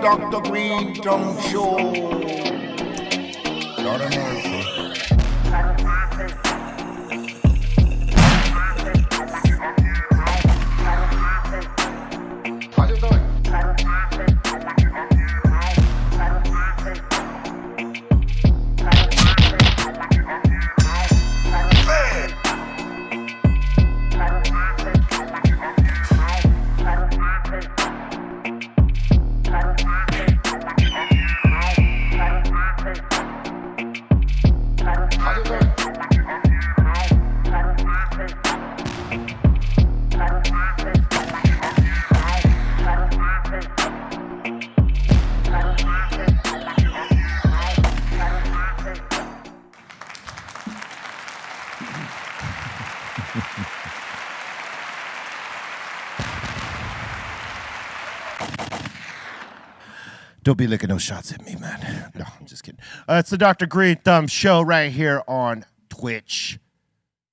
Dr. Greenthumb Show. Lord of mercy. How's it going? Don't be licking those shots at me, man. No, I'm just kidding. It's the Dr. Greenthumb Show right here on Twitch,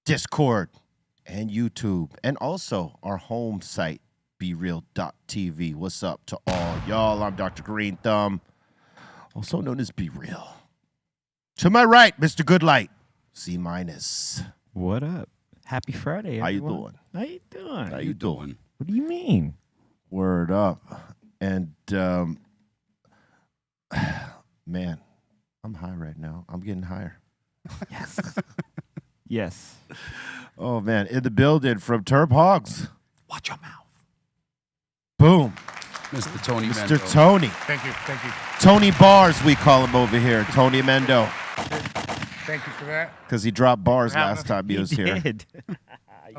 Discord, and YouTube, and also our home site, BREALTV. What's up to all y'all? I'm Dr. Greenthumb, also known as Be Real. To my right, Mr. Goodlight, C-. What up? Happy Friday, everyone. How you doing? How you doing? What do you mean? Word up. And, man, I'm high right now. I'm getting higher. Yes. Yes. Oh, man. In the building from Terp Hogz. Watch your mouth. Boom. Mr. Tony Mr. Mendo. Tony. Thank you. Tony Bars, we call him over here. Tony Mendo. Thank you for that. Because he dropped bars Having last time he was here. Did.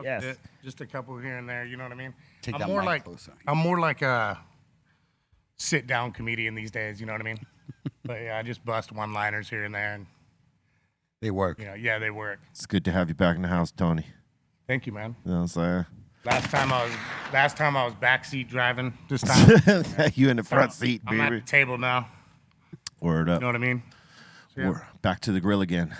Yes. Just a couple here and there, you know what I mean? Take I'm that more mic like closer. I'm more like a sit-down comedian these days, you know what I mean? But yeah, I just bust one-liners here and there, and They work. you know, yeah, they work. It's good to have you back in the house, Tony. Thank you, man. You know what I'm Last time I was backseat driving. This time saying? You in the front seat, I'm at baby. the table now. Word You up. know what I mean? So, yeah. We're back to the grill again,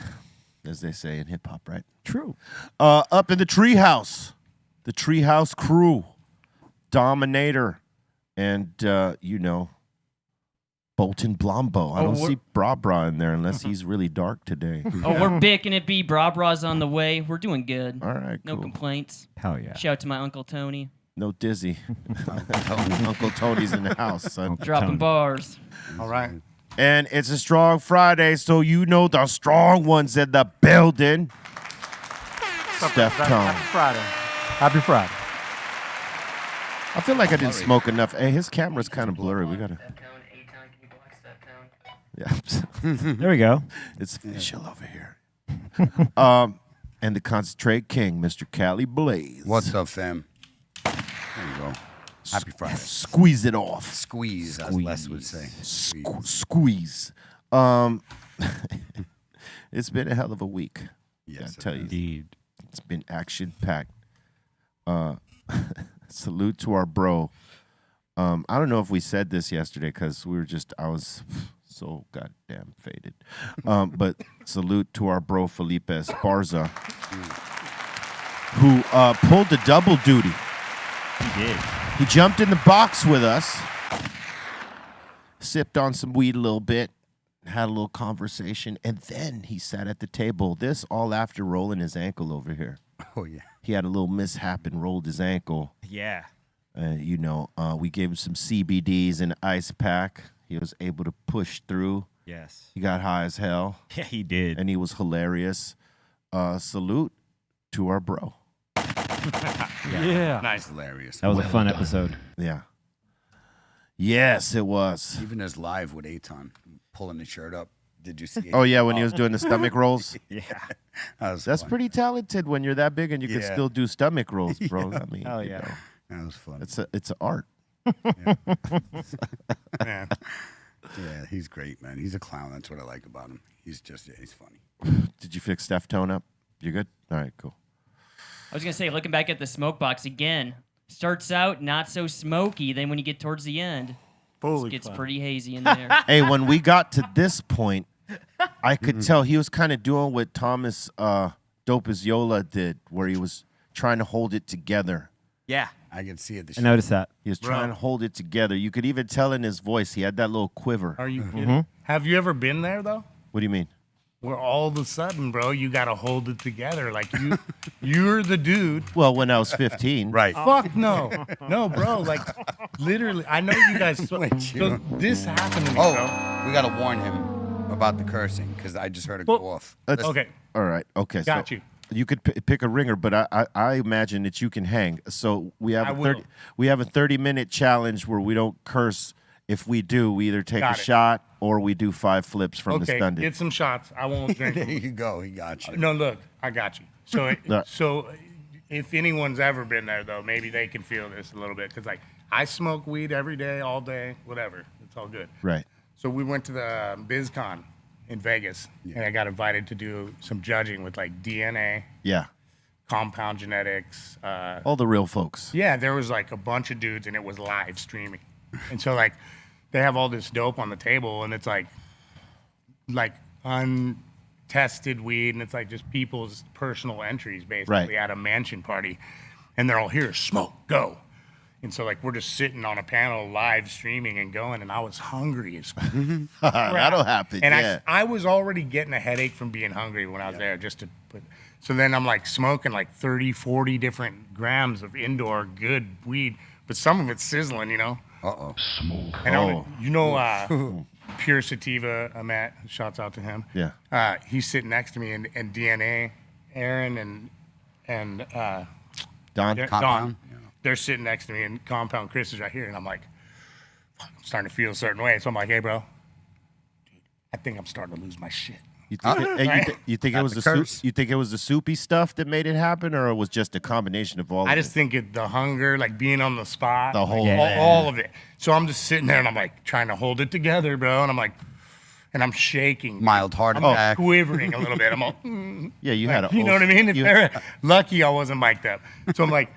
as they say in hip-hop, right? True. Up in the treehouse. The treehouse crew. Dominator. And, you know, Bolton Blombo. I don't see Bra in there unless he's really dark today. Oh, we're baking it, B. Bra's on the way. We're doing good. All right, No cool. complaints. Hell yeah. Shout out to my Uncle Tony. No dizzy. Uncle Tony's in the house, son. Dropping Tony. bars. All right. And it's a strong Friday, so you know the strong ones in the building. Steph Tone. Happy Friday. I feel like I didn't smoke enough. Hey, his camera's kind of blurry. We gotta. Yeah, There we go. it's official over here. And the concentrate king, Mr. Cali Blaze. What's up, fam? There you go. Happy Friday. Squeeze it off. Squeeze, as Les would say. Squeeze. It's been a hell of a week. Yes, I tell you, Indeed. it's been action packed. Salute to our bro. I don't know if we said this yesterday because I was so goddamn faded. But salute to our bro Felipe Esparza, who pulled the double duty. He did. He jumped in the box with us, sipped on some weed a little bit, had a little conversation, and then he sat at the table. This all after rolling his ankle over here. Oh, yeah. He had a little mishap and rolled his ankle. Yeah. You know, we gave him some CBDs and an ice pack. He was able to push through. Yes. He got high as hell, Yeah, he did. and he was hilarious. Salute to our bro. Yeah. Nice. Hilarious. That was a fun episode. Yeah. Yes, it was. Even as live with Aton pulling his shirt up. Did you see it? Oh, yeah, when he was doing the stomach rolls. Yeah. That was That's fun. pretty talented when you're that big and you can Yeah. still do stomach rolls, bro. I mean, Hell you yeah. know, That was fun. it's an art. Man. Yeah, he's great, man. He's a clown. That's what I like about him. He's funny. Did you fix Steph Tone up? You good? All right, cool. I was going to say, looking back at the smoke box again, starts out not so smoky. Then when you get towards the end, it gets pretty hazy in there. Hey, when we got to this point, I could tell he was kind of doing what Thomas Dope as Yola did, where he was trying to hold it together. Yeah. I can see it. I noticed that. He was trying to hold it together. You could even tell in his voice. He had that little quiver. Are you kidding? Have you ever been there though? What do you mean? Where all of a sudden, bro, you gotta hold it together. Like you're the dude. Well, when I was 15. Right. Fuck no, no, bro. Like literally, I know you guys. So this happened to me, Oh, bro. we got to warn him about the cursing because I just heard it go off. Okay, All right. Okay. got so you. You could pick a ringer, but I imagine that you can hang. So we have I a 30-minute challenge where we don't curse. If we do, we either take Got a it. shot or we do 5 flips from the Okay, stunned. get some shots. I won't drink There them. you go. He got you. No, look, I got you. So, No. so if anyone's ever been there, though, maybe they can feel this a little bit. Because, like, I smoke weed every day, all day, whatever. It's all good. Right. So we went to the BizCon in Vegas, and I got invited to do some judging with, like, DNA, Yeah. compound genetics. All the real folks. Yeah, there was, like, a bunch of dudes, and it was live streaming. And so, like, they have all this dope on the table, and it's, like untested weed, and it's like just people's personal entries basically Right. at a mansion party, and they're all here, smoke, go. And so like we're just sitting on a panel live streaming and going, and I was hungry as crap. That'll happen. And yeah. I was already getting a headache from being hungry when I was there just to put. So then I'm like smoking like 30, 40 different grams of indoor good weed, but some of it's sizzling, you know. Uh-oh. And you know, Pure Sativa, Matt, shouts out to him. Yeah. He's sitting next to me, and DNA, Aaron, and Don. Don, they're sitting next to me, and Compound Chris is right here, and I'm like, fuck, I'm starting to feel a certain way. So I'm like, hey, bro, dude, I think I'm starting to lose my shit. You think, you think it was the the curse. you think it was the soupy stuff that made it happen, or it was just a combination of all? I of just it? think the hunger, like being on the spot, The whole like, all of it. So I'm just sitting there, and I'm like trying to hold it together, bro, and I'm like, and I'm shaking. Mild heart I'm attack. quivering a little bit. I'm all, Yeah, you had a. you know what I mean? If you- they're lucky, I wasn't mic'd up. So I'm like,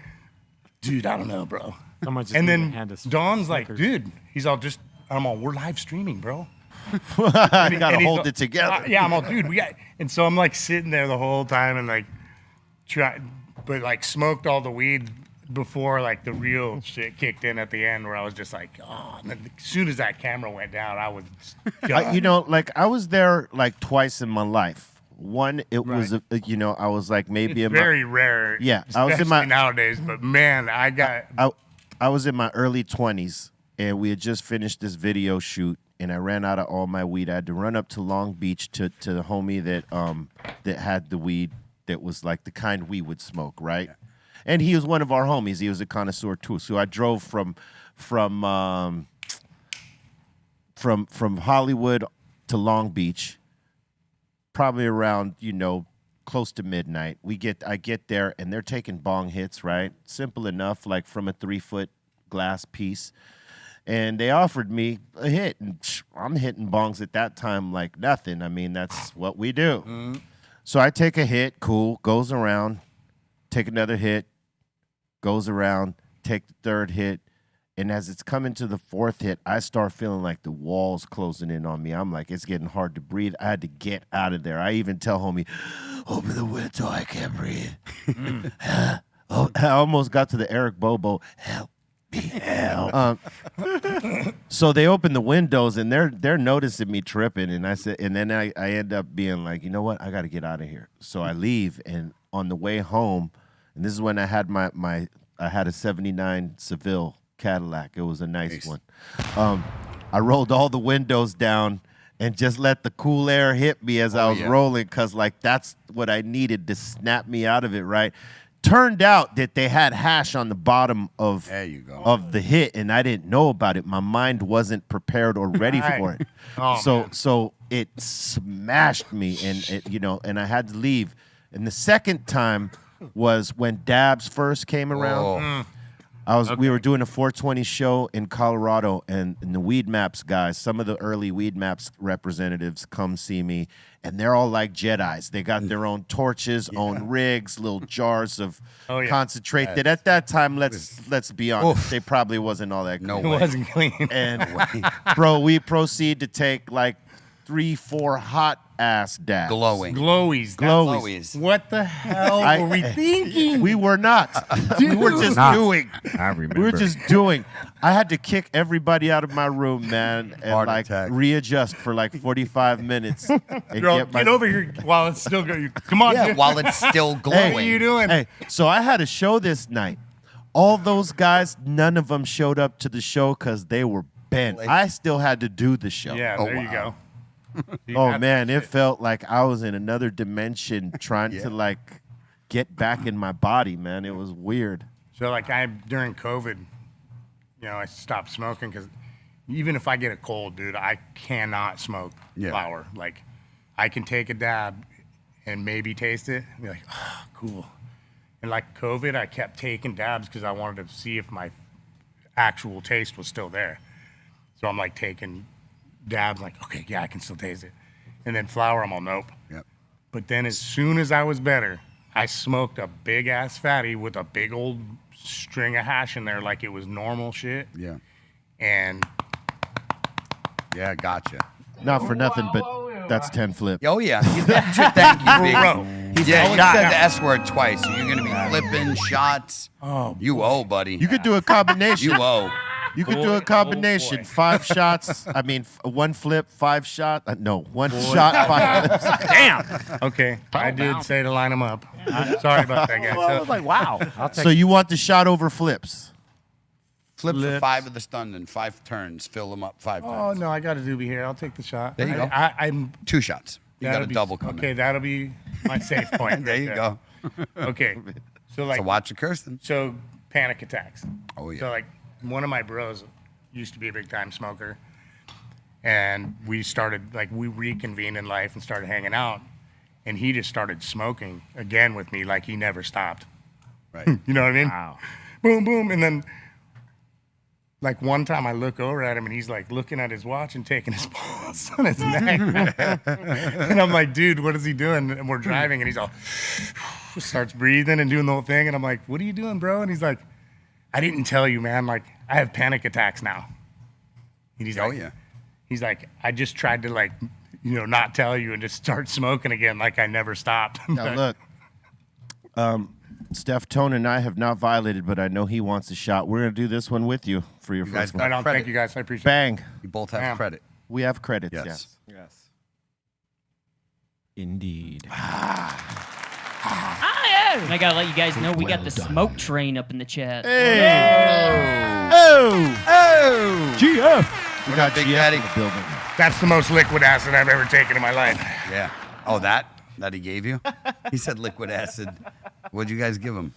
dude, I don't know, bro. Someone just And need to then hand us Dawn's like, Snickers. dude, he's all just, I'm all, we're live streaming, bro. you gotta And he's hold all- it together. yeah, I'm all, dude, we got, and so I'm like sitting there the whole time and like, but like smoked all the weed before like the real shit kicked in at the end where I was just like, oh, and then as soon as that camera went down, I was done. You know, like I was there like twice in my life. One, it was, you know, I was like maybe in very rare. Yeah, I was in especially my- nowadays, but man, I got, I was in my early 20s, and we had just finished this video shoot, and I ran out of all my weed. I had to run up to Long Beach to the homie that had the weed that was like the kind we would smoke, right? And he was one of our homies. He was a connoisseur too. So I drove from Hollywood to Long Beach, probably around, you know, close to midnight. I get there, and they're taking bong hits, right? Simple enough, like from a 3-foot glass piece. And they offered me a hit, and I'm hitting bongs at that time like nothing. I mean, that's what we do. So I take a hit, cool, goes around, take another hit, goes around, take the third hit. And as it's coming to the fourth hit, I start feeling like the walls closing in on me. I'm like, it's getting hard to breathe. I had to get out of there. I even tell homie, open the window, I can't breathe. I almost got to the Eric Bobo, help me, help. So they open the windows, and they're noticing me tripping. And I said, and then I end up being like, you know what? I got to get out of here. So I leave, and on the way home, and this is when I had I had a 79 Seville Cadillac. It was a nice one. I rolled all the windows down and just let the cool air hit me as I was rolling, because like that's what I needed to snap me out of it, right? Turned out that they had hash on the bottom of the hit, and I didn't know about it. My mind wasn't prepared or ready for it. So it smashed me, and it, you know, and I had to leave. And the second time was when Dabs first came around. We were doing a 420 show in Colorado, and the Weed Maps guys, some of the early Weed Maps representatives come see me, and they're all like Jedis. They got their own torches, own rigs, little jars of concentrate. That at that time, let's be honest, they probably wasn't all that clean. it wasn't clean. And bro, we proceed to take like 3, 4 hot ass dabs. Glowing. Glowies. Glowies. What the hell were we thinking? We were not. We were just doing. I remember. We were just doing. I had to kick everybody out of my room, man, and Heart like attack. readjust for like 45 minutes. And Girl, get over here while it's still going. Come on, Yeah, dude. while it's still glowing. What are you doing? Hey, so I had a show this night. All those guys, none of them showed up to the show because they were bent. I still had to do the show. Yeah, Oh, there you wow. go. Oh man, it felt like I was in another dimension trying to like get back in my body, man. It was weird. So like during COVID, I stopped smoking because even if I get a cold, dude, I cannot smoke flower. Like I can take a dab and maybe taste it and be like, oh, cool. And like COVID, I kept taking dabs because I wanted to see if my actual taste was still there. So I'm like taking dabs, like, okay, yeah, I can still taste it. And then flower, I'm all, nope. Yep. But then as soon as I was better, I smoked a big ass fatty with a big old string of hash in there like it was normal shit. Yeah. And Yeah, gotcha. Not for nothing, but that's 10 flip. Oh, yeah. He's thank you, big. Bro. Yeah, you said the S word twice, so you're going to be flipping shots. Oh, You owe, buddy. You could do a combination. You owe. You could do Boy, a combination. oh, boy. 5 shots. I mean, 1 flip, 5 shot. No, 1 shot, 5 flips. Damn. okay, I did say to line them up. Sorry about that, guys. I was like, wow. I'll take So you want the shot over flips? Flip for Lips. 5 of the stun and 5 turns. Fill them up 5 Oh times. no, I got a doobie here. I'll take the shot. There you go. I'm 2 shots. You got that'll a be- double coming. Okay, that'll be my safe point. There right you go. Okay, so like So watch your Kirsten. so panic attacks. Oh, yeah. So like one of my bros used to be a big time smoker, and we reconvened in life and started hanging out, and he just started smoking again with me like he never stopped. Right. You know what I mean? Wow. Boom, boom, and then like one time I look over at him and he's like looking at his watch and taking his pulse on his neck, and I'm like, dude, what is he doing? And we're driving, and he's all starts breathing and doing the whole thing, and I'm like, what are you doing, bro? And he's like, I didn't tell you, man. Like, I have panic attacks now. And he's Oh, like, yeah. He's like, I just tried to like, not tell you and just start smoking again, like I never stopped. Now look, Steph, Tone, and I have not violated, but I know he wants a shot. We're gonna do this one with you for your You guys first got one. Right on. credit. Thank you guys. I appreciate it. Bang. You both have Damn. credit. We have credits. Yes. Yes. Yes. Indeed. And I gotta let you guys know we got the smoke train up in the chat. Hey. Oh. GF. We got Big GF Daddy. in the building. That's the most liquid acid I've ever taken in my life. Yeah. Oh, that he gave you? He said liquid acid. What'd you guys give him?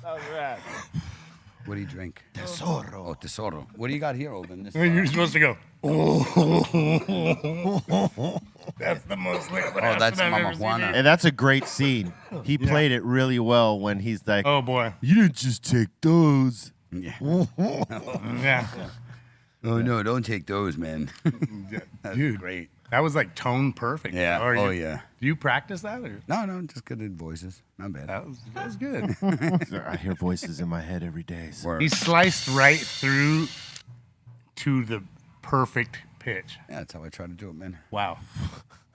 What do you drink? Tesoro. Oh, Tesoro. What do you got here, Olden? This, You're supposed to go. That's the most liquid acid that's I've Mama ever seen. Juana. And that's a great scene. He played it really well when he's like, Oh boy. you didn't just take those. Yeah. Yeah. Oh, no, don't take those, man. That's Dude. great. That was like tone perfect. Yeah. Or Oh, you- yeah. Do you practice that? Or? No, just good at voices. Not bad. That was good. I hear voices in my head every day. So. Word. He sliced right through to the perfect pitch. Yeah, that's how I try to do it, man. Wow.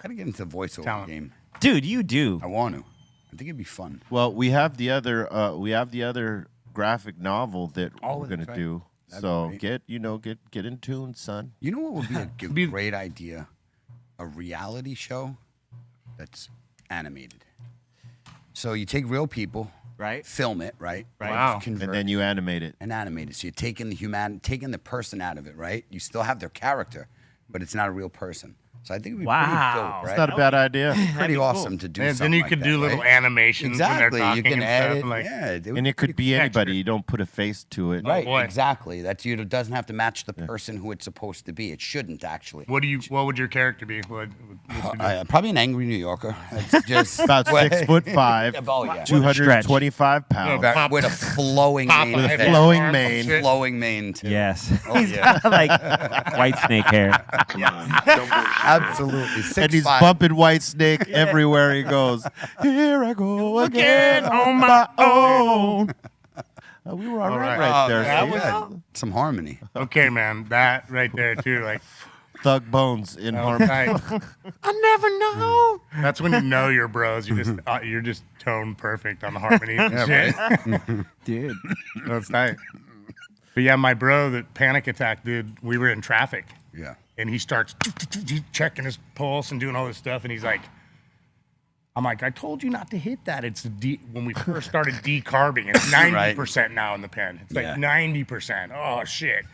Gotta get into the voiceover Talent. game. Dude, you do. I want to. I think it'd be fun. Well, we have the other graphic novel that Oh, we're gonna that's right. do. That'd So be great. get in tune, son. You know what would be a Be- great idea? A reality show that's animated. So you take real people, Right. film it, right? Wow. Convert And then you animate it. and animate it. So you're taking the person out of it, right? You still have their character, but it's not a real person. So I think it'd be Wow. pretty dope, right? It's not a bad idea. pretty be cool. awesome to do. And then something you like could that, do little right? animations Exactly. when You they're talking can and edit. stuff. And like, Yeah, And it could be Texture. anybody. You don't put a face to it. right. boy. Exactly. It doesn't have to match the person who it's supposed to be. It shouldn't actually. what would your character be? What you do? Probably an angry New Yorker. It's just About 6'5", Oh, yeah. 225 pounds. Pop- with a flowing Pop- mane. With a With tail. flowing arms and mane. shit. Flowing mane too. Yes. Oh, He's yeah. got like white snake hair. Absolutely. 6'5". And he's bumping White Snake everywhere he goes. Here I go again on my own. We were all right right. there. that Steve. was- Some harmony. Okay, man, that right there too. Like, Thug Bones in Oh, harmony. tight. I never know. That's when you know you're bros. You're just tone perfect on the harmony and shit. Dude. That's tight. But yeah, my bro, that panic attack dude, we were in traffic. Yeah. And he starts checking his pulse and doing all this stuff. And he's like, I'm like, I told you not to hit that. It's when we first started decarbing, it's 90% now in the pen. It's like 90%. Oh, shit.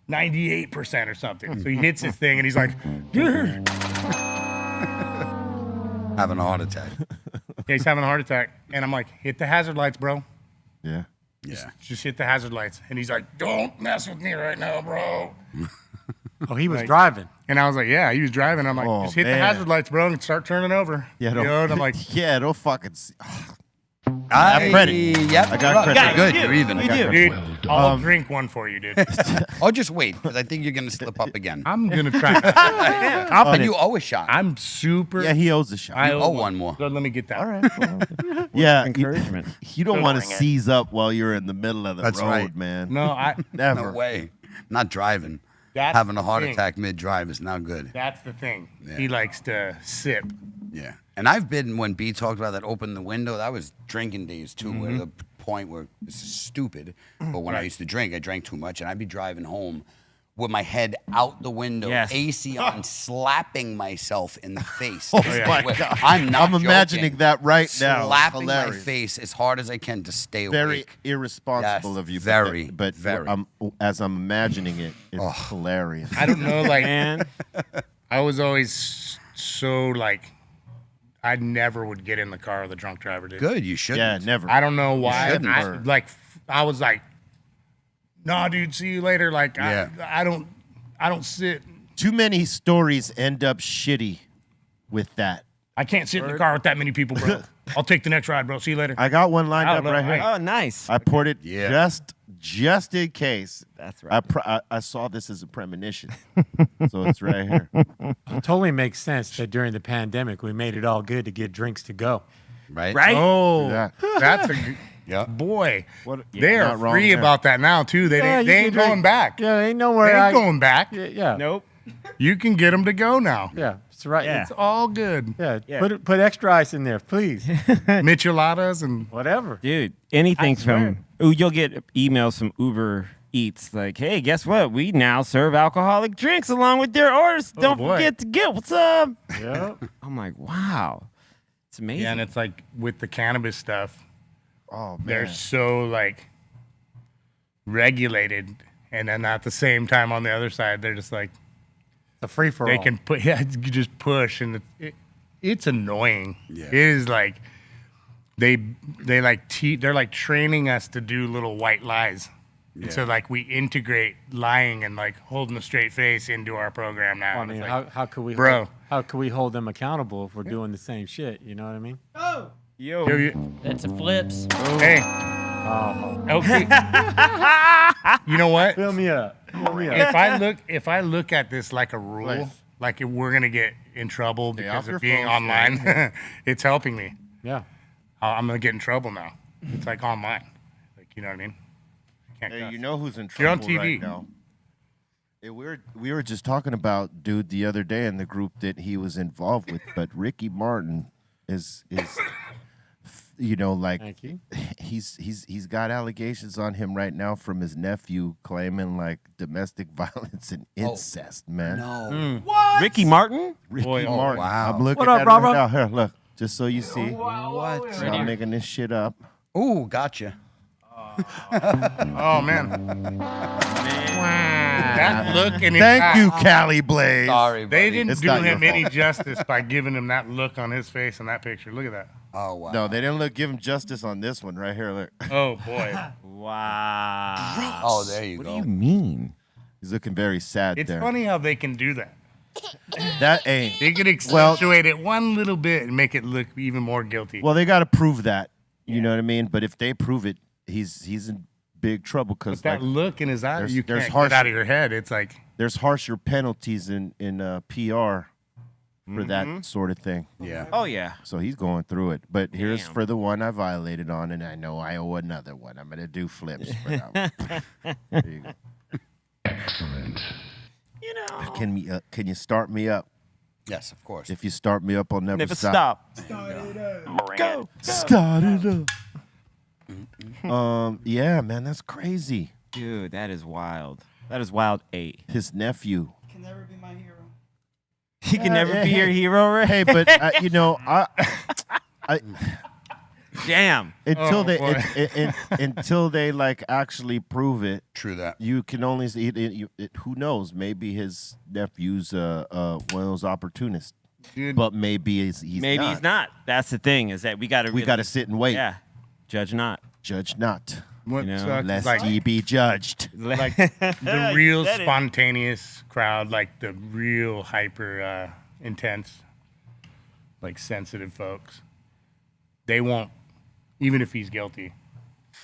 98% or something. So he hits his thing and he's like, dude. Having a heart attack. Yeah, he's having a heart attack. And I'm like, hit the hazard lights, bro. Yeah. Yeah. Just hit the hazard lights. And he's like, don't mess with me right now, bro. Oh, he was driving. And I was like, yeah, he was driving. I'm like, Oh, just hit the man. hazard lights, bro, and start turning over. Yeah, You don't, know, and I'm like, yeah, don't fucking. I credit. Yep. I got credit. You're good. You're even. You do. dude, I'll drink one for you, dude. Oh, just wait, because I think you're going to slip up again. I'm going to try. And you owe a shot. I'm super. Yeah, he owes a shot. I You owe one more. Good, let me get that. All right. Well, yeah, Encouragement. You don't want to seize up while you're in the middle of the That's road, right. man. No, Never. No way. Not driving. That's Having a the heart thing. attack mid-drive is not good. That's the thing. Yeah. He likes to sip. Yeah. And I've been, when B talked about that open the window, that was drinking days too, where the point where this is stupid. But when I used to drink, I drank too much, and I'd be driving home with my head out the window, Yes. AC on, slapping myself in the face. Oh my God. I'm not I'm imagining joking. that right now. Slapping my Hilarious. face as hard as I can to stay Very awake. irresponsible Yes, of you. very, but very. as I'm imagining it, it's hilarious. I don't know, like, Man. I was always so, like, I never would get in the car with a drunk driver, dude. Good, you should. Yeah, never. I don't know why. shouldn't. I was like, nah, dude, see you later. Like, Yeah. I don't sit. Too many stories end up shitty with that. I can't sit in the car with that many people, bro. I'll take the next ride, bro. See you later. I got one lined I up don't know. right here. Oh, nice. I poured it Yeah. just in case. That's right. I saw this as a premonition, so it's right here. It totally makes sense that during the pandemic, we made it all good to get drinks to go. Right? Right? Oh, Yeah. that's a good. Yeah. Boy, What- they not are wrong free there. about that now too. They Yeah, ain't, you they can ain't drink- going back. Yeah, ain't They nowhere. ain't going back. Yeah. Nope. You can get them to go now. Yeah, it's right. Yeah. It's all good. Yeah. Put extra ice in there, please. Micheladas and Whatever. Dude, anything I swear. from. Ooh, you'll get emails from Uber Eats like, hey, guess what? We now serve alcoholic drinks along with their orders. Don't boy. forget to get what's up. Yeah. I'm like, wow. It's amazing. yeah, and it's like with the cannabis stuff, Oh they're man. so like regulated, and then at the same time on the other side, they're just like The free for all. they can put you just push, and it's annoying. Yeah. It is like they like they're like training us to do little white lies. And so like we integrate lying and like holding a straight face into our program now. I And mean, it's like, how could we, Bro. how could we hold them accountable if we're doing the same shit? You know what I mean? Yo. That's a flips. hey, Oh, okay. You know what? fill me up. Fill me up. If I look at this like a rule, Right. like if we're gonna get in trouble off because your of being phone, online, it's helping me. Yeah. I'm gonna get in trouble now. It's like online, like you know what I mean? Can't Hey, cuss. you know who's in You're on trouble right TV. now? Hey, we were just talking about dude the other day in the group that he was involved with, but Ricky Martin is you know, like Thank you. he's got allegations on him right now from his nephew claiming like domestic violence and incest, man. No. Ricky Martin? Ricky Boy, oh, Martin. wow. I'm looking What up, at it brother? right now. Here, look, just so you see. What? I'm not making this shit up. Ooh, gotcha. Oh man. That look and his Thank eye. you, Cali Blaze. Sorry, buddy. They didn't It's do not your him any fault. justice by giving him that look on his face in that picture. Look at that. Oh, wow. No, they didn't give him justice on this one right here. Look, Oh boy. Wow. Oh, there you What go. do you mean? he's looking very sad It's there. funny how they can do that. That ain't. They can accentuate it one little bit and make it look even more guilty. Well, they got to prove that. You know what I mean? But if they prove it, he's in big trouble because But that look in his eye, there's- you there's can't harsh- get out of your head. It's like, there's harsher penalties in PR for that sort of thing. Yeah. Oh, yeah. So he's going through it. But here's Damn. for the one I violated on, and I know I owe another one. I'm gonna do flips for that one. There you go. Excellent. you know. Can you start me up? Yes, of course. If you start me up, I'll never, Never stop. Go. Start it up. Yeah, man, that's crazy. Dude, that is wild. That is wild 8. His nephew. Can never be my hero. He can never be your hero, right? Hey, but you know, I Damn. until boy. until they like actually prove it, True that. you can only see it. Who knows? Maybe his nephew's one of those opportunists, Dude, but maybe he's Maybe he's not. That's the thing, is that we got to We got to sit and wait. Yeah. Judge not. Judge not, what you know, sucks is, lest like, ye be judged. like the real said it. spontaneous crowd, like the real hyper intense, like sensitive folks. They won't, even if he's guilty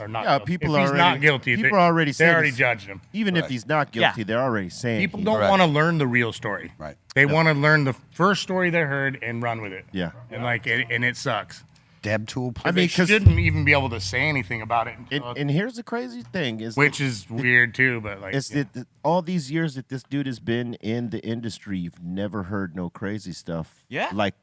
or not. Yeah, guilty. people if he's already- not guilty. people they already they said already it's- judged him. Even if he's not guilty, Yeah. they're already saying People he- don't Correct. want to learn the real story. Right. They want to learn the first story they heard and run with it. Yeah. And like and it sucks. Deb tool. I They mean, 'cause- shouldn't even be able to say anything about it. Until, And here's the crazy thing is which is weird too, but like is that all these years that this dude has been in the industry, you've never heard no crazy stuff. Yeah. Like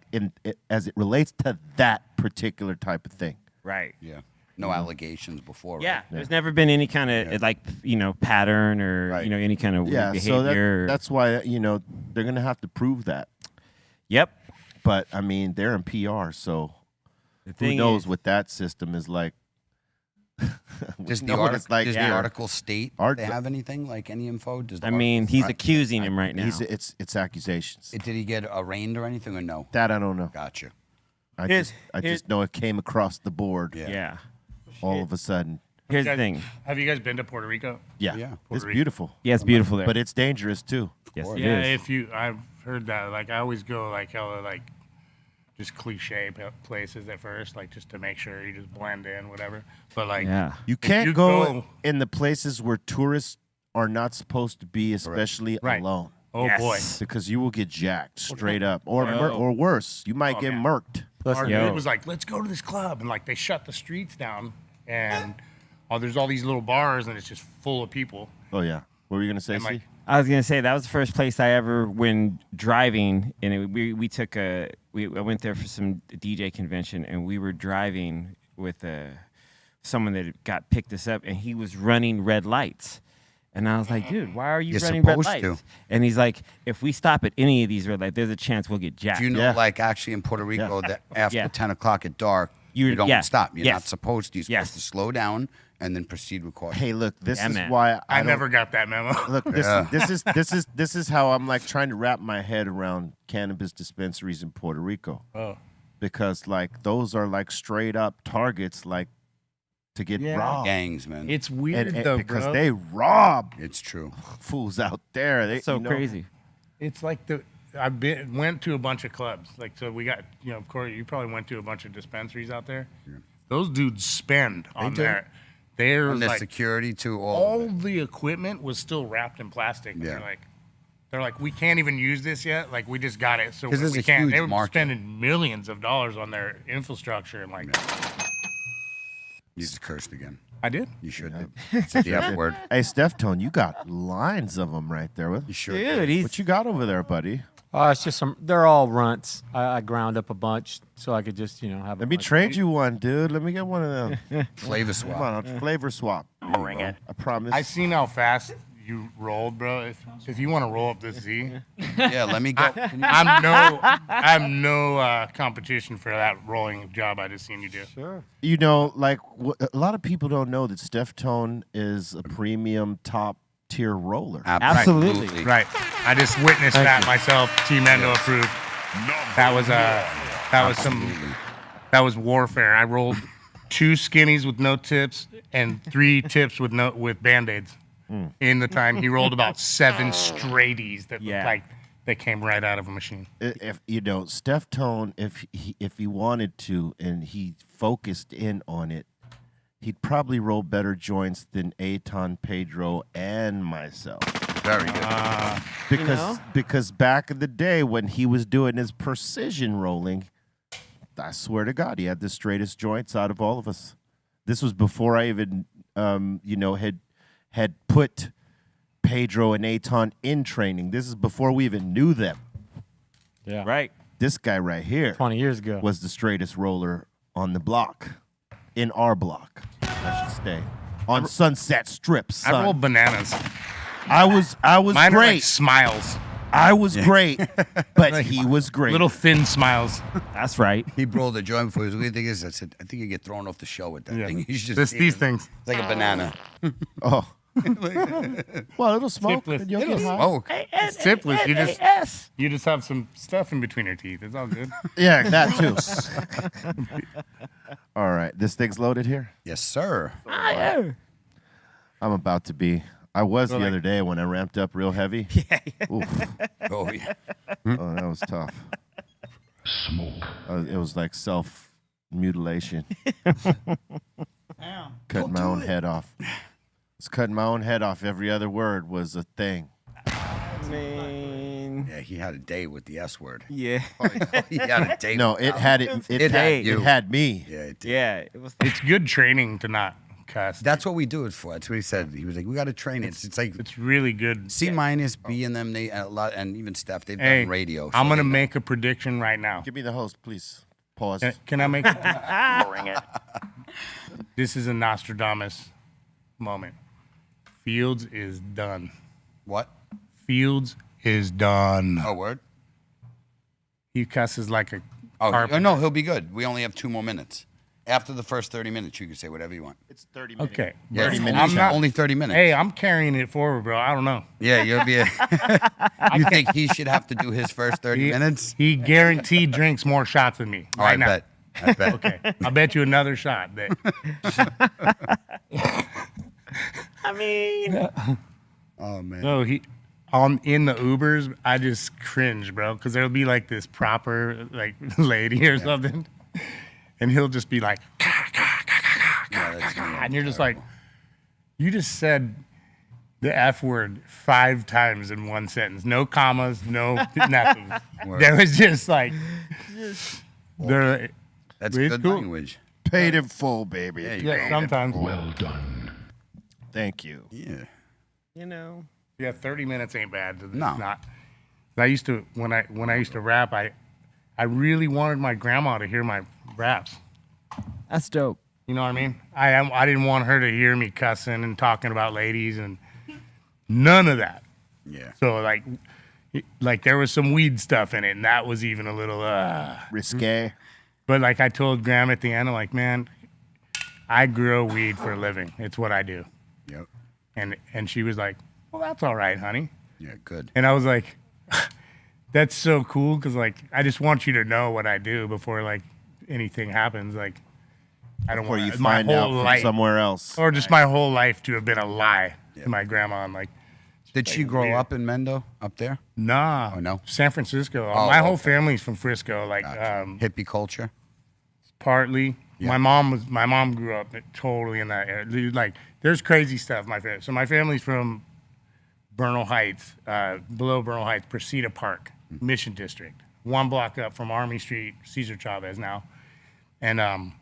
as it relates to that particular type of thing. Right. Yeah. No allegations before. Yeah. Right? There's never been any kind of like, pattern or, Right. any kind of weird Yeah. behavior. So that's why they're gonna have to prove that. Yep. But I mean, they're in PR, so The who thing knows is, what that system is like? Does We the, know what it's like does the here. article state Art- they have anything, like any info? Does the I mean, article- he's accusing him right now. It's accusations. Did he get arraigned or anything or no? That I don't know. Gotcha. I Here's- just know it came across the board Yeah. yeah. all of a sudden. Here's the Guys, thing. Have you guys been to Puerto Rico? Yeah, Yeah. it's Puerto Rico. beautiful, Yeah, it's beautiful there. but it's dangerous too. yes, it Yeah, is. I've heard that. Like I always go like hella like just cliche places at first, like just to make sure you just blend in, whatever. But like, Yeah. You if can't you go in the places where tourists are not supposed to be, especially Right. alone, Oh Yes. boy, because you will get jacked straight up, or Oh. or worse, you might Oh, get man. murked. our Yo. dude was like, "Let's go to this club," and like they shut the streets down, and there's all these little bars, and it's just full of people. Oh yeah, what were you gonna say? And, like, C? I was gonna say that was the first place I ever, when driving, and we took I went there for some DJ convention, and we were driving with someone that got picked us up, and he was running red lights, and I was like, dude, why are you You're running red supposed lights? to. And he's like, if we stop at any of these red lights, there's a chance we'll get jacked. Do you know, Yeah. like actually in Puerto Rico, that after Yeah. 10 o'clock at dark, you don't yeah. stop. You're Yes. not supposed to. You're Yes. supposed to slow down and then proceed with caution. Hey, look, this Yeah, is man. why I don't- never got that memo. Look, Yeah. this is how I'm like trying to wrap my head around cannabis dispensaries in Puerto Rico, Oh, because like those are like straight up targets, like to get Yeah. robbed, Gangs, man. it's weird and though, because bro. they rob It's true. fools out there. They, so you know, crazy. It's like went to a bunch of clubs. Like, so we got, of course, you probably went to a bunch of dispensaries out there. Those dudes spend on do. their, there's And the like security too. All all of it. the equipment was still wrapped in plastic. And Yeah. they're like, we can't even use this yet. Like, we just got it, so 'Cause there's we a can't. huge They were market. spending millions of dollars on their infrastructure, and like, You just cursed again. I did. You should have. Said the F word. Hey, Steph Tone, you got lines of them right there. You should. Dude, he's What you got over there, buddy? It's just some. They're all runts. I ground up a bunch so I could just have. Let me trade you one, dude. Let me get one of them. Flavor Come swap. on, I'll flavor swap. Bring it. I promise. I seen how fast you rolled, bro. If you want to roll up this Z, Yeah, let me go. I'm no competition for that rolling job I just seen you do. Sure. You know, like a lot of people don't know that Steph Tone is a premium top tier roller. Absolutely. Right. I just witnessed that myself. Team Endo approved. That was warfare. I rolled 2 skinnies with no tips and 3 tips with band-aids. In the time he rolled about 7 straighties that Yeah. looked like they came right out of a machine. If Steph Tone, if he wanted to and he focused in on it, he'd probably roll better joints than Aton, Pedro, and myself. Very good. Because back in the day when he was doing his precision rolling, I swear to God, he had the straightest joints out of all of us. This was before I even had put Pedro and Aton in training. This is before we even knew them. Yeah. Right. This guy right here 20 years ago. was the straightest roller on the block, in our block, I should say, on Sunset Strip. Son. I rolled bananas. I was Mine are great. like smiles. I was great, but he was great. Little thin smiles. That's right. He rolled a joint before. What do you think is? I said, I think you get thrown off the show with that Yeah. thing. He's just These things. It's like a banana. Oh. Well, it'll smoke. Tipless. And you'll It'll get high. smoke. It's tipless. You just have some stuff in between your teeth. It's all good. Yeah, that too. All right, this thing's loaded here. Yes, sir. I'm about to be. I was the like- other day when I ramped up real heavy. Oof. Oh yeah. Oh, that was tough. Smoke. It was like self-mutilation. Cutting my own head off. Was cutting my own head off. Every other word was a thing. Man. Yeah, he had a day with the S word. Yeah. He had a day. No, with it had it. It had you. It had me. Yeah, it did. Yeah. It was. It's good training to not cuss. That's what we do it for. That's what he said. He was like, we got to train it. It's like It's really good. C minus, B, and them. They a lot, and even Steph. They've Hey, done radio. so I'm gonna they know. make a prediction right now. Give me the host, please. Pause. Can I make? Bring it. This is a Nostradamus moment. Fields is done. What? Fields is done. Oh, word. He cusses like a Oh, carpenter. no, he'll be good. We only have 2 more minutes. After the first 30 minutes, you can say whatever you want. It's 30 minutes. Okay. Yeah, 30 it's minutes. only 30 minutes. Hey, I'm carrying it forward, bro. I don't know. Yeah, you'll be. You think he should have to do his first 30 minutes? He guaranteed drinks more shots than me. Oh, right I now. bet. I bet. Okay. I'll bet you another shot. I mean. Oh man. So in the Ubers, I just cringe, bro, because there'll be like this proper like lady or something, and he'll just be like, Yeah, that's and you're just like, you just said the F word 5 times in one sentence, no commas, no nothing. That was just like, they're, That's It's good cool. language. Paid in full, baby. Yeah, you yeah, go. sometimes. Well done. Thank you. Yeah. You know. Yeah, 30 minutes ain't bad. It's No. not. I used to when I used to rap, I really wanted my grandma to hear my raps. That's dope. You know what I mean? I didn't want her to hear me cussing and talking about ladies and none of that. Yeah. So like there was some weed stuff in it, and that was even a little. Risque. But like I told Graham at the end, I'm like, man, I grow weed for a living. It's what I do. Yep. And she was like, well, that's all right, honey. Yeah. Good. And I was like, that's so cool because like I just want you to know what I do before like anything happens. Like I don't Before want you my find whole out from life somewhere else. or just my whole life to have been a lie to my grandma. I'm like, Did she grow weird. up in Mendo up there? nah. Oh, no? San Francisco. Oh, my whole okay. family's from Frisco. Like Hippie culture. partly. My mom grew up totally in that area. Dude, like there's crazy stuff. My family. So my family's from Bernal Heights, below Bernal Heights, Presida Park, Mission District, 1 block up from Army Street, Cesar Chavez now. And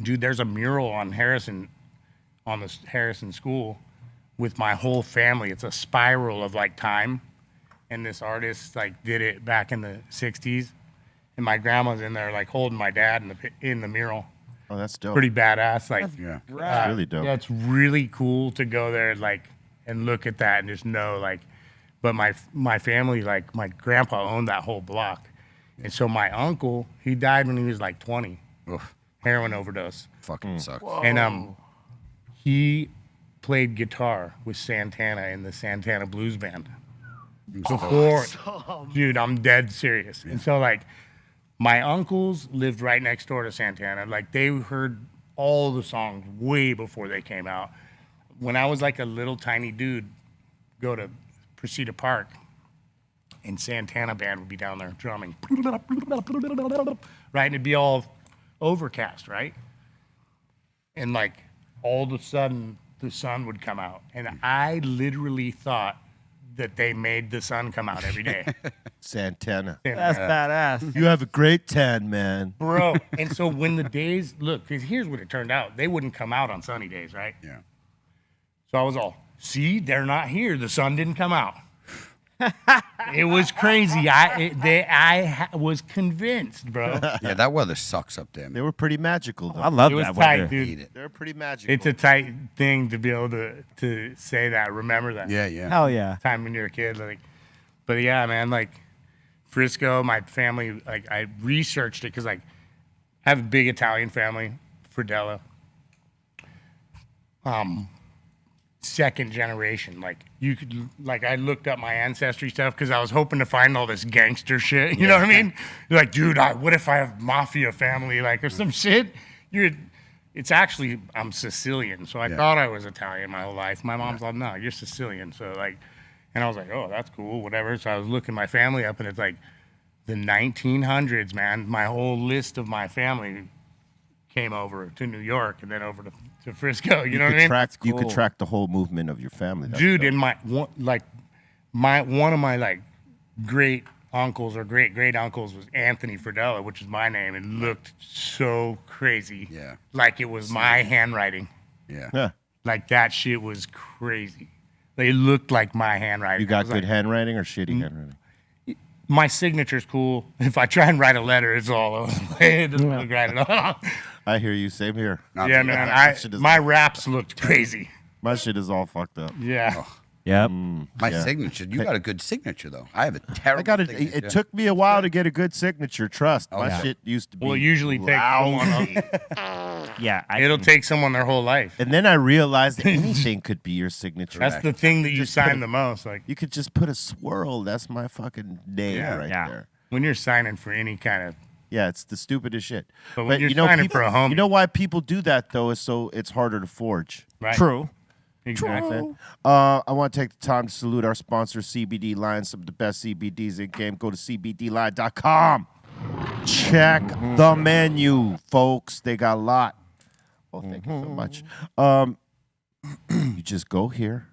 dude, there's a mural on Harrison, on the Harrison School, with my whole family. It's a spiral of like time, and this artist like did it back in the '60s, and my grandma's in there like holding my dad in the mural. Oh, that's dope. Pretty badass. Like Yeah. That's really dope. yeah, it's really cool to go there like and look at that and just know like. But my family, like my grandpa owned that whole block, and so my uncle, he died when he was like 20, Oof. heroin overdose, Fucking sucks. and he played guitar with Santana in the Santana Blues Band. Before, dude, I'm dead serious. And so like, my uncles lived right next door to Santana. Like they heard all the songs way before they came out. When I was like a little tiny dude, go to Presida Park, and Santana band would be down there drumming, right? And it'd be all overcast, right? And like all of a sudden the sun would come out, and I literally thought that they made the sun come out every day. Santana. That's badass. You have a great tan, man. Bro. And so when the days, look, because here's what it turned out. They wouldn't come out on sunny days, right? Yeah. So I was all see, they're not here. The sun didn't come out. It was crazy. I was convinced, bro. Yeah, that weather sucks up there. They Man. were pretty magical, though. I love It was that tight, weather. dude. Hate it. They were pretty magical. It's a tight thing to be able to say that. Remember that. Yeah, yeah. Hell yeah. Time when you're a kid, like. But yeah, man, like Frisco, my family, like I researched it because like I have a big Italian family, Friedella. Second generation, like you could, like I looked up my ancestry stuff because I was hoping to find all this gangster shit. You know what I mean? You're like, dude, what if I have mafia family, like or some shit? It's actually I'm Sicilian, so I thought I was Italian my whole life. My mom's like, no, you're Sicilian, so like, and I was like, oh, that's cool, whatever. So I was looking my family up, and it's like the 1900s, man. My whole list of my family came over to New York and then over to Frisco. You know what I mean? You could track the whole movement of your family. That's Dude, dope. and one of my like great uncles or great uncles was Anthony Friedella, which is my name, and looked so crazy. Yeah. Like it was my handwriting. Yeah. Yeah. Like that shit was crazy. They looked like my handwriting. You I got was good like, handwriting or shitty handwriting? my signature's cool. If I try and write a letter, it's all over. It doesn't look right at all. I hear you. Same here. Yeah, man. That shit is- My raps looked crazy. My shit is all fucked up. Yeah. Yep. My signature. You got a good signature though. I have a terrible. I got it. signature. It took me a while to get a good signature. Trust. My yeah. shit used to be. Well, it usually takes lousy. Yeah. It'll take someone their whole life. And then I realized that anything could be your signature. That's the thing that you sign the most. Like You could just put a swirl. That's my fucking name Yeah. right Yeah. there. when you're signing for any kind of. Yeah, it's the stupidest shit. But when you're signing for a homie. You know why people do that though? Is so it's harder to forge. Right. True. Exactly. I want to take the time to salute our sponsor, CBD Line, some of the best CBDs in game. Go to cbdline.com. Check the menu, folks. They got a lot. Oh, thank you so much. You just go here,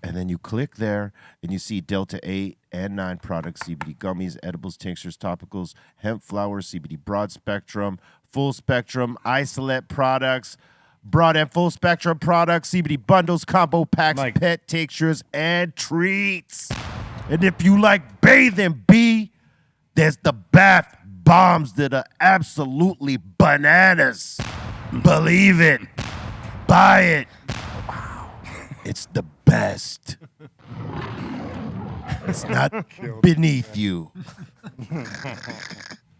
and then you click there, and you see Delta 8 and 9 products, CBD gummies, edibles, tinctures, topicals, hemp flowers, CBD broad spectrum, full spectrum, isolate products, broad and full spectrum products, CBD bundles, combo packs, Mike. pet tinctures, and treats. And if you like bathing, B, there's the bath bombs that are absolutely bananas. Believe it. Buy it. It's the best. It's not beneath you.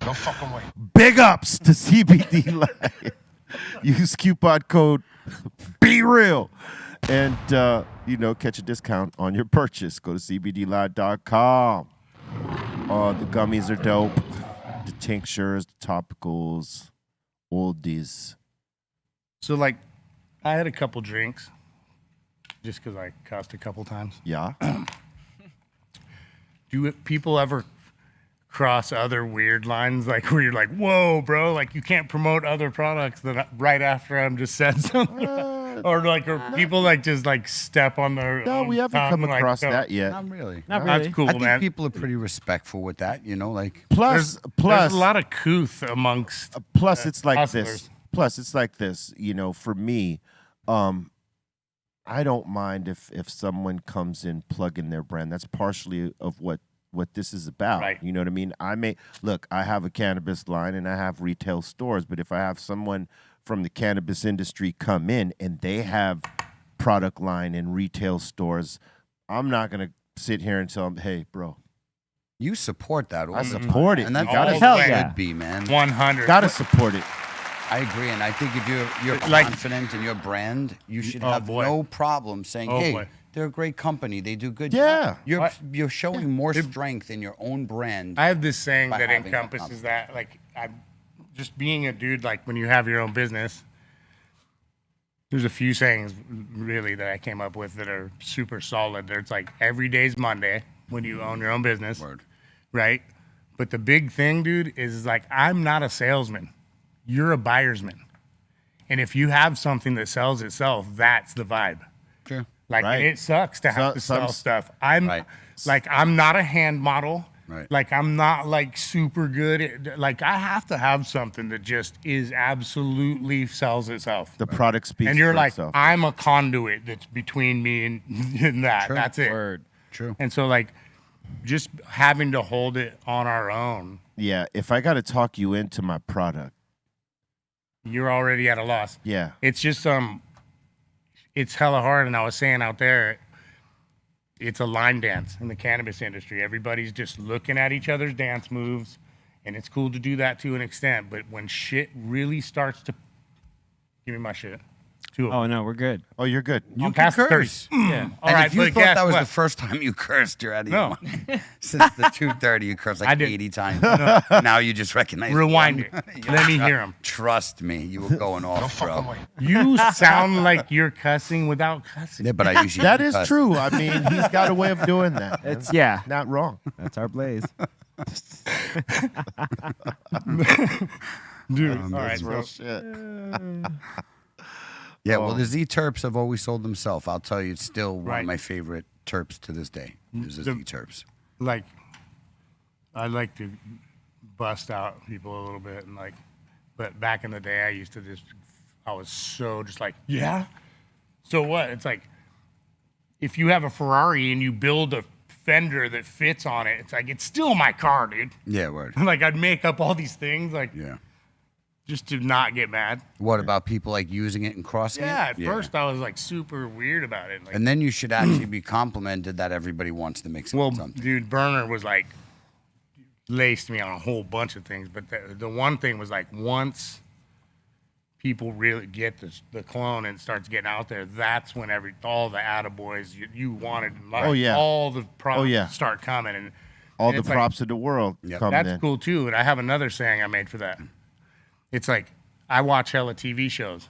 Don't fucking wait. Big ups to CBD Live. Use coupon code BeReal and catch a discount on your purchase. Go to cbdlive.com. The gummies are dope. The tinctures, the topicals, all these. So like, I had a couple drinks, just because I cussed a couple times. Yeah. Do people ever cross other weird lines, like where you're like, "Whoa, bro! Like you can't promote other products that right after I'm just said something," or people like just like step on their. No, own we haven't tongue, come like, across no. that yet. Not really. Not That's really. cool, I think man. people are pretty respectful with that. You know, like Plus, There's a lot of couth amongst. it's like hustlers. this. Plus, it's like this. For me, I don't mind if someone comes in plugging their brand. That's partially of what this is about. Right. You know what I mean? I have a cannabis line and I have retail stores, but if I have someone from the cannabis industry come in and they have product line and retail stores, I'm not going to sit here and tell them, "Hey, bro, you support that. I support it." and that's You gotta, all Hell it yeah. should be, man. 100. gotta support it. I agree, and I think if you're Like- confident in your brand, you should Oh, have boy. no problem saying, Oh, "Hey, boy. they're a great company. They do good." Yeah. You're showing more strength in your own brand. I have this saying By that having that encompasses that. Like, I'm just being a dude. Like when you have your own business, there's a few sayings really that I came up with that are super solid. There's like every day's Monday when you own your own business, Word. right? But the big thing, dude, is like I'm not a salesman. You're a buyersman. And if you have something that sells itself, that's the vibe. Sure. Like Right. it sucks to have to Some- sell stuff. I'm Right. like I'm not a hand model. Right. Like I'm not like super good at, like I have to have something that just is absolutely sells itself. The product speaks And you're for like, itself. I'm a conduit that's between me and that. True. That's it. Word. True. And so like just having to hold it on our own, Yeah, if I got to talk you into my product, you're already at a loss. yeah. It's just it's hella hard. And I was saying out there, it's a line dance in the cannabis industry. Everybody's just looking at each other's dance moves, and it's cool to do that to an extent. But when shit really starts to give me my shit, two of them. Oh no, we're good. Oh, you're good. I'm past 30. Yeah. All And right, if you but thought guess that was what? the first time you cursed, you're out of No. your mind. Since the 2:30, you cursed I like did. 80 times. Now you just recognize Rewind one. it. Let me hear them. Trust me, you were going off, bro. You sound like you're cussing without cussing. Yeah, but I usually That do is cuss. true. I mean, he's got a way of doing that. It's yeah. Not wrong. That's our blaze. Dude, all right, bro. Real shit. Yeah, well, the Z Terps have always sold themselves. I'll tell you, it's still one Right. of my favorite Terps to this day. Is the Z Terps. Like, I like to bust out people a little bit, and like, but back in the day, I was so just like, yeah. So what? It's like, if you have a Ferrari and you build a fender that fits on it, it's like it's still my car, dude. Yeah, word. Like I'd make up all these things, like Yeah. just to not get mad. What about people like using it and crossing it? Yeah, at first I was like super weird about it. Like, And then you should actually be complimented that everybody wants to mix it well, with something. dude, Burner was like laced me on a whole bunch of things, but the one thing was like once people really get the clone and starts getting out there, that's when all the attaboys you wanted, like, Oh, yeah. all the props Oh, yeah. start coming, and All and the it's like, props in the world come that's in. cool too. And I have another saying I made for that. It's like I watch hella TV shows.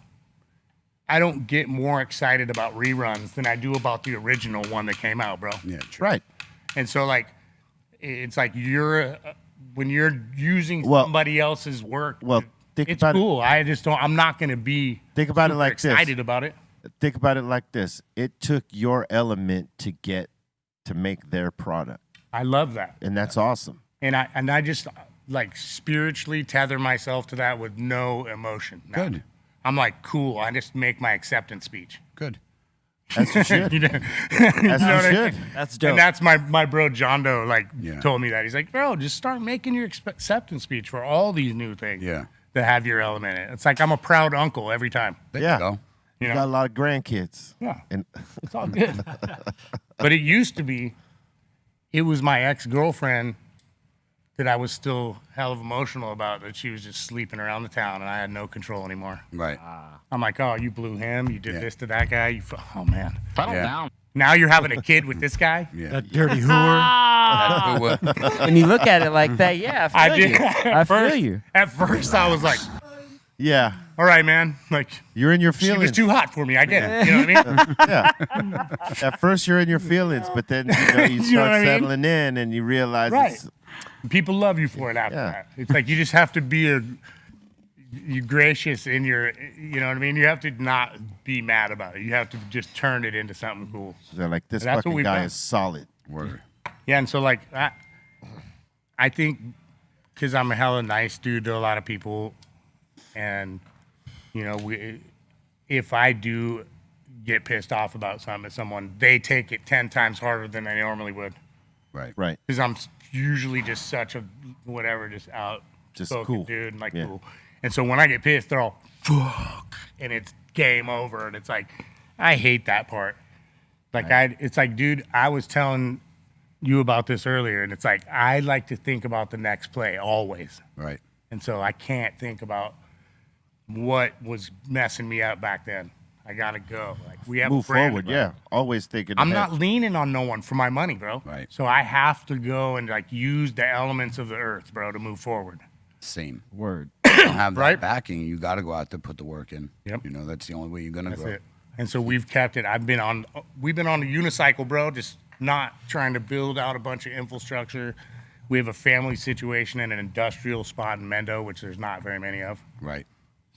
I don't get more excited about reruns than I do about the original one that came out, bro. Yeah, true. Right. And so like, it's like when you're using Well- somebody else's work. well, think it's about it- cool. I just don't. I'm not gonna be. Think about it super like this. excited about it. Think about it like this. It took your element to make their product. I love that, And that's awesome. and I just like spiritually tether myself to that with no emotion. now. Good. I'm like cool. I just make my acceptance speech. Good. That's what you should. You know? That's know what what I you mean? should. That's dope. And that's my bro John Doe Yeah. told me that. He's like, bro, just start making your acceptance speech for all these new things Yeah. that have your element in it. It's like I'm a proud uncle every time. There Yeah. you go. You You know? got a lot of grandkids. Yeah. And It's all good. But it used to be, it was my ex-girlfriend that I was still hell of emotional about, that she was just sleeping around the town and I had no control anymore. Right. I'm like, oh, you blew him. You did Yeah. this to that guy. Oh, man. Yeah. Now you're having a kid with this guy? Yeah. That dirty whore. That- what- When you look at it like that, yeah, I I feel did. you. I feel you. At first, I was like, yeah, all right, man. Like, you're in your she was feelings. too hot for me. I get it. You know what I mean? Yeah. At first, you're in your feelings, but then you You know start what I mean? settling in and you realize Right. it's, People love you for it after Yeah. that. It's like you just have to be you gracious in your, you know what I mean? You have to not be mad about it. You have to just turn it into something cool. they're like, this That's what fucking we've guy done. is solid. Word. Yeah, and so like I think because I'm a hella nice dude to a lot of people, and you know, if I do get pissed off about something at someone, they take it 10 times harder than they normally would. Right. Right. Because I'm usually just such a whatever, just out, Just spoken cool. dude, and like Yeah. cool. And so when I get pissed, they're all fuck, and it's game over, and it's like I hate that part. Like it's like, dude, I was telling you about this earlier, and it's like I like to think about the next play always, Right. and so I can't think about what was messing me up back then. I gotta go. Like we have Move a brand, forward. bro. Yeah. Always thinking. I'm ahead. not leaning on no one for my money, bro. Right. So I have to go and like use the elements of the earth, bro, to move forward. Same. Word. You don't have that Right. backing. You got to go out there, put the work in. Yep. You know, that's the only way you're gonna That's grow. it. And so we've kept it. We've been on the unicycle, bro, just not trying to build out a bunch of infrastructure. We have a family situation in an industrial spot in Mendo, which there's not very many of. Right.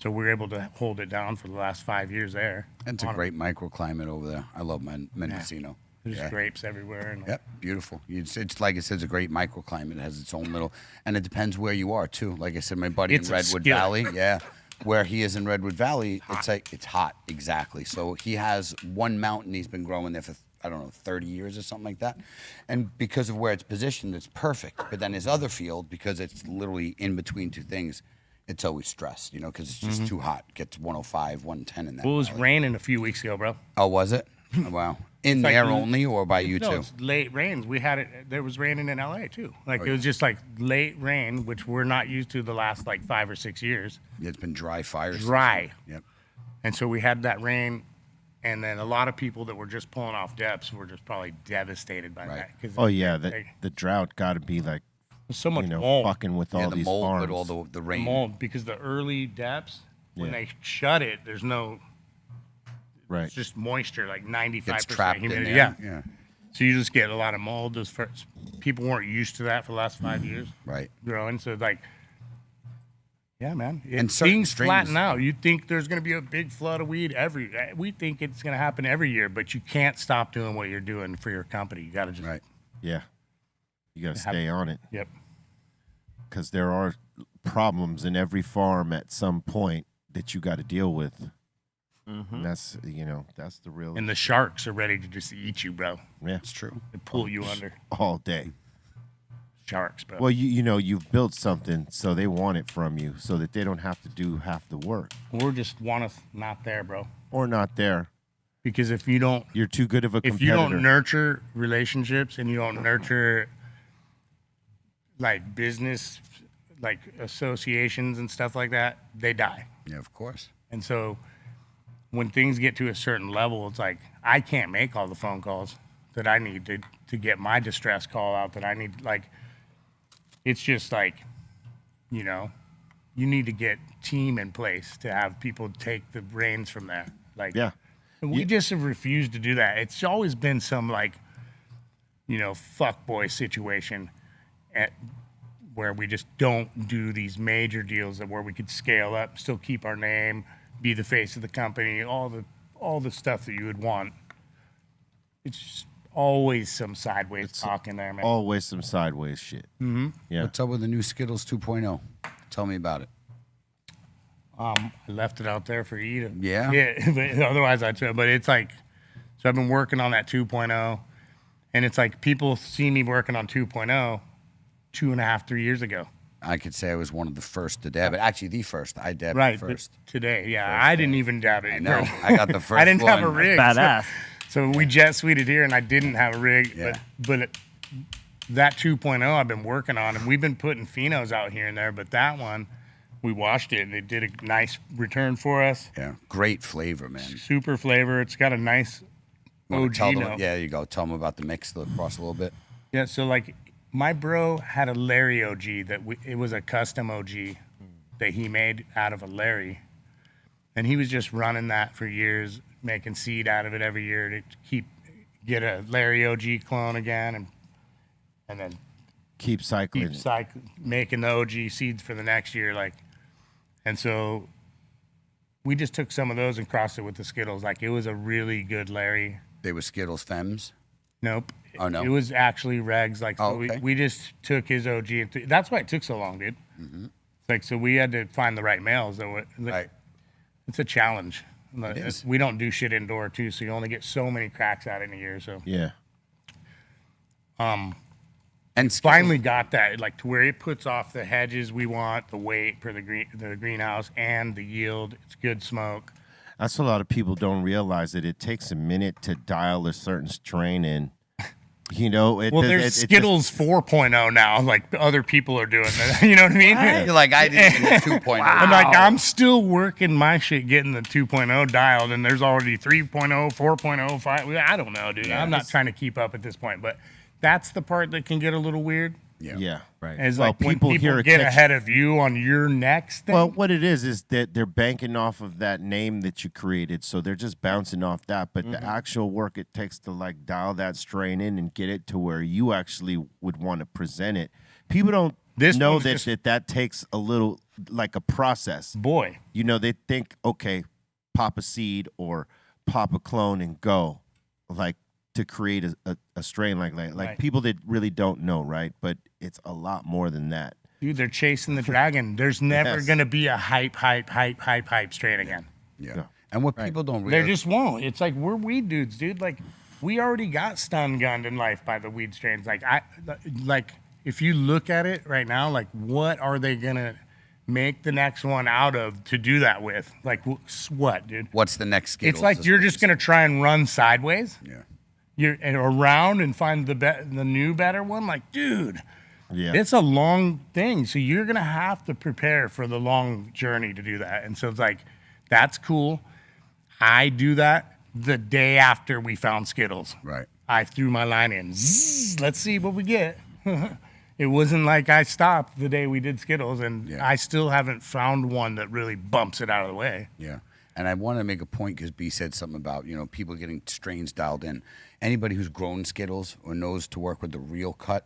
So we're able to hold it down for the last 5 years there. And it's a great microclimate over there. I love Mendocino. There's Yeah. grapes everywhere. And Yep, beautiful. It's like I said, it's a great microclimate. It has its own little, and it depends where you are too. Like I said, my buddy It's in a Redwood skill. Valley, yeah, where he is in Redwood Valley, it's hot, exactly. So he has one mountain he's been growing there for I don't know 30 years or something like that, and because of where it's positioned, it's perfect. But then his other field, because it's literally in between two things, it's always stressed, because it's just too hot. Gets 105, 110 in that. Well, it was valley. raining a few weeks ago, bro. Oh, was it? Oh, wow. In like there l- only, or by you No, too? it's late rains. We had it. There was raining in LA too. Like Oh, it was just like late rain, which we're not used to the last like 5 or 6 years. It's been dry fire. season. Dry. Yep. And so we had that rain, and then a lot of people that were just pulling off depths were just probably devastated by Right. that. 'Cause Oh yeah, they- the drought got to be like there's so much you know mold. fucking with Yeah, all the these mold farms. with all the rain. Mold because the early depths when Yeah. they shut it, there's no. Right. It's just moisture, like 95% Gets trapped in humidity. there. Yeah. So you just get a lot of mold. Those first people weren't used to that for the last 5 years Right. growing. So like, yeah, man, And certain things strains- flatten out. You think there's going to be a big flood of weed we think it's going to happen every year, but you can't stop doing what you're doing for your company. You got to just, Right. Yeah. You got to Have- stay on it Yep. because there are problems in every farm at some point that you got to deal with. And that's that's the real And the sharks are ready to just eat you, bro. yeah It's true. They pull you under. all day. Sharks, bro. Well, you've built something, so they want it from you, so that they don't have to do half the work Or just want us not there, bro. or not there. Because if you don't You're too good of a if competitor. you don't nurture relationships and you don't nurture like business like associations and stuff like that, they die. Yeah, of course. And so when things get to a certain level, it's like I can't make all the phone calls that I need to get my distress call out that I need. Like it's just like, you need to get team in place to have people take the reins from there. Like Yeah. and we just have refused to do that. It's always been some like, fuck boy situation where we just don't do these major deals where we could scale up, still keep our name, be the face of the company, all the stuff that you would want. It's just always some sideways talk in there, man. Always some sideways shit. Mm-hmm. Yeah. What's up with the new Skittles 2.0? Tell me about it. I left it out there for you to. Yeah? Yeah, but otherwise I'd say, but it's like, so I've been working on that 2.0, and it's like people see me working on 2.0 2.5, 3 years ago. I could say I was one of the first to dab it. Actually, the first. I dabbed Right. it first. But today, yeah. I didn't even dab it. I know. I got the first I didn't have a one. rig. Badass. So we jet suited here, and I didn't have a rig. Yeah. But that 2.0 I've been working on, and we've been putting phenos out here and there. But that one, we washed it, and it did a nice return for us. Yeah. Great flavor, man. Super flavor. It's got a nice Wanna OG tell them- note. Yeah, there you go. Tell them about the mix across a little bit. Yeah, so like my bro had a Larry OG it was a custom OG that he made out of a Larry. And he was just running that for years, making seed out of it every year to get a Larry OG clone again and then Keep cycling. making the OG seeds for the next year. And so we just took some of those and crossed it with the Skittles. Like it was a really good Larry. They were Skittles Fems. Nope. Oh, no? It was actually regs. Like, so Oh, okay. we just took his OG. That's why it took so long, dude. Like, so we had to find the right males. Right. It's a challenge. is. We don't do shit indoor, too, so you only get so many cracks out in a year. So Yeah. And Skittles, finally got that, like, to where it puts off the hedges we want, the weight for the greenhouse, and the yield. It's good smoke. That's a lot of people don't realize that it takes a minute to dial a certain strain in. Well, there's Skittles 4.0 now. Like, other people are doing that. You know what I mean? you're like, I didn't get 2.0. I'm like, I'm still working my shit, getting the 2.0 dialed, and there's already 3.0, 4.0, 5. I don't know, dude. Yeah, I'm not trying to keep up at this point, but that's the part that can get a little weird. Yeah. Right. Is Well, like when people people hear a get catch- ahead of you on your next thing. Well, what it is that they're banking off of that name that you created, so they're just bouncing off that. But the actual work it takes to like dial that strain in and get it to where you actually would want to present it, people don't know one's that, just- that takes a little like a process. boy, They think, okay, pop a seed or pop a clone and go. Like to create a strain like that. Like Right. people that really don't know, right? But it's a lot more than that. Dude, they're chasing the dragon. There's never Yes. gonna be a hype strain again. Yeah. And what people don't There realize. just won't. It's like we're weed dudes, dude. Like we already got stun gunned in life by the weed strains. Like if you look at it right now, like what are they gonna make the next one out of to do that with? Like what, dude? What's the next Skittles? It's like is you're what just you gonna try and run sideways. Yeah. You're around and find the new better one. Like, dude, Yeah. it's a long thing. So you're gonna have to prepare for the long journey to do that. And so it's like, that's cool. I do that the day after we found Skittles. Right. I threw my line in. Zzz, let's see what we get. It wasn't like I stopped the day we did Skittles, and Yeah. I still haven't found one that really bumps it out of the way. Yeah. And I want to make a point because B said something about, people getting strains dialed in. Anybody who's grown Skittles or knows to work with the real cut,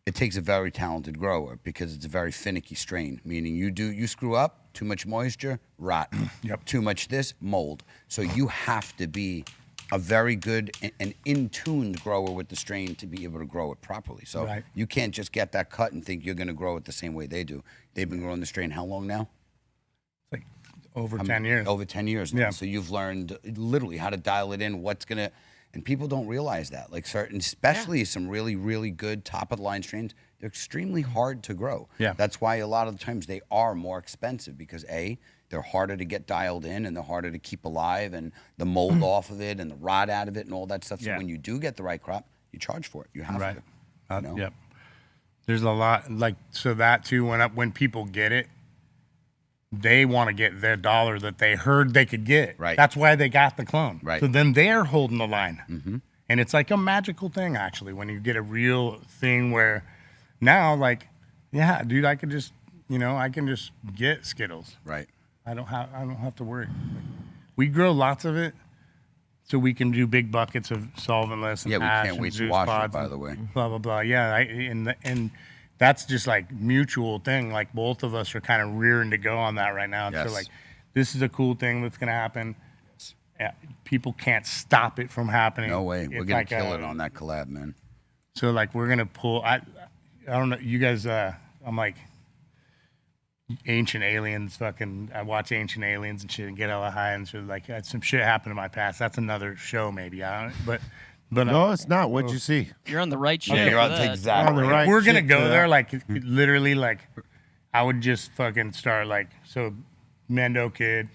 it takes a very talented grower because it's a very finicky strain, meaning you screw up, too much moisture, rot. Yep. Too much this, mold. So you have to be a very good and in-tuned grower with the strain to be able to grow it properly. So Right. you can't just get that cut and think you're going to grow it the same way they do. They've been growing the strain how long now? Like over 10 years. Over 10 years now. Yeah. So you've learned literally how to dial it in, what's going to, and people don't realize that. Like certain, especially some really, really good top of the line strains, they're extremely hard to grow. Yeah. That's why a lot of the times they are more expensive because A, they're harder to get dialed in and they're harder to keep alive and the mold off of it and the rot out of it and all that stuff. So Yeah. when you do get the right crop, you charge for it. You have Right. to. You know? Yep. There's a lot so that too when people get it, they want to get their dollar that they heard they could get. Right. That's why they got the clone. Right. So then they're holding the line. Mm-hmm. And it's like a magical thing actually when you get a real thing where now yeah, dude, I can just get Skittles. Right. I don't have to worry. We grow lots of it, so we can do big buckets of solventless and Yeah, we hash can't and wait to Zeus wash it, pods by and the way. Blah blah blah. Yeah, and that's just like mutual thing. Like both of us are kind of rearing to go on that right now. Yes. So like, this is a cool thing that's gonna happen. Yeah, people can't stop it from happening. No way. We're It's going like to kill it on that collab, man. So like we're gonna pull. I don't know. You guys. I'm like. Ancient Aliens, fucking. I watch Ancient Aliens and shit and get hella high and shit. Like some shit happened in my past. That's another show, maybe. I don't. But No, it's not. What'd you see? You're on the right show. Yeah, you're for on that. exactly. On the right. we're gonna shit go for there. that. Like literally, like I would just fucking start like so. Mendo kid,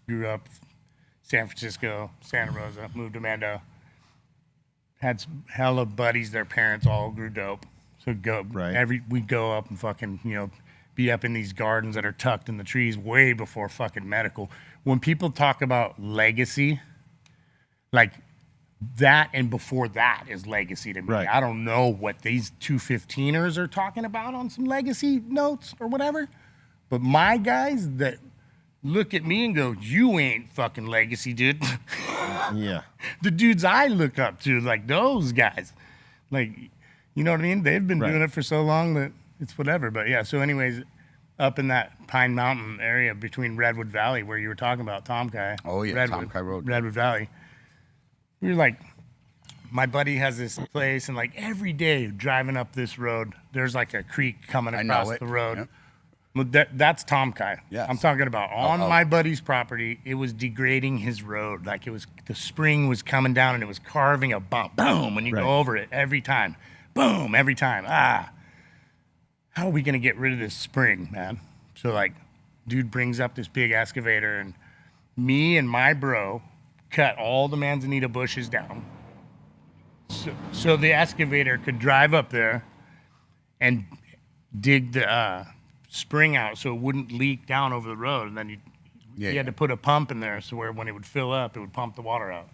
grew up San Francisco, Santa Rosa, moved to Mendo. Had some hella buddies. Their parents all grew dope. So we'd go up and fucking be up in these gardens that are tucked in the trees way before fucking medical. When people talk about legacy, like that and before that is legacy to me. Right. I don't know what these 215ers are talking about on some legacy notes or whatever. But my guys that look at me and go, you ain't fucking legacy, dude. Yeah. The dudes I look up to, like those guys. Like, you know what I mean? They've been Right. doing it for so long that it's whatever. But yeah, so anyways, up in that Pine Mountain area between Redwood Valley where you were talking about Tom Kai. Oh, yeah, Redwood, Tom Kai Road. Redwood Valley. We were like, my buddy has this place and like every day driving up this road, there's like a creek coming I know across it. the road. Yep. Well, that's Tom Kai. Yes. I'm talking about on oh. my buddy's property. It was degrading his road. Like the spring was coming down and it was carving a bump. Boom, when you Right. go over it every time. Boom, every time. How are we gonna get rid of this spring, man? So like, dude brings up this big excavator and me and my bro cut all the manzanita bushes down. So the excavator could drive up there and dig the spring out so it wouldn't leak down over the road. And then you had to put a pump in there so where when it would fill up, it would pump the water out.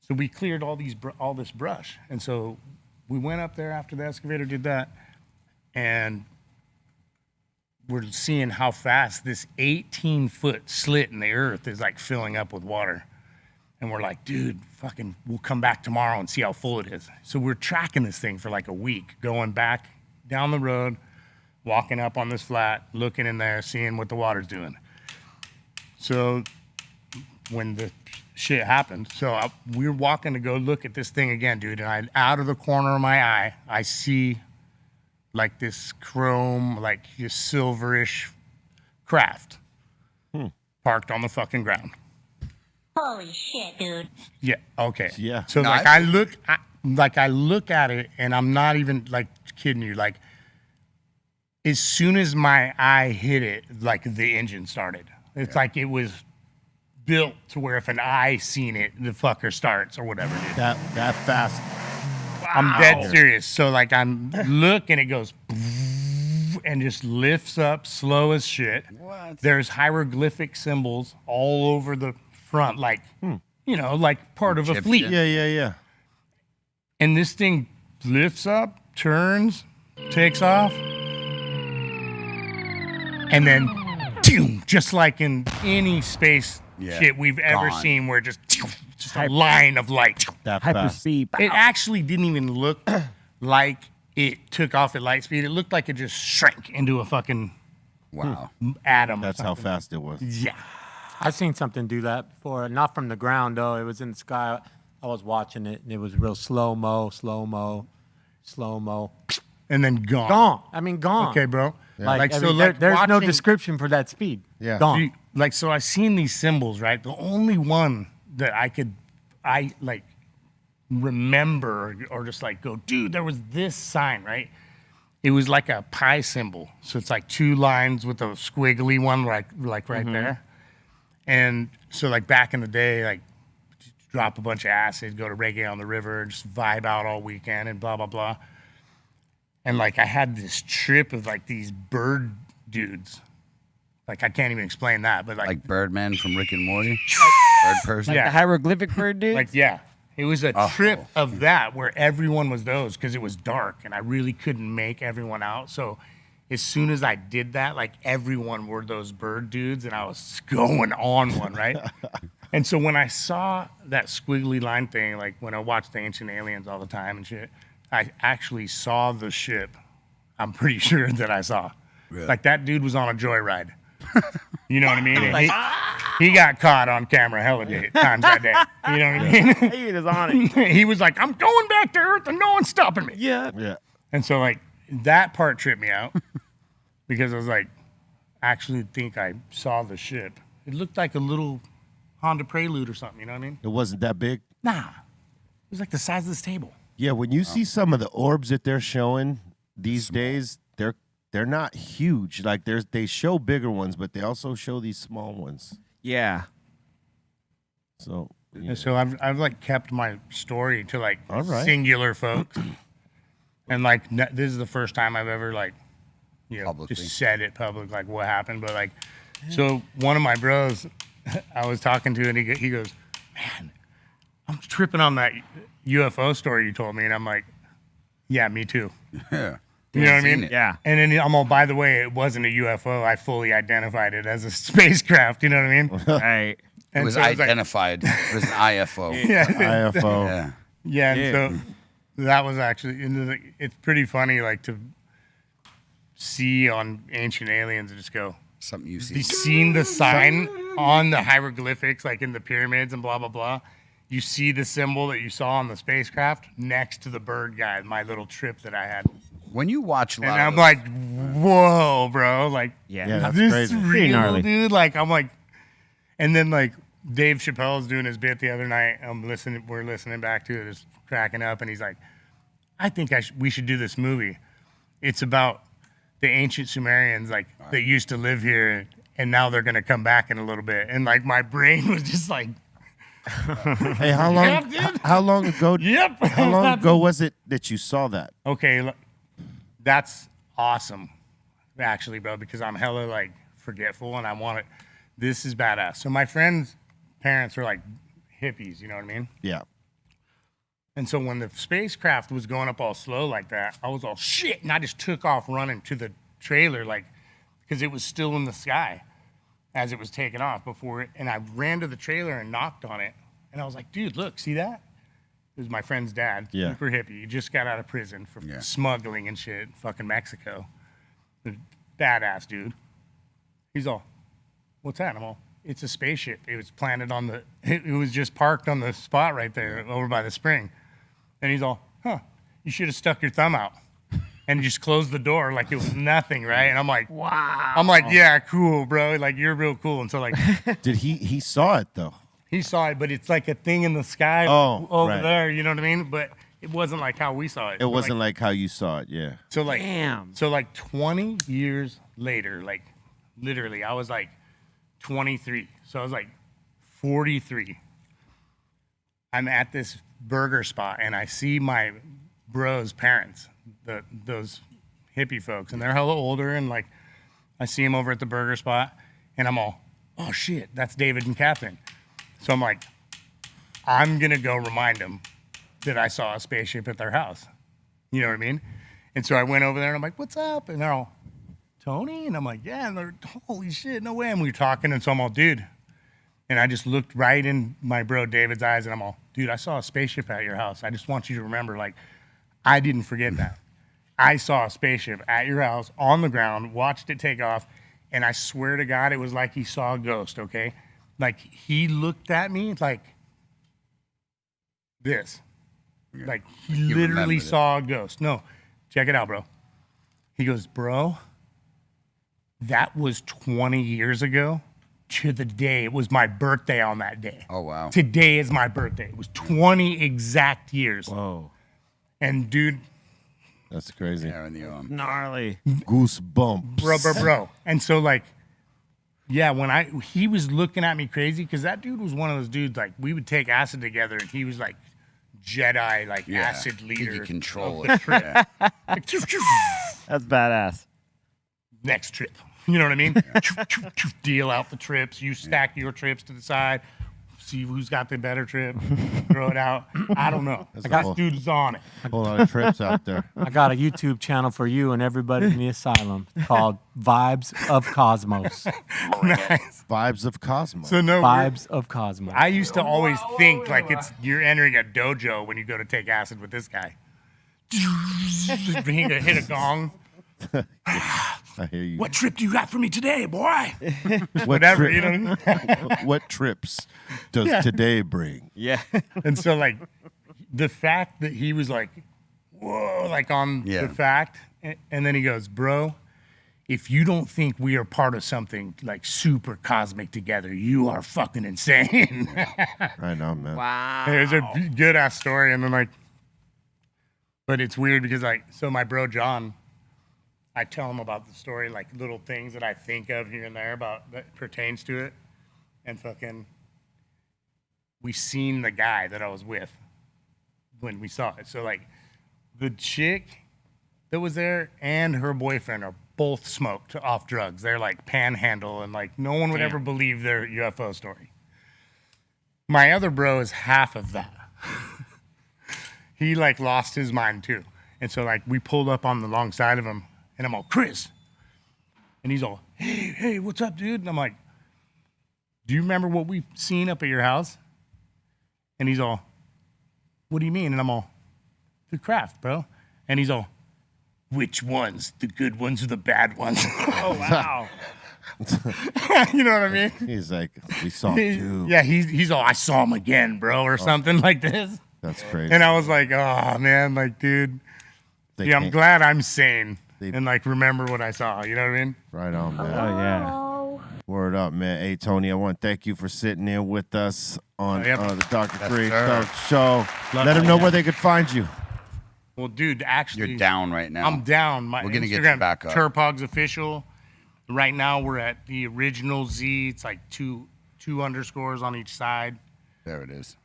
So we cleared all this brush. And so we went up there after the excavator did that, and we're seeing how fast this 18-foot slit in the earth is like filling up with water. And we're like, dude, fucking, we'll come back tomorrow and see how full it is. So we're tracking this thing for like a week, going back down the road, walking up on this flat, looking in there, seeing what the water's doing. So when the shit happened. So we're walking to go look at this thing again, dude. And out of the corner of my eye, I see like this chrome, like this silverish craft parked on the fucking ground. Holy shit, dude. Yeah. Okay. Yeah. So No, like I look at it, and I'm not even like kidding you. Like as soon as my eye hit it, like the engine started. It's like it was built to where if an eye seen it, the fucker starts or whatever. Dude. That fast. I'm dead serious. So like I'm look and it goes and just lifts up slow as shit. What? There's hieroglyphic symbols all over the front, like you know, like part of a Chipped fleet. in. Yeah. And this thing lifts up, turns, takes off, and then just like in any space shit we've ever Gone. seen, where just a line of light. That fast. Hyperspeed. It actually didn't even look like it took off at light speed. It looked like it just shrank into a fucking Wow. atom. That's how fast it was. Yeah. I've seen something do that before. Not from the ground though. It was in the sky. I was watching it, and it was real slow mo. And then gone. Gone. I mean, gone. Okay, bro. Like, I so mean, like there's no watching- description for that speed. Yeah. Gone. Like, so I seen these symbols, right? The only one that I like remember or just like go, dude, there was this sign, right? It was like a pi symbol. So it's like two lines with a squiggly one, like right there. And so like back in the day, like drop a bunch of acid, go to Reggae on the River, just vibe out all weekend and blah, blah, blah. And like I had this trip of like these bird dudes. Like I can't even explain that, but Like Birdman from Rick and Morty? Bird person? Yeah. The hieroglyphic bird dude? like, yeah, it was a trip of that where everyone was those because it was dark and I really couldn't make everyone out. So as soon as I did that, like everyone were those bird dudes and I was going on one, right? And so when I saw that squiggly line thing, like when I watched the Ancient Aliens all the time and shit, I actually saw the ship. I'm pretty sure that I saw. Really? Like that dude was on a joyride. You know what I mean? And he got caught on camera hella times that day. You know what I mean? He was on it. He was like, I'm going back to Earth and no one's stopping me. Yeah. And so like that part tripped me out because I was like, I actually think I saw the ship. It looked like a little Honda Prelude or something, you know what I mean? It wasn't that big. Nah. It was like the size of this table. Yeah, when you see some of the orbs that they're showing these days, they're not huge. Like they show bigger ones, but they also show these small ones. Yeah. So yeah. And so I've like kept my story to like All right. singular folks. And like this is the first time I've ever like, you know, Publicly. just said it public, like what happened. But like, so one of my bros I was talking to, and he goes, man, I'm tripping on that UFO story you told me. And I'm like, yeah, me too. Yeah. You know what I Seen mean? it. Yeah. And then I'm all, by the way, it wasn't a UFO. I fully identified it as a spacecraft. You know what I mean? Right. It And was so it's like- identified. It was an IFO. yeah. IFO. Yeah. Yeah, and Yeah. so that was actually, and it's pretty funny, like to see on Ancient Aliens and just go, Something you have see. you seen the sign on the hieroglyphics, like in the pyramids and blah, blah, blah? You see the symbol that you saw on the spacecraft next to the bird guy, my little trip that I had. When you watch a lot And of I'm those- like, whoa, bro. Like, Yeah. Yeah, that's this crazy. Pretty real, gnarly. dude. Like, I'm like, and then like Dave Chappelle's doing his bit the other night. We're listening back to it, just cracking up, and he's like, I think we should do this movie. It's about the ancient Sumerians, like that used to live here, and now they're gonna come back in a little bit. And like my brain was just like, Hey, how long? Yeah, dude. How long ago? yep. How long ago was it that you saw that? Okay, that's awesome, actually, bro, because I'm hella like forgetful and I want it. This is badass. So my friend's parents are like hippies, you know what I mean? Yeah. And so when the spacecraft was going up all slow like that, I was all shit, and I just took off running to the trailer, like, because it was still in the sky as it was taking off before it. And I ran to the trailer and knocked on it, and I was like, dude, look, see that? It was my friend's dad, Yeah. super hippie. He just got out of prison for smuggling and shit, in fucking Mexico. Badass dude. He's all, what's that? I'm all, it's a spaceship. It was planted on the, it was just parked on the spot right there over by the spring. And he's all, huh, you should have stuck your thumb out and just closed the door like it was nothing, right? And I'm like, wow. I'm like, yeah, cool, bro. Like, you're real cool. And so, like, Did he saw it though? he saw it, but it's like a thing in the sky over there, you know what I mean? But it wasn't like how we saw it. It wasn't like how you saw it, yeah. So, like, Damn. So, like, 20 years later, like, literally, I was like 23. So I was like 43. I'm at this burger spot and I see my bro's parents, those hippie folks, and they're hella older. And like, I see them over at the burger spot and I'm all, oh shit, that's David and Catherine. So I'm like, I'm going to go remind them that I saw a spaceship at their house. You know what I mean? And so I went over there and I'm like, what's up? And they're all, Tony? And I'm like, yeah. And they're, holy shit, no way. And we were talking. And so I'm all, dude. And I just looked right in my bro David's eyes and I'm all, dude, I saw a spaceship at your house. I just want you to remember, like, I didn't forget that. I saw a spaceship at your house on the ground, watched it take off. And I swear to God, it was like he saw a ghost, okay? Like, he looked at me like this. Like, he literally saw a ghost. No, check it out, bro. He goes, bro, that was 20 years ago to the day. It was my birthday on that day. Oh, wow. Today is my birthday. It was 20 exact years. Whoa. And, dude, That's crazy. There in the Gnarly. Goosebumps. bro. And so, like, yeah, when he was looking at me crazy, because that dude was one of those dudes, like, we would take acid together, and he was like Jedi, like acid leader. You control of the it. trip. Yeah. Like, That's badass. next trip. You know what I mean? Deal out the trips. You stack your trips to the side. See who's got the better trip. Throw it out. I don't know. This dude is on it. A whole lot of trips out there. I got a YouTube channel for you and everybody in the asylum called Vibes of Cosmos. Nice. Vibes of Cosmos. So no, Vibes of Cosmos. I used to always think like you're entering a dojo when you go to take acid with this guy. He could hit a gong. I hear you. What trip do you got for me today, boy? What Whatever, trip- you know what I mean? What trips does today bring? Yeah. And so, like, the fact that he was like, whoa, like on the fact, and then he goes, bro, if you don't think we are part of something like super cosmic together, you are fucking insane. Right on, man. Wow. It was a good ass story. And then, like, but it's weird because, like, so my bro John, I tell him about the story, like little things that I think of here and there about that pertains to it. And fucking, we seen the guy that I was with when we saw it. So, like, the chick that was there and her boyfriend are both smoked off drugs. They're like panhandle, and like no one would ever believe their UFO story. My other bro is half of that. He like lost his mind too. And so like we pulled up on the long side of him and I'm all, Chris. And he's all, hey, what's up, dude? And I'm like, do you remember what we've seen up at your house? And he's all, what do you mean? And I'm all, the craft, bro. And he's all, which ones? The good ones or the bad ones? Oh, wow. You know what I mean? He's like, we saw two. Yeah, he's all, I saw him again, bro, or something like this. That's crazy. And I was like, oh, man, like, dude. They I'm can't- glad I'm sane They- and, like, remember what I saw. You know what I mean? Right on, man. Oh, yeah. Word up, man. Hey, Tony, I want to thank you for sitting in with us on yep. the Dr. Yes, Greenthumb sir. show. Let them know where they could find you. Well, dude, actually. You're down right now. I'm down. My We're gonna Instagram, get you back up. Terp Hogz official. Right now, we're at the original Z. It's like two underscores on each side. There it is.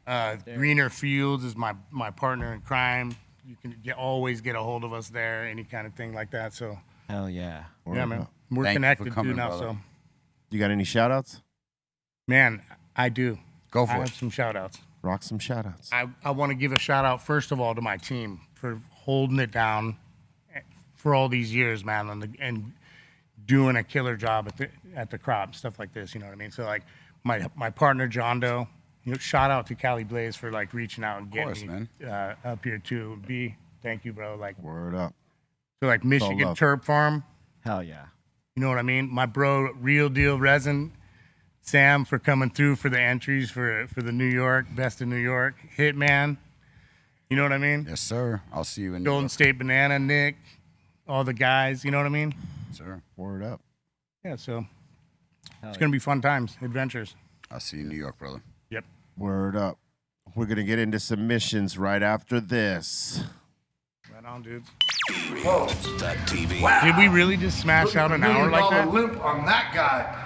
Greener Fields is my partner in crime. You can always get a hold of us there, any kind of thing like that. So, Hell yeah. Word yeah, man. up. We're Thank you for connected coming, too now. brother. So, You got any shout outs? man, I do. Go I for have it. some shout outs. Rock some shout outs. I want to give a shout out, first of all, to my team for holding it down for all these years, man, and doing a killer job at the crop, stuff like this. You know what I mean? So, like, my partner, John Doe, shout out to Cali Blaze for, like, reaching out and getting me up here, too. B, thank you, bro. Like, Word up. so, like, Michigan love. Terp Farm, Hell yeah. you know what I mean? My bro, Real Deal Resin, Sam for coming through for the entries for the New York, Best of New York. Hitman. You know what I mean? Yes, sir. I'll see you in Golden State Banana, Nick. All the guys. You know what I mean? Sir. Word up. Yeah, so it's going to be fun times, adventures. I'll see you in New York, brother. Yep. Word up. We're going to get into submissions right after this. Right on, dudes. BREALTV. Wow. Did we really just smash out an hour like that? Limp on that guy.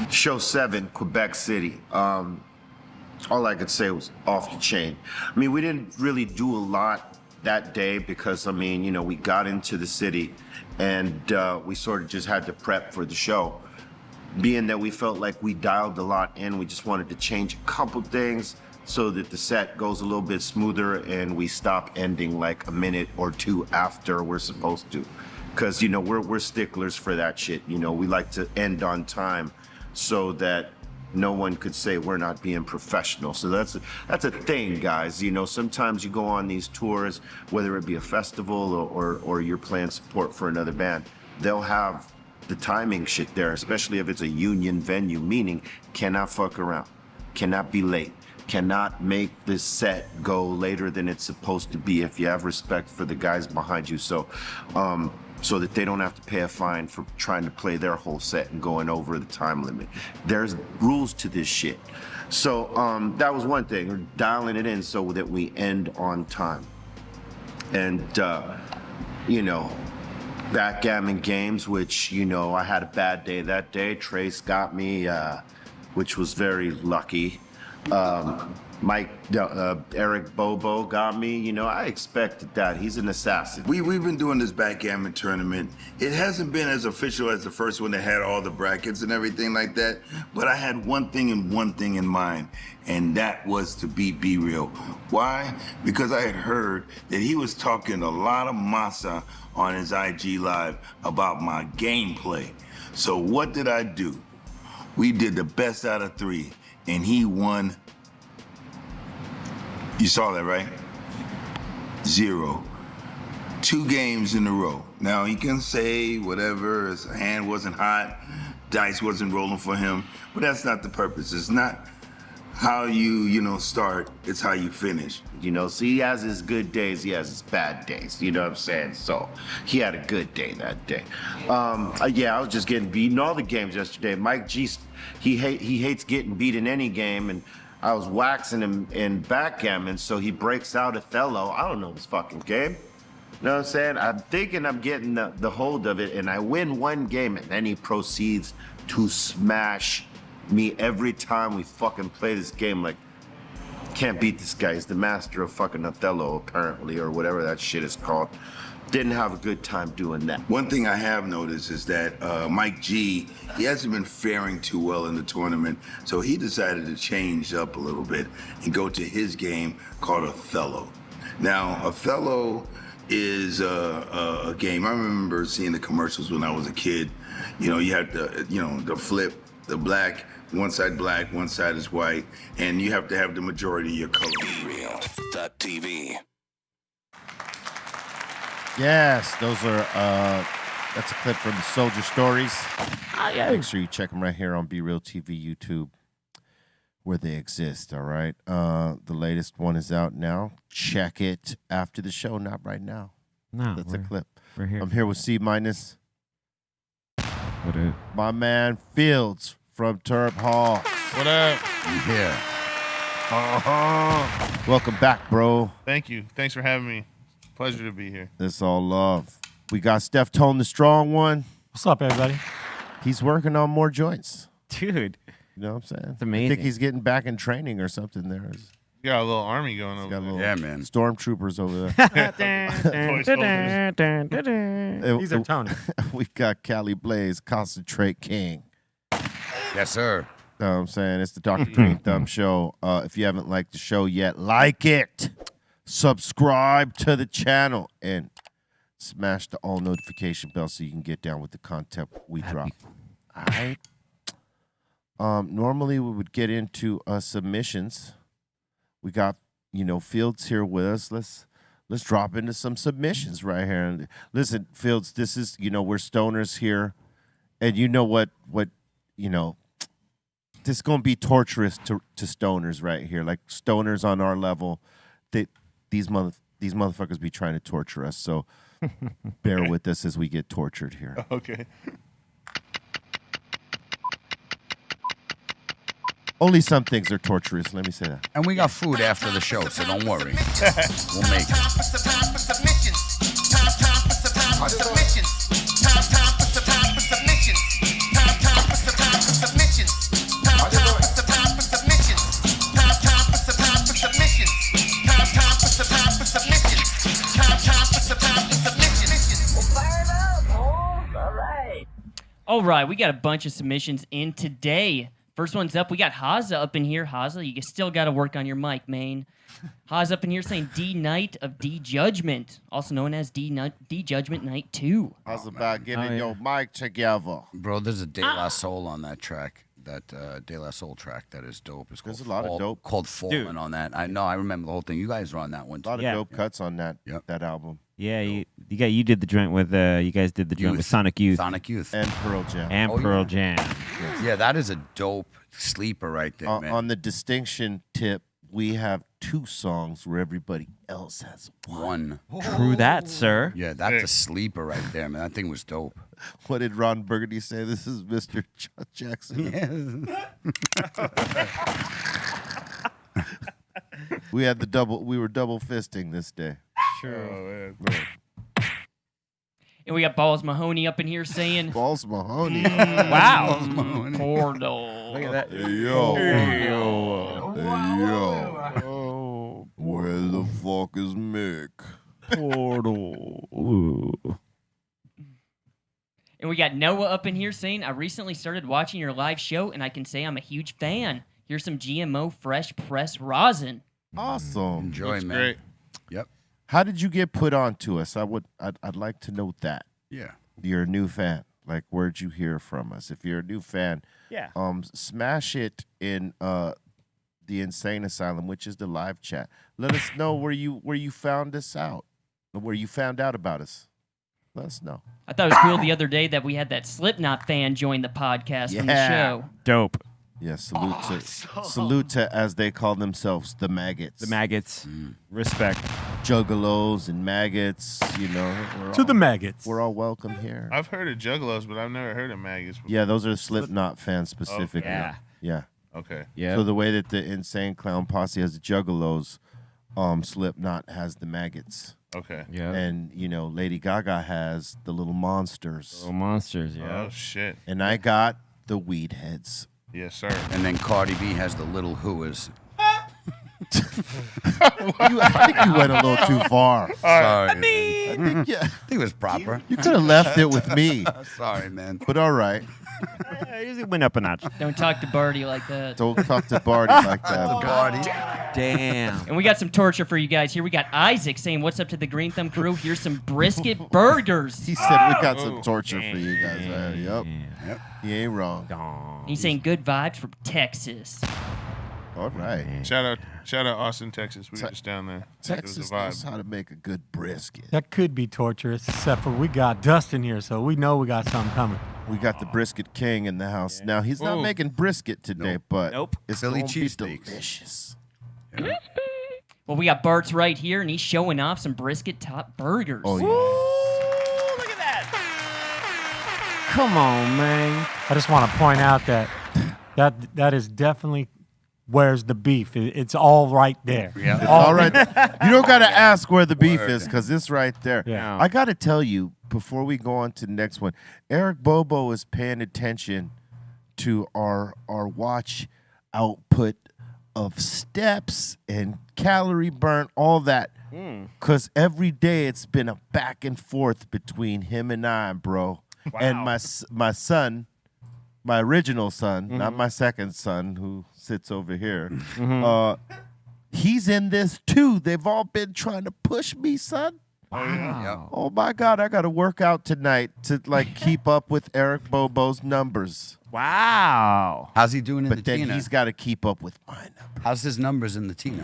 Show 7, Quebec City. All I could say was off the chain. I mean, we didn't really do a lot that day because, I mean, you know, we got into the city and we sort of just had to prep for the show. Being that we felt like we dialed a lot in, we just wanted to change a couple things so that the set goes a little bit smoother and we stop ending like a minute or two after we're supposed to. Because, you know, we're sticklers for that shit. You know, we like to end on time so that no one could say we're not being professional. So that's a thing, guys. You know, sometimes you go on these tours, whether it be a festival or you're playing support for another band, they'll have the timing shit there, especially if it's a union venue, meaning cannot fuck around, cannot be late, cannot make this set go later than it's supposed to be if you have respect for the guys behind you. So that they don't have to pay a fine for trying to play their whole set and going over the time limit. There's rules to this shit. So that was one thing, we're dialing it in so that we end on time. And, you know, backgammon games, which, you know, I had a bad day that day. Trace got me, which was very lucky. Mike, Eric Bobo got me. You know, I expected that. He's an assassin. We've been doing this backgammon tournament. It hasn't been as official as the first one that had all the brackets and everything like that. But I had one thing in mind, and that was to beat Be Real. Why? Because I had heard that he was talking a lot of masa on his IG Live about my gameplay. So what did I do? We did the best out of 3, and he won. You saw that, right? 0. 2 games in a row. Now, he can say whatever, his hand wasn't hot, dice wasn't rolling for him, but that's not the purpose. It's not how you start, it's how you finish. You know, so he has his good days, he has his bad days, you know what I'm saying? So he had a good day that day. Yeah, I was just getting beaten all the games yesterday. Mike G, he hates getting beat in any game, and I was waxing him in backgammon, so he breaks out Othello. I don't know this fucking game. You know what I'm saying? I'm thinking I'm getting the hold of it, and I win one game, and then he proceeds to smash me every time we fucking play this game. Like, can't beat this guy. He's the master of fucking Othello, apparently, or whatever that shit is called. Didn't have a good time doing that. One thing I have noticed is that Mike G, he hasn't been faring too well in the tournament, so he decided to change up a little bit and go to his game called Othello. Now, Othello is a game. I remember seeing the commercials when I was a kid. You know, you have to, the flip, the black, one side black, one side is white, and you have to have the majority of your color. BREALTV. Yes, those are, that's a clip from the Soldier Stories. Make sure you check them right here on BREALTV YouTube, where they exist, all right? The latest one is out now. Check it after the show, not right now. No, That's a clip. We're here. I'm here with C-. What up? My man Fields from Terp Hogz. What up? Yeah. Welcome back, bro. Thank you. Thanks for having me. Pleasure to be here. It's all love. We got Steph Tone, the strong one. What's up, everybody? He's working on more joints. Dude, You know what I'm saying? it's amazing. I think he's getting back in training or something there. You got a little army going He's over got there. little Yeah, man. stormtroopers over there. These are Tony. We got Cali Blaze, Concentrate King. Yes, sir. You know what I'm saying? It's the Dr. Greenthumb show. If you haven't liked the show yet, like it. Subscribe to the channel and smash the all notification bell so you can get down with the content we drop. All right? Normally we would get into submissions. We got Fields here with us. Let's drop into some submissions right here. And listen, Fields, this is we're stoners here, and you know what this is gonna be torturous to stoners right here. Like stoners on our level, these motherfuckers be trying to torture us. So bear with us as we get tortured here. Okay. Only some things are torturous. Let me say that. And we got food after the show, so don't worry. We'll make it. All right, we got a bunch of submissions in today. First one's up. We got Haza up in here. Haza, you still got to work on your mic, man. Haza up in here saying D Night of D Judgment, also known as D Judgment Night 2. How's about getting your mic together? Bro, there's a De La Soul on that track. That De La Soul track that is dope. It's There's a lot of dope. Called Fallen on that. I know. I remember the whole thing. You guys were on that one. A lot of dope cuts on that album. Yeah, you did the joint with you guys did the joint with Sonic Youth. Sonic Youth. And Pearl Jam. And Pearl Jam. Yeah, that is a dope sleeper right there, man. On the distinction tip, we have 2 songs where everybody else has one. True that, sir. Yeah, that's a sleeper right there, man. That thing was dope. What did Ron Burgundy say? This is Mr. Jackson. We had we were double fisting this day. Sure. And we got Balls Mahoney up in here saying, Balls Mahoney. Wow. Portal. Look at that. Hey, yo. Hey, yo. Where the fuck is Mick? Portal. Ooh. And we got Noah up in here saying, I recently started watching your live show, and I can say I'm a huge fan. Here's some GMO fresh press rosin. Awesome. Enjoy, man. Great. Yep. How did you get put on to us? I'd like to know that. Yeah. You're a new fan. Like, where'd you hear from us? If you're a new fan, smash it in the Insane Asylum, which is the live chat. Let us know where you found us out, where you found out about us. Let us know. I thought it was cool the other day that we had that Slipknot fan join the podcast from the show. Dope. Yeah, salute to, as they call themselves, the maggots. The maggots. Respect. Juggalos and maggots, the maggots. We're all welcome here. I've heard of Juggalos, but I've never heard of maggots before. Yeah, those are Slipknot fans specifically. Yeah. Okay. Yeah. So the way that the Insane Clown Posse has the Juggalos, Slipknot has the maggots. Okay. Yeah. And, Lady Gaga has the little monsters. Little monsters, yeah. Oh, shit. And I got the weed heads. Yes, sir. And then Cardi B has the little whoas. I think you went a little too far. Sorry. I think it was proper. You could have left it with me. Sorry, man. But all right. It went up a notch. Don't talk to Barty like that. Don't talk to Barty like that. Cardi. Damn. And we got some torture for you guys here. We got Isaac saying, what's up to the Greenthumb crew? Here's some brisket burgers. He said we got some torture for you guys. Yep. He ain't wrong. He's saying good vibes from Texas. All right. Shout out Austin, Texas. We were just down there. Texas knows how to make a good brisket. That could be torturous, except for we got Dustin here, so we know we got something coming. We got the brisket king in the house. Now, he's not making brisket today, but it's Philly going to be cheesesteaks. delicious. Well, we got Bart's right here, and he's showing off some brisket top burgers. Oh, yeah. Ooh, look at that. Come on, man. I just want to point out that is definitely where's the beef. It's all right there. Yeah. All right. You don't got to ask where the beef is because it's right there. Yeah. I got to tell you, before we go on to the next one, Eric Bobo is paying attention to our watch output of steps and calorie burn, all that. Because every day it's been a back and forth between him and I, bro. Wow. And my son, my original son, not my second son who sits over here, he's in this too. They've all been trying to push me, son. Wow. Oh my God, I got to work out tonight to keep up with Eric Bobo's numbers. Wow. How's he doing in But the then Tina? he's got to keep up with my number. How's his numbers in the Tina?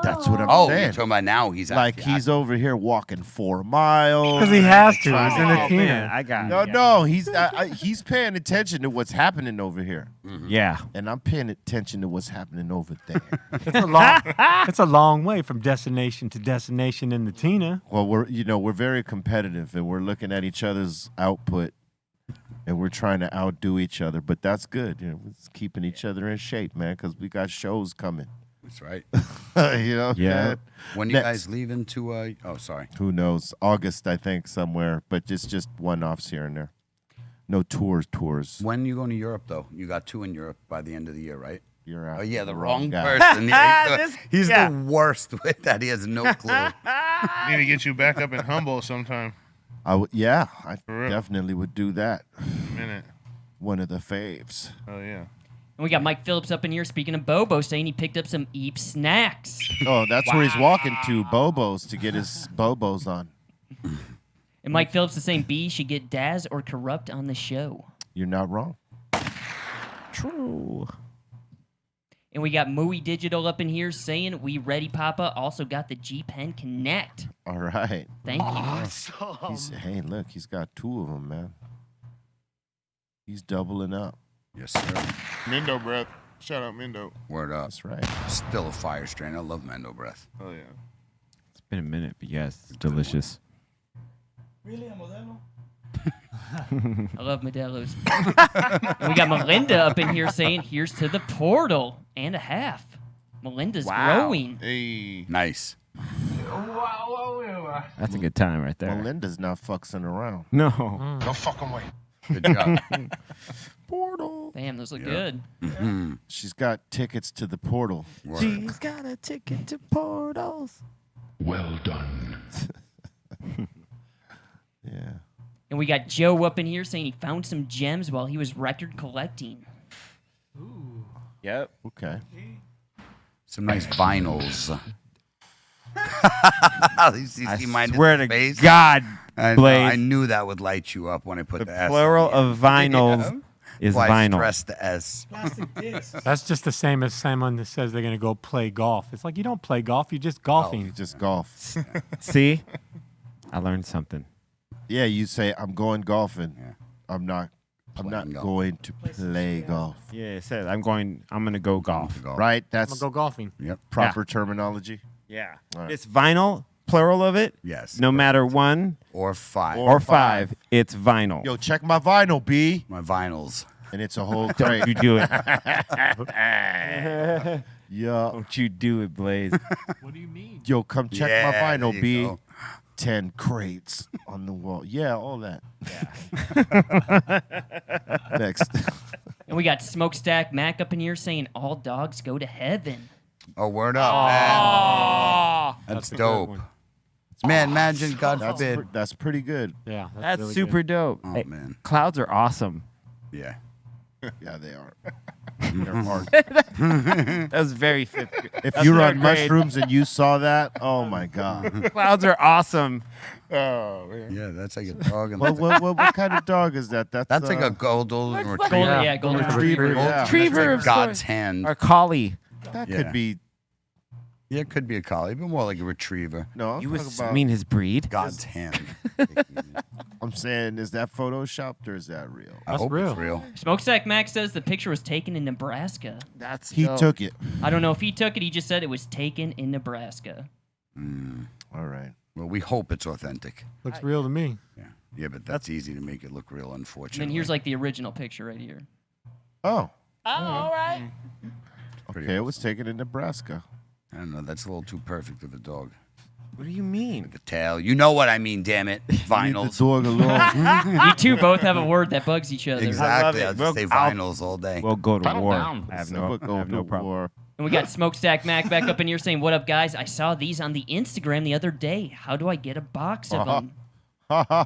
That's what I'm Oh, saying. you're talking about now. He's Like actually he's over here walking 4 miles. Because he has to. Trying He's in the Oh, Tina. man, I got No, it. no, he's paying attention to what's happening over here, Yeah. and I'm paying attention to what's happening over there. It's a long way from destination to destination in the Tina. Well, we're very competitive, and we're looking at each other's output, and we're trying to outdo each other. But that's good. It's keeping each other in shape, man, because we got shows coming. That's right. Yeah. Yeah. When are you Next. guys leaving to? Oh, sorry. Who knows? August, I think, somewhere, but it's just one-offs here and there. No tours. When you going to Europe though? You got 2 in Europe by the end of the year, right? You're out. Oh yeah, the wrong guy. person. Yeah, he's yeah. the worst with that. He has no clue. Need to get you back up in Humboldt sometime. I real. definitely would do that. In a minute. One of the faves. Oh yeah. And we got Mike Phillips up in here speaking of Bobo, saying he picked up some Eep snacks. Oh, that's where he's walking to, Bobo's, to get his Bobos on. And Mike Phillips is saying B should get Daz or Corrupt on the show. You're not wrong. True. And we got Mooey Digital up in here saying we ready, Papa. Also got the G Pen Connect. All right. Thank you. Hey, look, he's got 2 of them, man. He's doubling up. Yes, sir. Mendo breath. Shout out Mendo. Word up. That's right. Still a fire strain. I love Mando breath. Oh yeah. It's been a minute, but yes, it's delicious. I love Modelo's. And we got Melinda up in here saying here's to the portal and a half. Melinda's growing. Hey. Nice. That's a good time right there. Melinda's not fucking around. No. Good job. Portal. Damn, those look Yeah. good. She's got tickets to the portal. Word. She's got a ticket to portals. Well done. Yeah. And we got Joe up in here saying he found some gems while he was record collecting. Yep. Okay. Some nice vinyls. You see I mine in swear the to face? God, I Blaze. knew that would light you up when I put the S. Plural of vinyls is Why vinyl. stress the S. That's just the same as someone that says they're going to go play golf. It's like you don't play golf, you're just golfing. You just golf. See? I learned something. Yeah, you say I'm going golfing. Yeah. I'm not Playing golf. going to play golf. Yeah, it said I'm gonna go golf. Right? I'm That's going to go golfing. Yep. proper terminology. Yeah. All right. It's vinyl, plural of it. Yes. No matter 1 Or 5. or 5, it's vinyl. Yo, check my vinyl, B. My vinyls. And it's a whole Don't crate. you do it. Yeah. Don't you do it, Blaze. Yo, come check Yeah, my vinyl, there you B. go. 10 crates on the wall. Yeah, all that. Next. And we got Smokestack Mac up in here saying all dogs go to heaven. Oh, word up, man. That's a good dope. one. Man, imagine, God forbid. That's pretty good. Yeah, That's really super good. dope. Oh, Hey, man. clouds are awesome. Yeah. Yeah, they are. They're hard. That was very fifth. If That's you were third on grade. mushrooms and you saw that, oh my God. Clouds are awesome. Oh man. Yeah, that's like a dog. And What kind of dog is that? that's like a golden retriever. Golden, Yeah. yeah, golden retriever. retriever. Yeah. Retriever That's like of God's sorts. hand. Or collie. That Yeah. could be. Yeah, it could be a collie, but more like a retriever. No, I'm You talking about. mean his breed? God's hand. I'm saying, is that photoshopped or is that real? I That's hope real. it's real. Smokestack Mac says the picture was taken in Nebraska. That's He took it. I don't know if he took it. He just said it was taken in Nebraska. All right. Well, we hope it's authentic. Looks real to me. Yeah. Yeah, but that's easy to make it look real, And unfortunately. then here's like the original picture right here. Oh. all right. Okay, it was taken in Nebraska. I don't know. That's a little too perfect of a dog. What do you mean? The tail. You know what I mean, damn it. Leave the Vinyls. dog alone. You two both have a word that bugs each other. Exactly. it. I'll just We'll- say I'll- vinyls all day. We'll go to Settle war. down. I have We'll no, go I have no to problem. war. And we got Smokestack Mac back up in here saying, "What up, guys? I saw these on the Instagram the other day. How do I get a box of them?" Haha.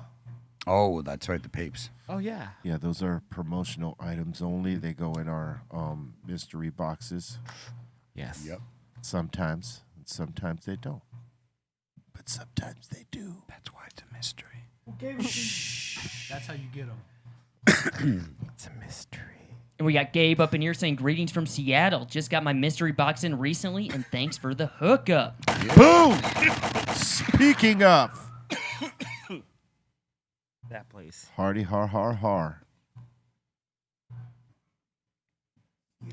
Oh, that's right. The papes. Oh yeah. Yeah, those are promotional items only. They go in our mystery boxes. Yes. Yep. Sometimes, and sometimes they don't. But sometimes they do. That's why it's a mystery. That's how you get them. It's a mystery. And we got Gabe up in here saying, greetings from Seattle. Just got my mystery box in recently, and thanks for the hookup. Boom! Speaking of. That place. Hardy har har har.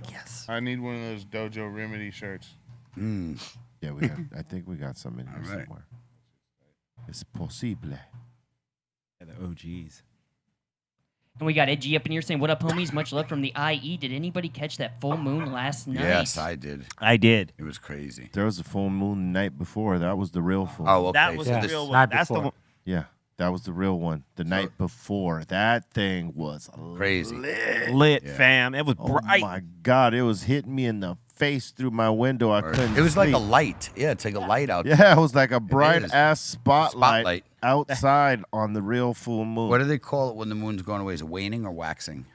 Yes. I need one of those Dojo Remedy shirts. Yeah, we got, I think we got some in here All right. somewhere. It's possible. Yeah, the OGs. And we got Edgy up in here saying, what up, homies? Much love from the IE. Did anybody catch that full moon last night? Yes, I did. I did. It was crazy. There was a full moon the night before. That was the real full. Oh, okay. That was so the this- real night one. That's the before. one. Yeah, that was the real one. The night before. That thing was Crazy. Lit, Yeah. fam. It was Oh bright. my God, it was hitting me in the face through my window. I couldn't It was like a sleep. light. Yeah, it's like a light out. Yeah, it was like a bright is. ass spotlight, Spotlight. outside on the real full moon. What do they call it when the moon's going away? Is it waning or waxing?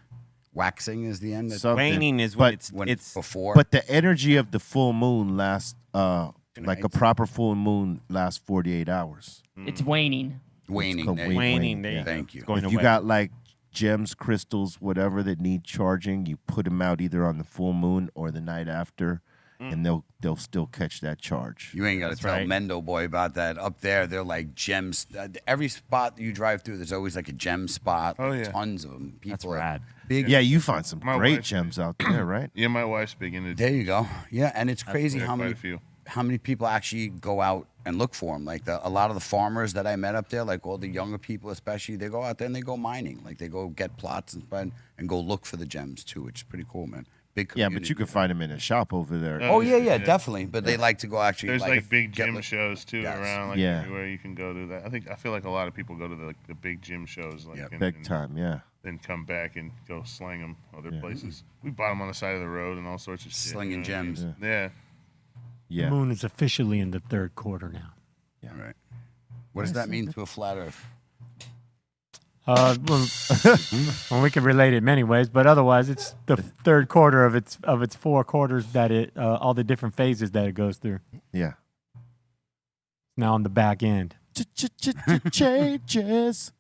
Waxing is the end. Something. Waning is But- when it's when it's before. But the energy of the full moon lasts, like a nights. proper full moon lasts 48 hours. It's waning. waning. called there you go. waning. There yeah. you go. Thank you. It's going If you away. got like gems, crystals, whatever that need charging, you put them out either on the full moon or the night after, and they'll still catch that charge. You ain't got to That's tell right. Mendo boy about that. Up there, they're like gems. Every spot you drive through, there's always like a gem spot. Oh, yeah. Tons of them. People That's are rad. big. Yeah, you find some My great wife- gems out there, right? Yeah, my wife's big into There you go. Yeah, and it's crazy yeah, how quite many a few. how many people actually go out and look for them. Like a lot of the farmers that I met up there, like all the younger people especially, they go out there and they go mining. Like they go get plots and go look for the gems too, which is pretty cool, man. Big Yeah, community. but you can find them in a shop over there. Oh yeah, definitely. But they like to go actually. There's like if- big get gym li- shows too Yes. around like Yeah. everywhere you can go to that. I feel like a lot of people go to the big gym shows like Yep. Big time, yeah. then come back and go slang them other places. We bought them on the side of the road and all sorts of shit. Slinging you know what I mean? gems. Yeah. The Yeah. moon is officially in the third quarter now. All right. What does that mean to a flat Earth? Well, well, we can relate it many ways, but otherwise, it's the third quarter of its 4 quarters that it all the different phases that it goes through. Yeah. Now on the back end. Changes.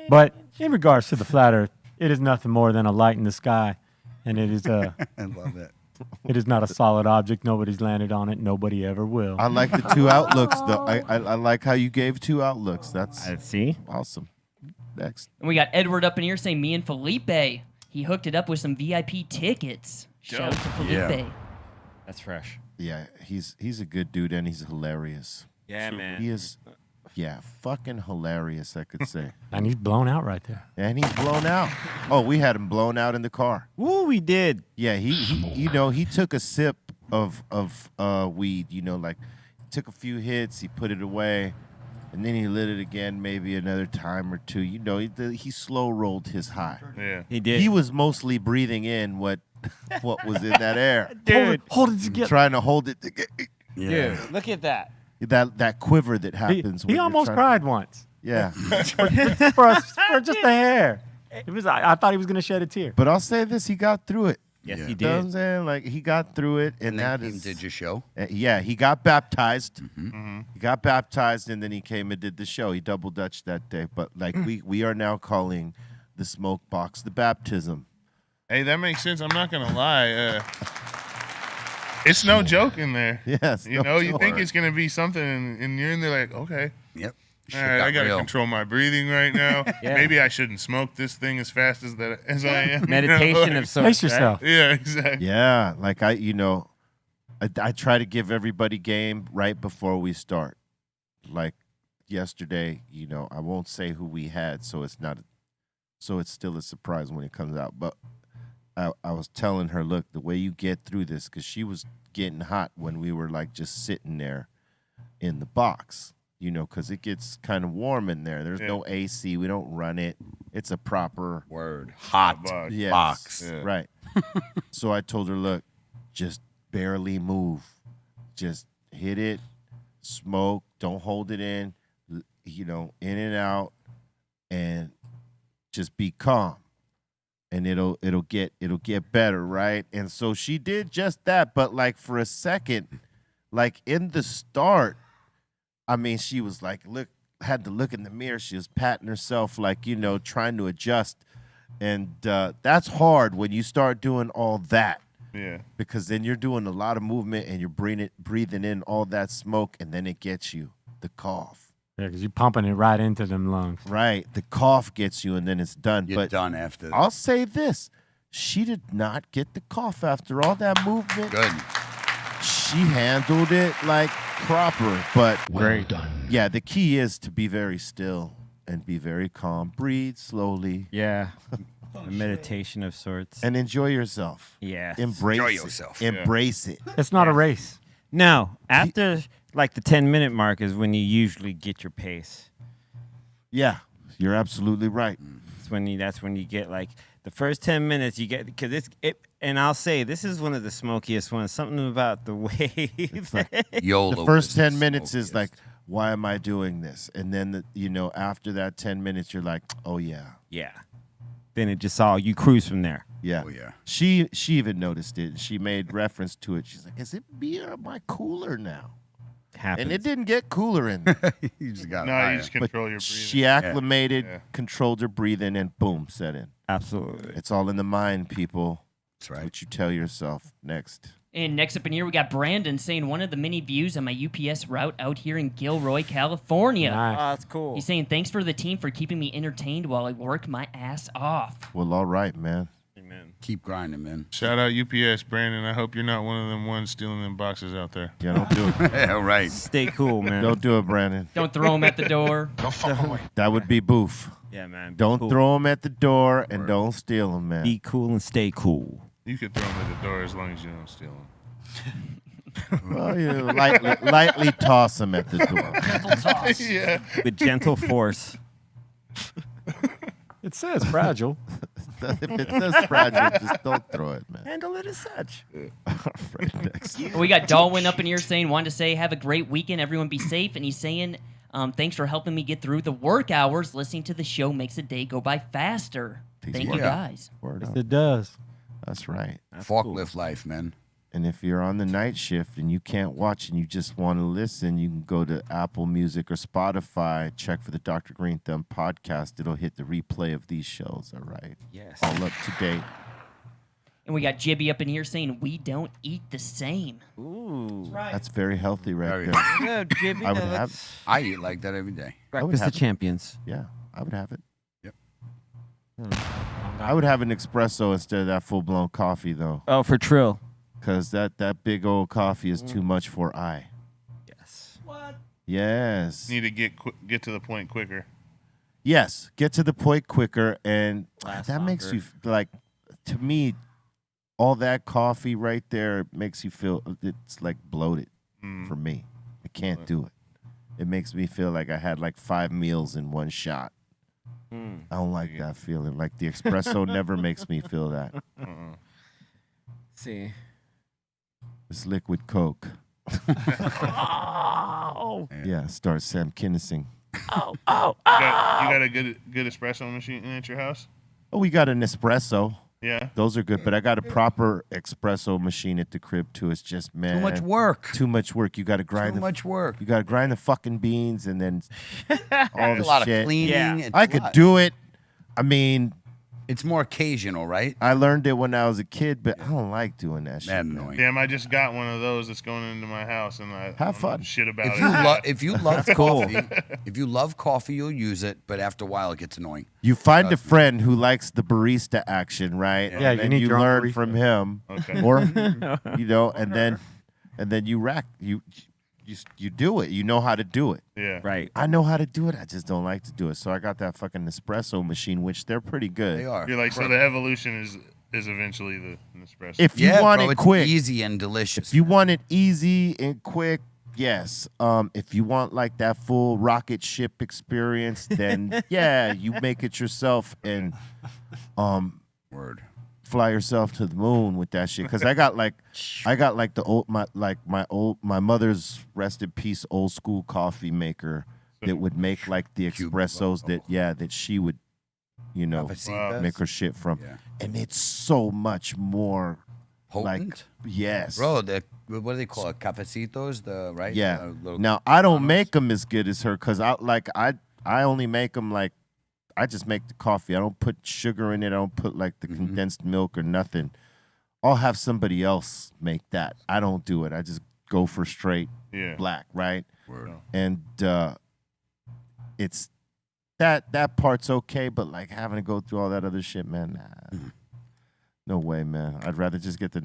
But in regards to the flat Earth, it is nothing more than a light in the sky, and it is I love it. it is not a solid object. Nobody's landed on it. Nobody ever will. I like the two outlooks, though. I like how you gave two outlooks. That's See? awesome. Next. And we got Edward up in here saying, me and Felipe. He hooked it up with some VIP tickets. Shout out to Felipe. Yeah. That's fresh. Yeah, he's a good dude and he's hilarious. Yeah, man. He is, yeah, fucking hilarious, I could say. And he's blown out right there. And he's blown out. Oh, we had him blown out in the car. Woo, we did. Yeah, he he took a sip of weed, like took a few hits, he put it away, and then he lit it again maybe another time or two. He slow rolled his high. Yeah. He did. He was mostly breathing in what was in that air. Dude. Hold it together. Trying to hold it Dude, look at that. that quiver that He, happens when he you're almost trying- cried once Yeah. for just a hair. It was. I thought he was gonna shed a tear. But I'll say this, he got through it. Yes, Yeah. he You know what I'm did. saying? Like he got through it, and And then that came is did your show. yeah. He got baptized. Mm-hmm. He got baptized, and then he came and did the show. He double dutched that day. But like we are now calling the smoke box the baptism. Hey, that makes sense. I'm not gonna lie. It's no joke in there. Yes, You no know, you joke. think it's gonna be something, and you're in there like, okay, Yep. Shit all right, I got gotta real. control my breathing right now. Yeah. Maybe I shouldn't smoke this thing as fast as I am. you know, Meditation like- of sorts. Pace yourself. Yeah, exactly. Yeah, like I try to give everybody game right before we start. Like yesterday, I won't say who we had, so it's still a surprise when it comes out. But I was telling her, look, the way you get through this, because she was getting hot when we were like just sitting there in the box, because it gets kind of warm in there. There's no AC. We don't run it. It's a proper Word. Hot box. yes, box. Yeah. right. So I told her, look, just barely move. Just hit it, smoke, don't hold it in, in and out, and just be calm. And it'll get better, right? And so she did just that, but like for a second, like in the start, I mean, she was like, had to look in the mirror. She was patting herself, like, trying to adjust. And that's hard when you start doing all that. Yeah. Because then you're doing a lot of movement and you're breathing in all that smoke, and then it gets you the cough. Yeah, because you're pumping it right into them lungs. Right. The cough gets you, and then it's done. You're done after that. I'll say this. She did not get the cough after all that movement. Good. She handled it like proper, but Well done. yeah, the key is to be very still and be very calm. Breathe slowly Yeah. A meditation of sorts. and enjoy yourself. Yeah. Embrace Enjoy it. yourself. Embrace it. It's not a race. No, after like the 10-minute mark is when you usually get your pace. Yeah, you're absolutely right. That's when you get like the first 10 minutes you get, because and I'll say this is one of the smokiest ones. Something about the way YOLO. The first is 10 the minutes is smokiest. like, why am I doing this? And then, after that 10 minutes, you're like, oh, yeah. yeah. Then it just all you cruise from there. Yeah. Oh, yeah. She even noticed it. She made reference to it. She's like, is it beer or am I cooler now? Happens. And it didn't get cooler in there. You just got No, higher. you just control your breathing. She acclimated, Yeah. controlled her breathing, and boom, set in. Absolutely. It's all in the mind, people. That's right. What you tell yourself. Next. And next up in here, we got Brandon saying one of the many views on my UPS route out here in Gilroy, California. Nice. that's cool. He's saying, thanks for the team for keeping me entertained while I work my ass off. Well, all right, man. Amen. Keep grinding, man. Shout out UPS, Brandon. I hope you're not one of them ones stealing them boxes out there. Yeah, don't do it. Yeah, right. Stay cool, man. Don't do it, Brandon. Don't throw him at the door. That would be boof. Yeah, man. Be Don't cool. throw them at the door and don't steal them, man. Be cool and stay cool. You could throw them at the door as long as you don't steal them. Well, lightly toss them at the door. Yeah. With gentle force. It says fragile. If it says fragile, just don't throw it, man. Handle it as such. Right, next. We got Darwin up in here saying, wanted to say, have a great weekend. Everyone be safe. And he's saying, thanks for helping me get through the work hours. Listening to the show makes the day go by faster. Thank you, guys. Word Yes, up. it does. That's right. Forklift life, man. And if you're on the night shift and you can't watch and you just want to listen, you can go to Apple Music or Spotify, check for the Dr. Greenthumb podcast. It'll hit the replay of these shows, all right? Yes. All up to date. And we got Jibby up in here saying, we don't eat the same. Ooh. That's very healthy right Very there. Yeah, Jimmy. I would have I eat like that every day. Breakfast have of it. champions. Yeah, I would have it. Yep. I would have an espresso instead of that full-blown coffee, though, Oh, for Trill. because that big old coffee is too much for I. Yes. Yes. Need to get to the point quicker. Yes, get to the point quicker, and Last that makes longer. you like. To me, all that coffee right there makes you feel it's like bloated. For me, I can't do it. It makes me feel like I had like 5 meals in one shot. I don't like that feeling. Like the espresso never makes me feel that. See. It's liquid Coke. Yeah, start Sam Kinnising. You got a good espresso machine at your house? Oh, we got an espresso. Yeah. Those are good, but I got a proper espresso machine at the crib too. It's just man, Too much work. Too much work. You got to grind Too much work. You got to grind the fucking beans and then all the a lot shit. of cleaning. Yeah. It's I a could lot. do it. I mean, It's more occasional, right? I learned it when I was a kid, but I don't like doing that shit. That man. annoying. Damn, I just got one of those that's going into my house, and I Have don't know fun. shit about If it. you love coffee, if you love coffee, you'll use it. But after a while, it gets annoying. You find a Trust me. friend who likes the barista action, right? Yeah, and you then need you your own learn barista. from him, Okay. or and then you rack you do it. You know how to do it. Yeah. Right. I know how to do it. I just don't like to do it. So I got that fucking espresso machine, which they're pretty good. They are. You're like, so the evolution is eventually the Nespresso. If you Yeah, want bro, it it's quick, easy and delicious. if you want it easy and quick, yes. If you want like that full rocket ship experience, then yeah, you make it yourself and Word. fly yourself to the moon with that shit. Cause I got like the old my mother's rest in peace old school coffee maker that would make like the espressos that she would, Cafecitas? make her shit from, Yeah. and it's so much more like Potent? yes, Bro, what do they call it? Cafecitos, right? yeah. Little Now I don't make them as good as her because I only make them like I just make the coffee. I don't put sugar in it. I don't put like the condensed milk or nothing. I'll have somebody else make that. I don't do it. I just go for straight black, right? Word. And it's that part's okay, but like having to go through all that other shit, man, nah. No way, man. I'd rather just get the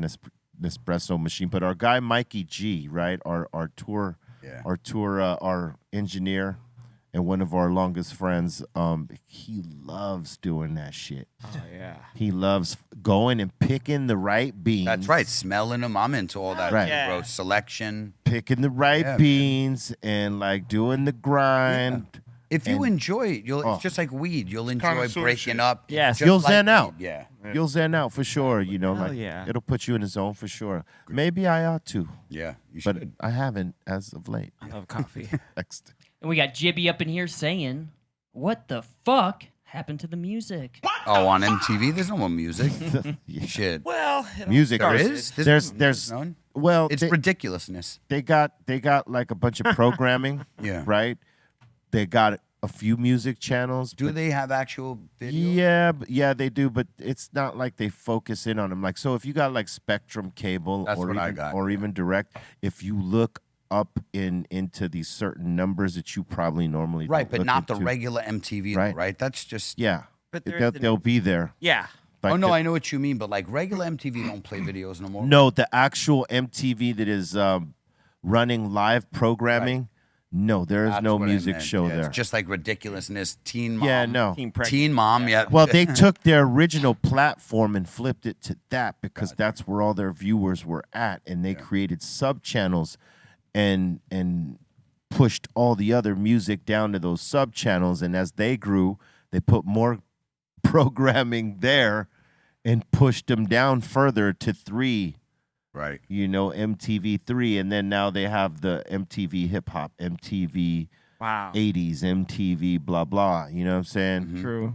Nespresso machine. But our guy Mikey G, right? Our engineer and one of our longest friends, he loves doing that shit. Oh yeah. He loves going and picking the right beans. That's right. Smelling them. I'm into all that. Right. Bro. Selection. Picking the right beans and like doing the grind. Yeah. If you enjoy it, it's just like weed. You'll enjoy breaking up. Yes. You'll like zen out. weed. Yeah. You'll zen out for sure. You know, Hell like yeah. it'll put you in the zone for sure. Maybe I ought to, Yeah. You but should. I haven't as of late. I love coffee. Next. And we got Jibby up in here saying, "What the fuck happened to the music?" Oh, on MTV, there's no more music. Yeah. Shit. Well, Music. There is. There's none. well, It's ridiculousness. they got like a bunch of programming. Yeah. Right. They got a few music channels. Do but they have actual videos? Yeah, they do, but it's not like they focus in on them. Like, so if you got like Spectrum cable That's or what I even got, or even Direct, if you look up into these certain numbers that you probably normally Right, don't but look not the into, regular MTV, Right. though, right? That's just. Yeah, But there they'll, is an- they'll be there. yeah. Like Oh no, the- I know what you mean, but like regular MTV don't play videos no more. No, the actual MTV that is running live programming. No, there is That's no what I music meant. show Yeah, there. It's just like ridiculousness. Teen Mom. Yeah, no. Teen Mom. Yeah. Well, they took their original platform and flipped it to that because that's where all their viewers were at, and they created sub channels, and pushed all the other music down to those sub channels. And as they grew, they put more programming there, and pushed them down further to 3. Right. You know, MTV3, and then now they have the MTV Hip Hop, MTV Wow. 80s, MTV blah blah. You know what I'm saying? True.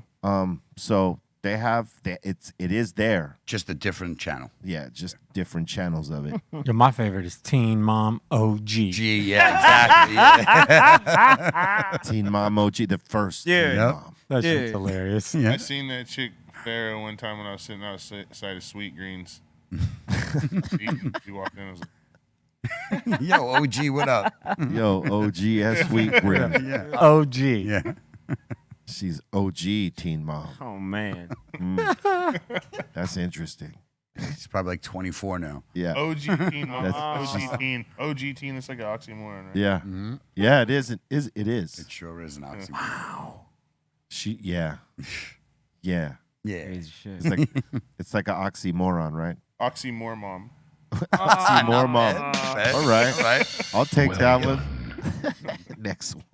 So they have it is there. Just a different channel. Yeah, just different channels of it. Yeah, my favorite is Teen Mom OG. Gee, yeah, exactly. Yeah. Teen Mom OG, the first Yeah. Teen Yep. Mom. That shit's Yeah. hilarious. I seen that chick Farrah one time when I was sitting outside of Sweet Greens. She walked in and was like, Yo, OG, what up? Yo, OG has sweet green. Yeah. OG. Yeah. She's OG Teen Mom. Oh man. That's interesting. He's probably like 24 now. Yeah. OG teen, mom. That's- OG teen. It's like an oxymoron, right? Yeah. Yeah, it is. It is. It sure is an oxymoron. She yeah. Yeah. Yeah. Crazy shit. It's like it's like an oxymoron, right? Oxymore mom. Oxymoron mom. All right. All right. I'll take Well that done. one. Next one.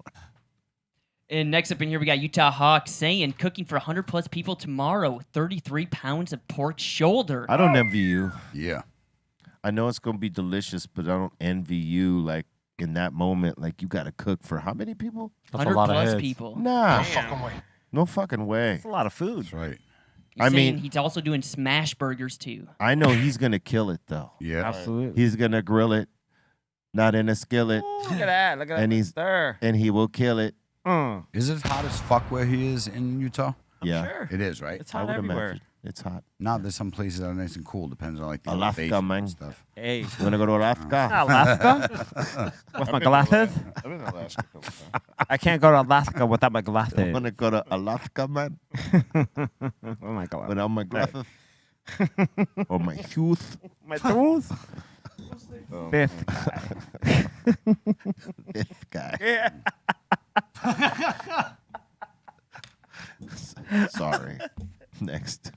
And next up in here, we got Utah Hawk saying, "Cooking for 100 plus people tomorrow. 33 pounds of pork shoulder." I don't envy you. Yeah. I know it's gonna be delicious, but I don't envy you. Like in that moment, like you got to cook for how many people? That's a 100 lot of plus heads. people. Nah, no fucking way. It's a lot of food. That's right. He's I saying mean- he's also doing smash burgers too. I know he's gonna kill it though. Yeah. Absolutely. He's gonna grill it, not in a skillet, Look at that. Look at And that. he's- stir. and he will kill it. Is it hot as fuck where he is in Utah? Yeah, Sure. It is, right? It's I hot would everywhere. imagine it's hot. Not there's some places that are nice and cool. Depends on like the Alaska, elevation man. and stuff. Hey. You wanna go to Alaska? Alaska? With my glasses? I've been to Alaska a couple times. I can't go to Alaska without my You glasses. wanna go to Alaska, man? Oh my god. Without my glasses or my youth? My tools? Fifth. This guy. Yeah. Sorry. Next.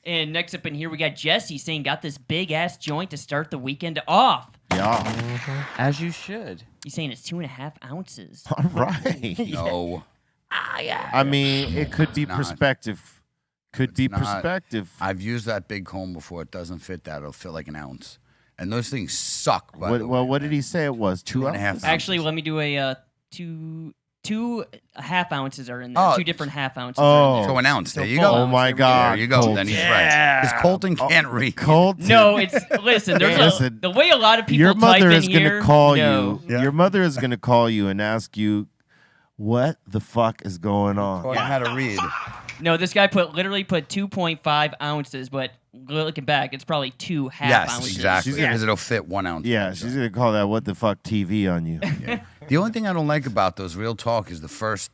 And next up in here, we got Jesse saying, "Got this big ass joint to start the weekend off." Yeah. As you should. He's saying it's 2.5 ounces. All right. No. I mean, it could be It's not. perspective. Could be not. perspective. I've used that big comb before. It doesn't fit that. It'll fit like an ounce. And those things suck. By the way. What did he say it was? 2 2.5 ounces? Actually, let me do a 2.5 ounces are in there. Oh. 2 different half ounces. Oh. Are in there. So an ounce. There you full go. Oh my There we God. There you go. Colton. Then he's right. Because Colton can't read. Colton. No, it's listen. There's Listen, the way a lot of people Your type mother in is here. gonna call no. you. Your mother is gonna call you and ask you, What the fuck is going on? Taught him how to read. No, this guy literally put 2.5 ounces, but looking back, it's probably 2.5 Yes, ounces. exactly. Because it'll fit 1 ounce. Yeah, she's gonna call that "what the fuck" TV on you. The only thing I don't like about those, real talk, is the first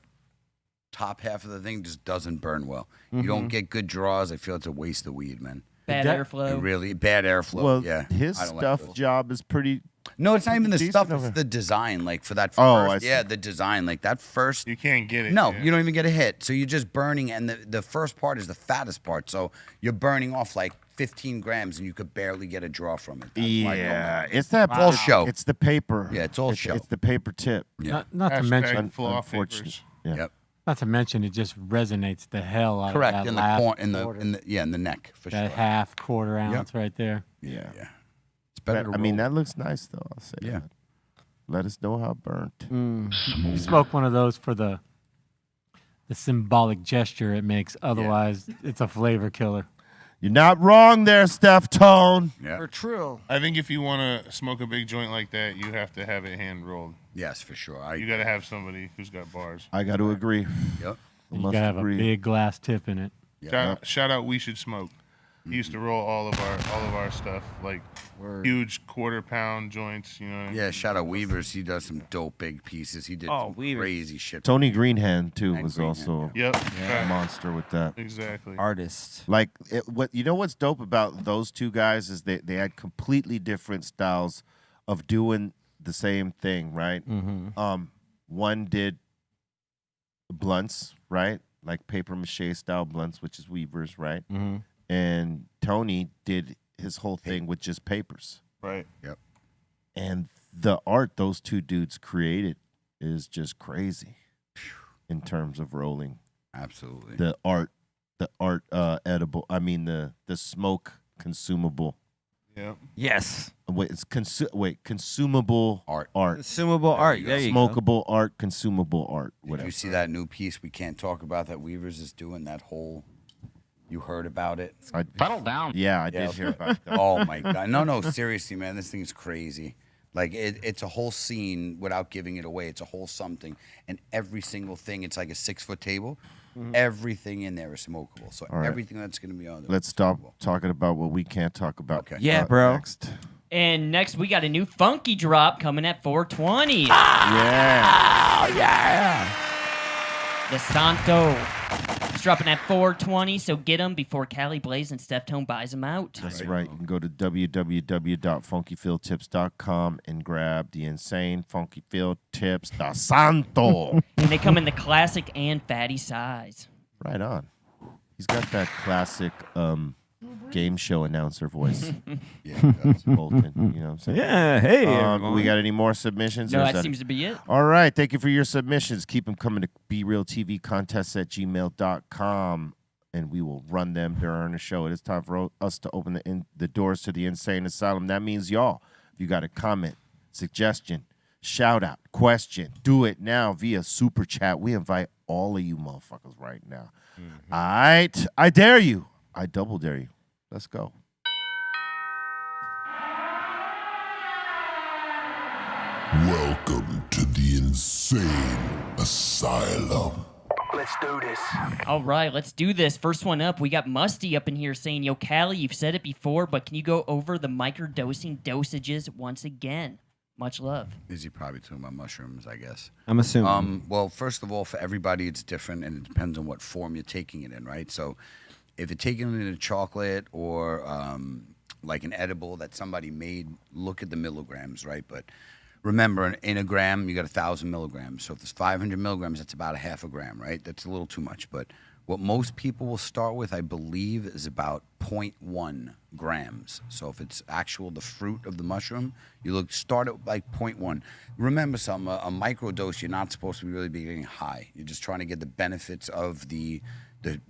top half of the thing just doesn't burn well. You don't get good draws. I feel it's a waste of weed, man. Bad airflow. Really bad airflow. Well, yeah, his I don't like stuff those. job is pretty. No, it's not even the decent stuff. over- It's the design. Like for that first, Oh, I see. yeah, the design. Like that first. You can't get it. No, yeah. you don't even get a hit. So you're just burning, and the first part is the fattest part. So you're burning off like 15 grams, and you could barely get a draw from it. That's why I don't Yeah, like it. it's that all show. It's the paper. Yeah, it's all show. It's the paper tip. Yeah. Not to Hashtag mention, full off Unfortunate. papers. Yeah. Yep. not to mention, it just resonates the hell out Correct. of that In the last corn, quarter. in the neck for that sure. half quarter ounce right there. Yeah. Yeah. It's better. That- to I mean, roll. that looks nice though. I'll say. Yeah. that. Let us know how it burnt. You smoke one of those for the symbolic gesture it makes. Otherwise, it's a flavor killer. You're not wrong there, Steph Tone. Yeah. For true. I think if you want to smoke a big joint like that, you have to have it hand rolled. Yes, for sure. You got to have somebody who's got bars. I got to agree. Yep. I You must gotta have agree. a big glass tip in it. Shout out, We Should Smoke. He used to roll all of our stuff, like huge quarter-pound joints. You know. What I mean? Yeah, shout out Weavers. He does some dope big pieces. He did some Weavers. crazy shit. Tony Greenhand too And was Greenhand, also Yep. a monster with that. Exactly. Artist. Like what you know what's dope about those two guys is they had completely different styles of doing the same thing, right? One did blunts, right? Like paper mache style blunts, which is Weavers, right? And Tony did his whole thing with just papers. Right. Yep. And the art those two dudes created is just crazy in terms of rolling. Absolutely. The art edible. I mean the smoke consumable. Yep. Yes. Wait, it's consumable Art. Consumable art. There you go. Smokable art, consumable art. Did Whatever. you see that new piece we can't talk about that Weavers is doing? That whole, you heard about it? Settle down. Yeah, I did hear about that. Oh my god! No, seriously, man, this thing's crazy. Like it's a whole scene without giving it away. It's a whole something, and every single thing. It's like a 6-foot table. Everything in there is smokable. So right. everything that's gonna be on there. Let's stop talking about what we can't talk about. Okay. Yeah, bro. Next. And next, we got a new funky drop coming at 420. Yeah. The Santo. It's dropping at 420, so get them before Cali Blaze and Steph Tone buys them out. That's right. You can go to www.funkyfieldtips.com and grab the insane Funky Field Tips, the Santo. And they come in the classic and fatty size. Right on. He's got that classic game show announcer voice. Yeah, it does. Bolton, you know what I'm saying? Yeah. Hey. We got any more submissions? No, or is that seems to be it. All right. Thank you for your submissions. Keep them coming to BRealTV@gmail.com, and we will run them during the show. It is time for us to open the doors to the Insane Asylum. That means y'all, if you got a comment, suggestion, shout out, question, do it now via Super Chat. We invite all of you motherfuckers right now. All right. I dare you. I double dare you. Let's go. Welcome to the Insane Asylum. All right, let's do this. First one up, we got Musty up in here saying, Yo, Cali, you've said it before, but can you go over the microdosing dosages once again? Much love. Is he probably talking about mushrooms? I guess. I'm assuming. Well, first of all, for everybody, it's different, and it depends on what form you're taking it in, right? So, if you're taking it in a chocolate or like an edible that somebody made, look at the milligrams, right? But remember, in a gram, you got 1,000 milligrams. So if there's 500 milligrams, that's about a half a gram, right? That's a little too much. But what most people will start with, I believe, is about 0.1 grams. So if it's the fruit of the mushroom, you start at like 0.1. Remember something, a microdose, you're not supposed to be really getting high. You're just trying to get the benefits of the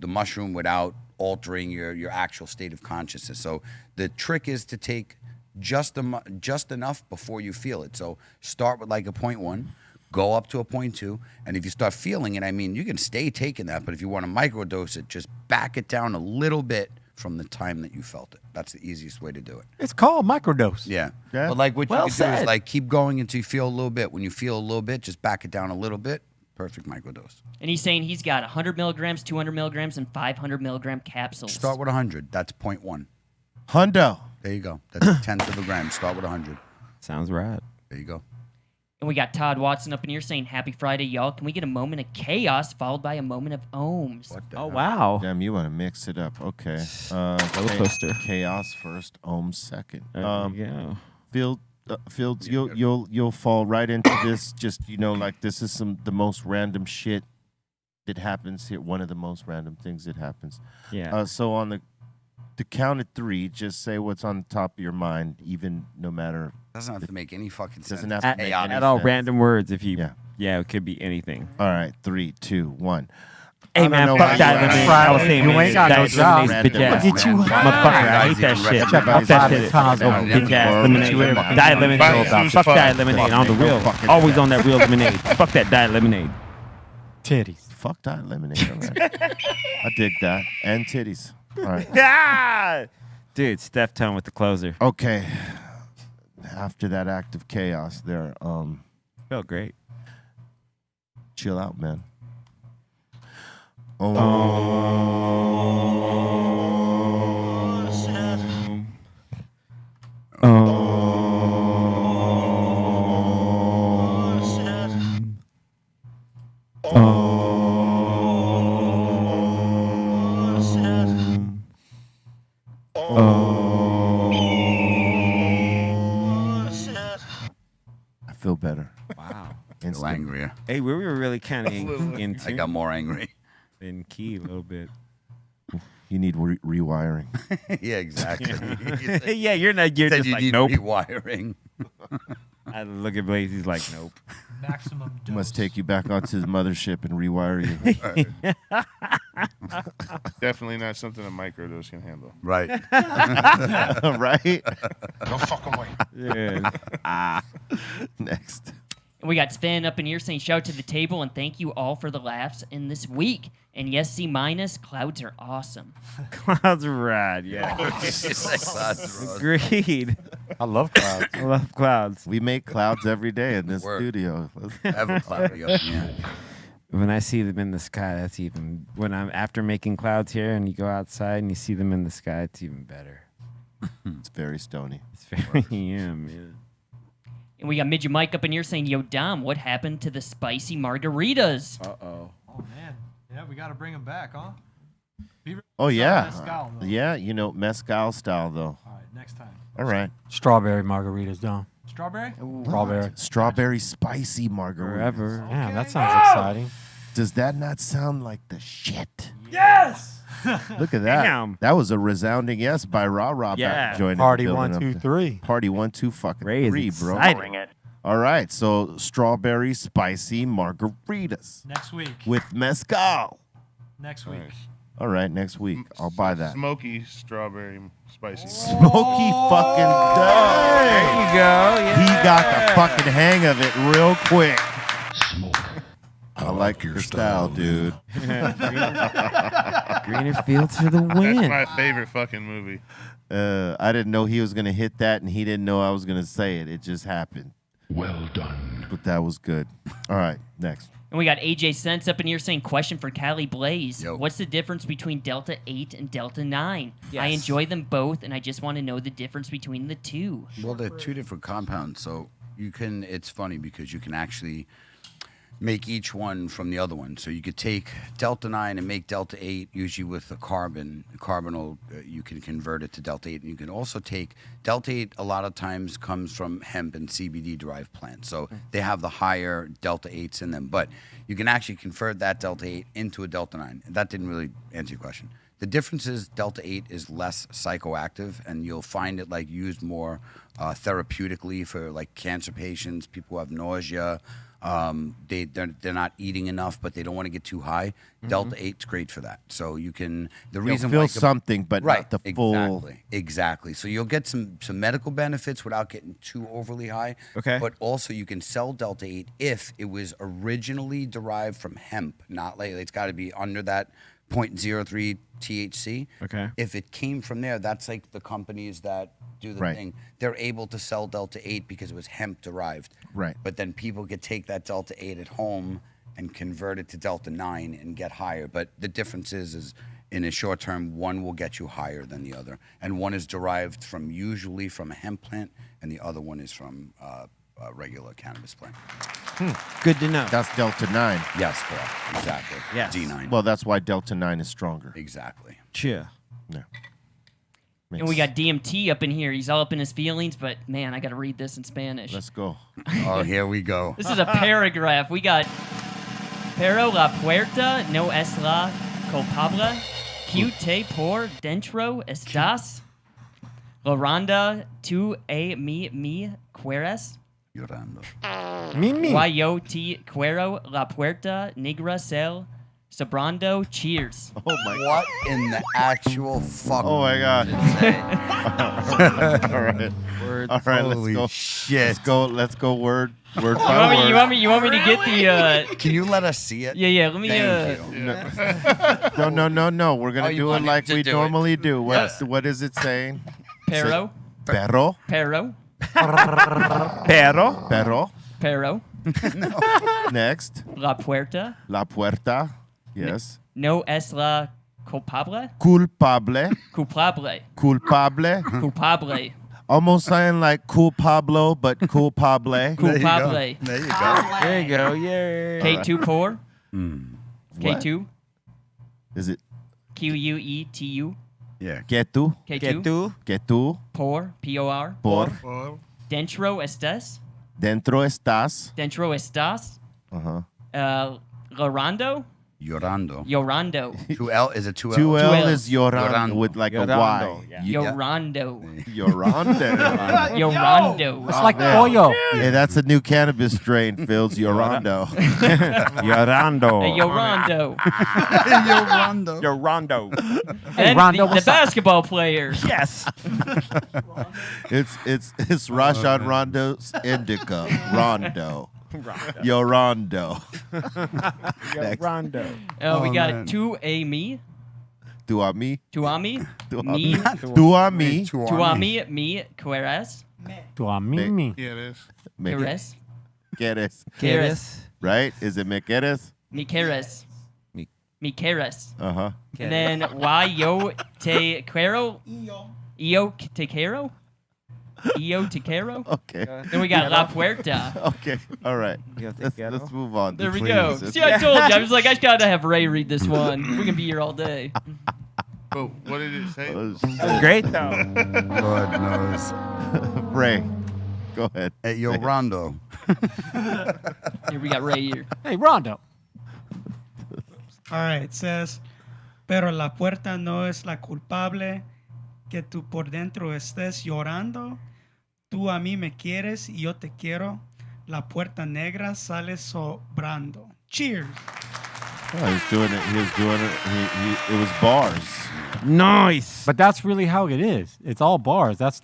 mushroom without altering your actual state of consciousness. So the trick is to take just enough before you feel it. So start with like a 0.1, go up to a 0.2, and if you start feeling it, I mean, you can stay taking that, but if you want to microdose it, just back it down a little bit from the time that you felt it. That's the easiest way to do it. It's called microdose. Yeah. Yeah. But like what Well you can do is said. like keep going until you feel a little bit. When you feel a little bit, just back it down a little bit, Perfect microdose. And he's saying he's got 100 milligrams, 200 milligrams, and 500 milligram capsules. Start with 100. That's 0.1. Hundo. There you go. That's a tenth of a gram. Start with 100. Sounds right. There you go. And we got Todd Watson up in here saying, Happy Friday, y'all. Can we get a moment of chaos followed by a moment of ohms? What the Oh, hell? wow. Damn, you want to mix it up. Okay. Roller coaster. Chaos first, Ohms second. There you Field, Fields, you'll fall right into this. Just like this is the most random shit that happens here. One of the most random things that happens. Yeah. So on the count of 3, just say what's on the top of your mind, even no matter. Doesn't have to make any fucking sense. Doesn't have to make any Add all sense. random words if you. Yeah. Yeah, it could be anything. All right, 3, 2, 1. Hey, I man, don't know fuck why that you lemonade. asked. I was saying, You man, ain't got no diet job. lemonade's bitch ass. Get you Motherfucker, I hate that shit. Check Fuck that out shit. his times over. Bitch ass Fuck lemonade. you. Diet lemonade. Fuck Fuck you. diet lemonade on the real. Fucking Always on that real lemonade. Fuck that diet lemonade. Titties. Fuck that lemonade. All right. I dig that. And titties. All right. Ah! Dude, Steph Tone with the closer. Okay. After that act of chaos there, Felt great. chill out, man. I feel better. Wow. A little angrier. Hey, we were really kind of in I got more angry. in key a little bit. You need rewiring. Yeah, exactly. Yeah, you're not. You're Said just you like need nope. rewiring. I look at Blaze. He's like nope. Maximum dose. Must take you back onto the mothership and rewire you. Definitely not something a microdose can handle. Right. Right? Don't fuck away. Yeah. Next. And we got Sven up in here saying, Shout to the table and thank you all for the laughs in this week. And yes, C-, clouds are awesome. Clouds are rad. Yeah. Agreed. I love clouds. I love clouds. We make clouds every day in this Work. studio. Ever cloudy up in the air. When I see them in the sky, that's even. When I'm after making clouds here, and you go outside and you see them in the sky, it's even better. It's very stony. It's very yeah, man. And we got Midget Mike up in here saying, Yo, Dom, what happened to the spicy margaritas? Uh-oh. Oh, man. Yeah, we got to bring them back, huh? Oh, yeah. Mezcal, though. Yeah, mezcal style, though. All right, next time. All right. Strawberry margaritas, Dom. Strawberry? Strawberry. Strawberry spicy margarita. Forever. Yeah, that sounds exciting. Does that not sound like the shit? Yes! Look at that. Damn. That was a resounding yes by Rah Rah. Yeah. Joining Party the building 1, 2, up there. 3. Party 1, 2, fucking Ray is 3, bro. excited. All right, so strawberry spicy margaritas Next week. with mezcal. Next week. Nice. All right, next week I'll buy that. Smoky strawberry spicy. Smoky fucking dough. There you go. He Yeah. got the fucking hang of it real quick. I like your style, dude. Greener fields for the That's win. my favorite fucking movie. I didn't know he was gonna hit that, and he didn't know I was gonna say it. It just happened. Well done. But that was good. All right, next. And we got AJ Sense up in here saying, Question for Callie Blaze. Yo. What's the difference between Delta 8 and Delta 9? I Yes. enjoy them both, and I just want to know the difference between the two. Well, they're two different compounds, so you can. It's funny because you can actually make each one from the other one. So you could take Delta 9 and make Delta 8, usually with a carbon. Carbonyl, you can convert it to Delta 8. And you can also take Delta 8, a lot of times comes from hemp and CBD derived plants. So they have the higher Delta 8s in them. But you can actually convert that Delta 8 into a Delta 9. That didn't really answer your question. The difference is Delta 8 is less psychoactive, and you'll find it like used more therapeutically for like cancer patients, people who have nausea. They're not eating enough, but they don't want to get too high. Delta 8's great for that. So you can You'll feel something, but right, not the full. Exactly. So you'll get some medical benefits without getting too overly high. Okay. But also you can sell Delta 8 if it was originally derived from hemp, not like it's got to be under that 0.03 THC. Okay. If it came from there, that's like the companies that do the Right. thing. They're able to sell Delta 8 because it was hemp derived. Right. But then people could take that Delta 8 at home and convert it to Delta 9 and get higher. But the difference is in a short term, one will get you higher than the other. And one is derived usually from a hemp plant, and the other one is from a regular cannabis plant. Good to know. That's Delta 9. Yes, correct. Exactly. Yes. D9. Well, that's why Delta 9 is stronger. Exactly. Cheer. Yeah. And we got DMT up in here. He's all up in his feelings, but man, I got to read this in Spanish. Let's go. Oh, here we go. This is a paragraph. We got Pero la puerta no es la culpable. Que por dentro estás. Loranda tu a mi quieres. Llorando. Mimi. Why yo te quiero la puerta negra cel sobrando. Cheers. Oh my God. What in the actual fuck? Oh my God. did it say? All right. Words. All right, Holy let's go. shit. Let's go word by You word. want me to get the Can you let us see it? yeah, let me Thank you. No. We're gonna you do it want like to we do it. normally do. Yes. What is it saying? Pero, Perro. pero, Pero. pero. Next. La puerta La puerta. Yes. no es la culpable. Culpable. Culpable. Almost saying like Cool Pablo, but Cool Pable. Culpable. There you go. There you go. Yay. K2 por. What? K2. Is it Quetu. Yeah. que tú? K2. Que tú Por. Por. por Dentro estás. dentro estás? Dentro estás. Uh-huh. Llorando. Llorando. Llorando. 2L is it 2L? 2L L. is llorando Llorando. with like Llorando, a Y. yeah. Llorando. Llorando. Llorando. It's like man. pollo. Hey, that's a new cannabis strain, Phil's Llorando. Llorando. Hey, Llorando. Llorando. Llorando. And Rondo, the what's up? basketball player. Yes. It's Rajon Rondo's indica. Rondo. Llorando. Llorando. We Oh, got man. tu a mi. Tu a mí. Tu a mi. Tu a Mi. mí. Tu a mí. Tu a mi. Mi. Quieres. To a mimi. Yeah, it is. Me Quieres. quieres. Quieres. Right? Is it me quieres? Mi quieres. Mi- Mi quieres. Uh-huh. And then why yo te quiero. Io te quiero. Io te quiero. Okay. Then we got La Puerta. Okay. All right. Yo te Let's quiero. move on. There we please. go. See, I told you. I was like, I just gotta have Ray read this one. We can be here all day. But what did it say? That's great though. Lord knows. Ray, go ahead. Hey, Llorando. Here we got Ray here. Hey, Rondo. All right, it says, pero la puerta no es la culpable, que tú por dentro estés llorando. Tú a mí me quieres y yo te quiero. La puerta negra sale sobrando. Cheers. Oh, he was doing it. He was doing it. It was bars. Nice. But that's really how it is. It's all bars. That's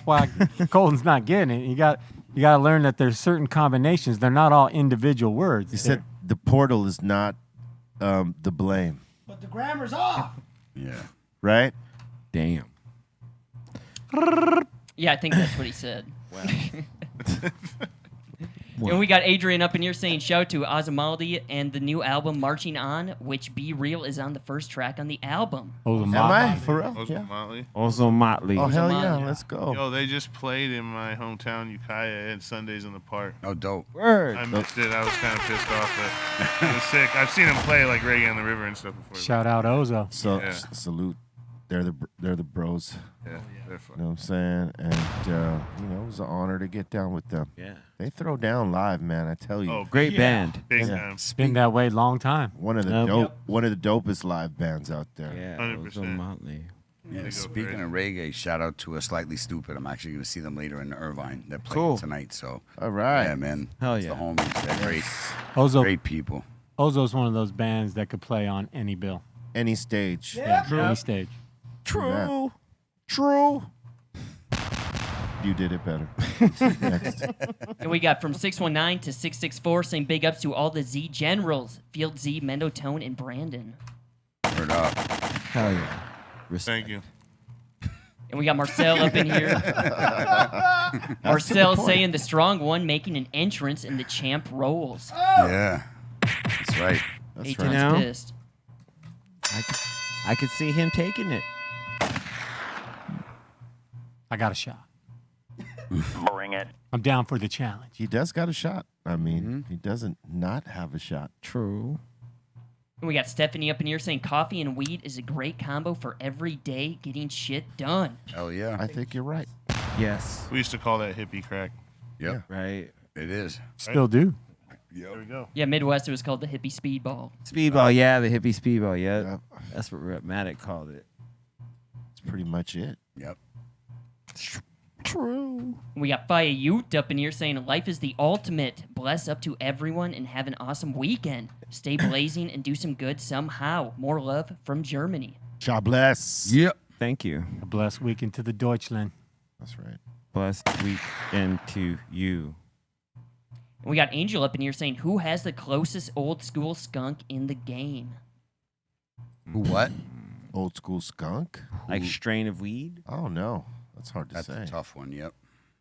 why Colton's not getting it. You got to learn that there's certain combinations. They're not all individual words. He said the portal is not the blame, But the grammar's off. Yeah. right? Damn. Yeah, I think that's what he said. And we got Adrian up in here saying shout out to Ozymaldi and the new album Marching On, which Be Real is on the first track on the album. Am I for real? Those Yeah. were Motley. Also Motley. Oh hell yeah! Yeah. Let's go. Yo, they just played in my hometown, Ukiah, at Sundays in the Park. Oh, dope. Word. I missed it. I was kind of pissed off, but it was sick. I've seen them play like Reggae on the River and stuff before. Shout out Ozo. So Yeah. salute. They're the bros. Yeah, they're fun. You know what I'm saying? And it was an honor to get down with them. Yeah. They throw down live, man. I tell you. Oh, Great band. big Yeah. time. Been that way long time. One of the Yep. one of the dopest live bands out there. Yeah. 100%. Also Motley. Yeah, go speaking of reggae, shout out to Slightly Stupid. I'm actually going to see them later in Irvine. They're playing Cool. tonight, so All right. yeah, man. Hell It's yeah. the homies. They're great, Ozo, great people. Ozo's one of those bands that could play on any bill. Any stage. Yeah, any stage. True. True. You did it better. Next. And we got from 619 to 664 saying big ups to all the Z Generals, Field Z, Mendo Tone, and Brandon. Word up. Hell yeah. Thank you. And we got Marcel up in here. Marcel saying the strong one making an entrance in the champ rolls. Yeah. That's right. That's Eight right. times You know? pissed. I could see him taking it. I got a shot. Bring it. I'm down for the challenge. He does got a shot. I mean, he doesn't not have a shot. True. And we got Stephanie up in here saying coffee and weed is a great combo for every day getting shit done. Hell yeah. I think you're right. Yes. We used to call that hippie crack. Yep. Right. It is. Still do. There we go. Yeah, Midwest it was called the hippie speedball. Speedball, yeah, the hippie speedball, yeah. Yep. That's what Matic called it. That's pretty much it. Yep. True. We got Faya Ute up in here saying life is the ultimate. Bless up to everyone and have an awesome weekend. Stay blazing and do some good somehow. More love from Germany. God bless. Yep. Thank you. A blessed weekend to the Deutschland. That's right. Blessed weekend to you. And we got Angel up in here saying who has the closest old school skunk in the game? Who what? Old school skunk? Like strain of weed? Oh no. That's hard to That's say. a tough one. Yep.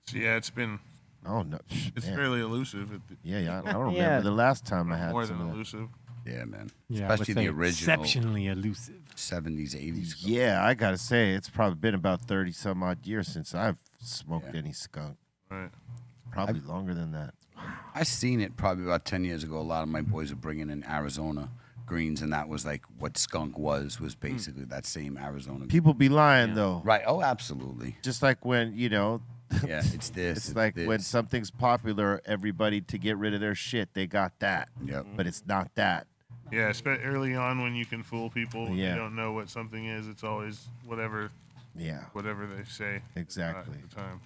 So yeah, it's been. Oh no. It's Man. fairly elusive. Yeah, I don't remember Yeah. the last time I had More some than of that. elusive. Yeah, man. Yeah, I would Especially say the original exceptionally elusive. 70s, 80s. Yeah, I gotta say it's probably been about 30 some odd years since I've smoked any skunk. Right. Probably longer than that. I seen it probably about 10 years ago. A lot of my boys were bringing in Arizona greens, and that was like what skunk was basically that same Arizona. People be lying though. Right. Oh, absolutely. Just like when, Yeah, it's this. it's like when this. something's popular, everybody to get rid of their shit, they got that. Yep. But it's not that. Yeah, early on when you can fool people, when Yeah. you don't know what something is. It's always whatever Yeah, they say. exactly. At the time.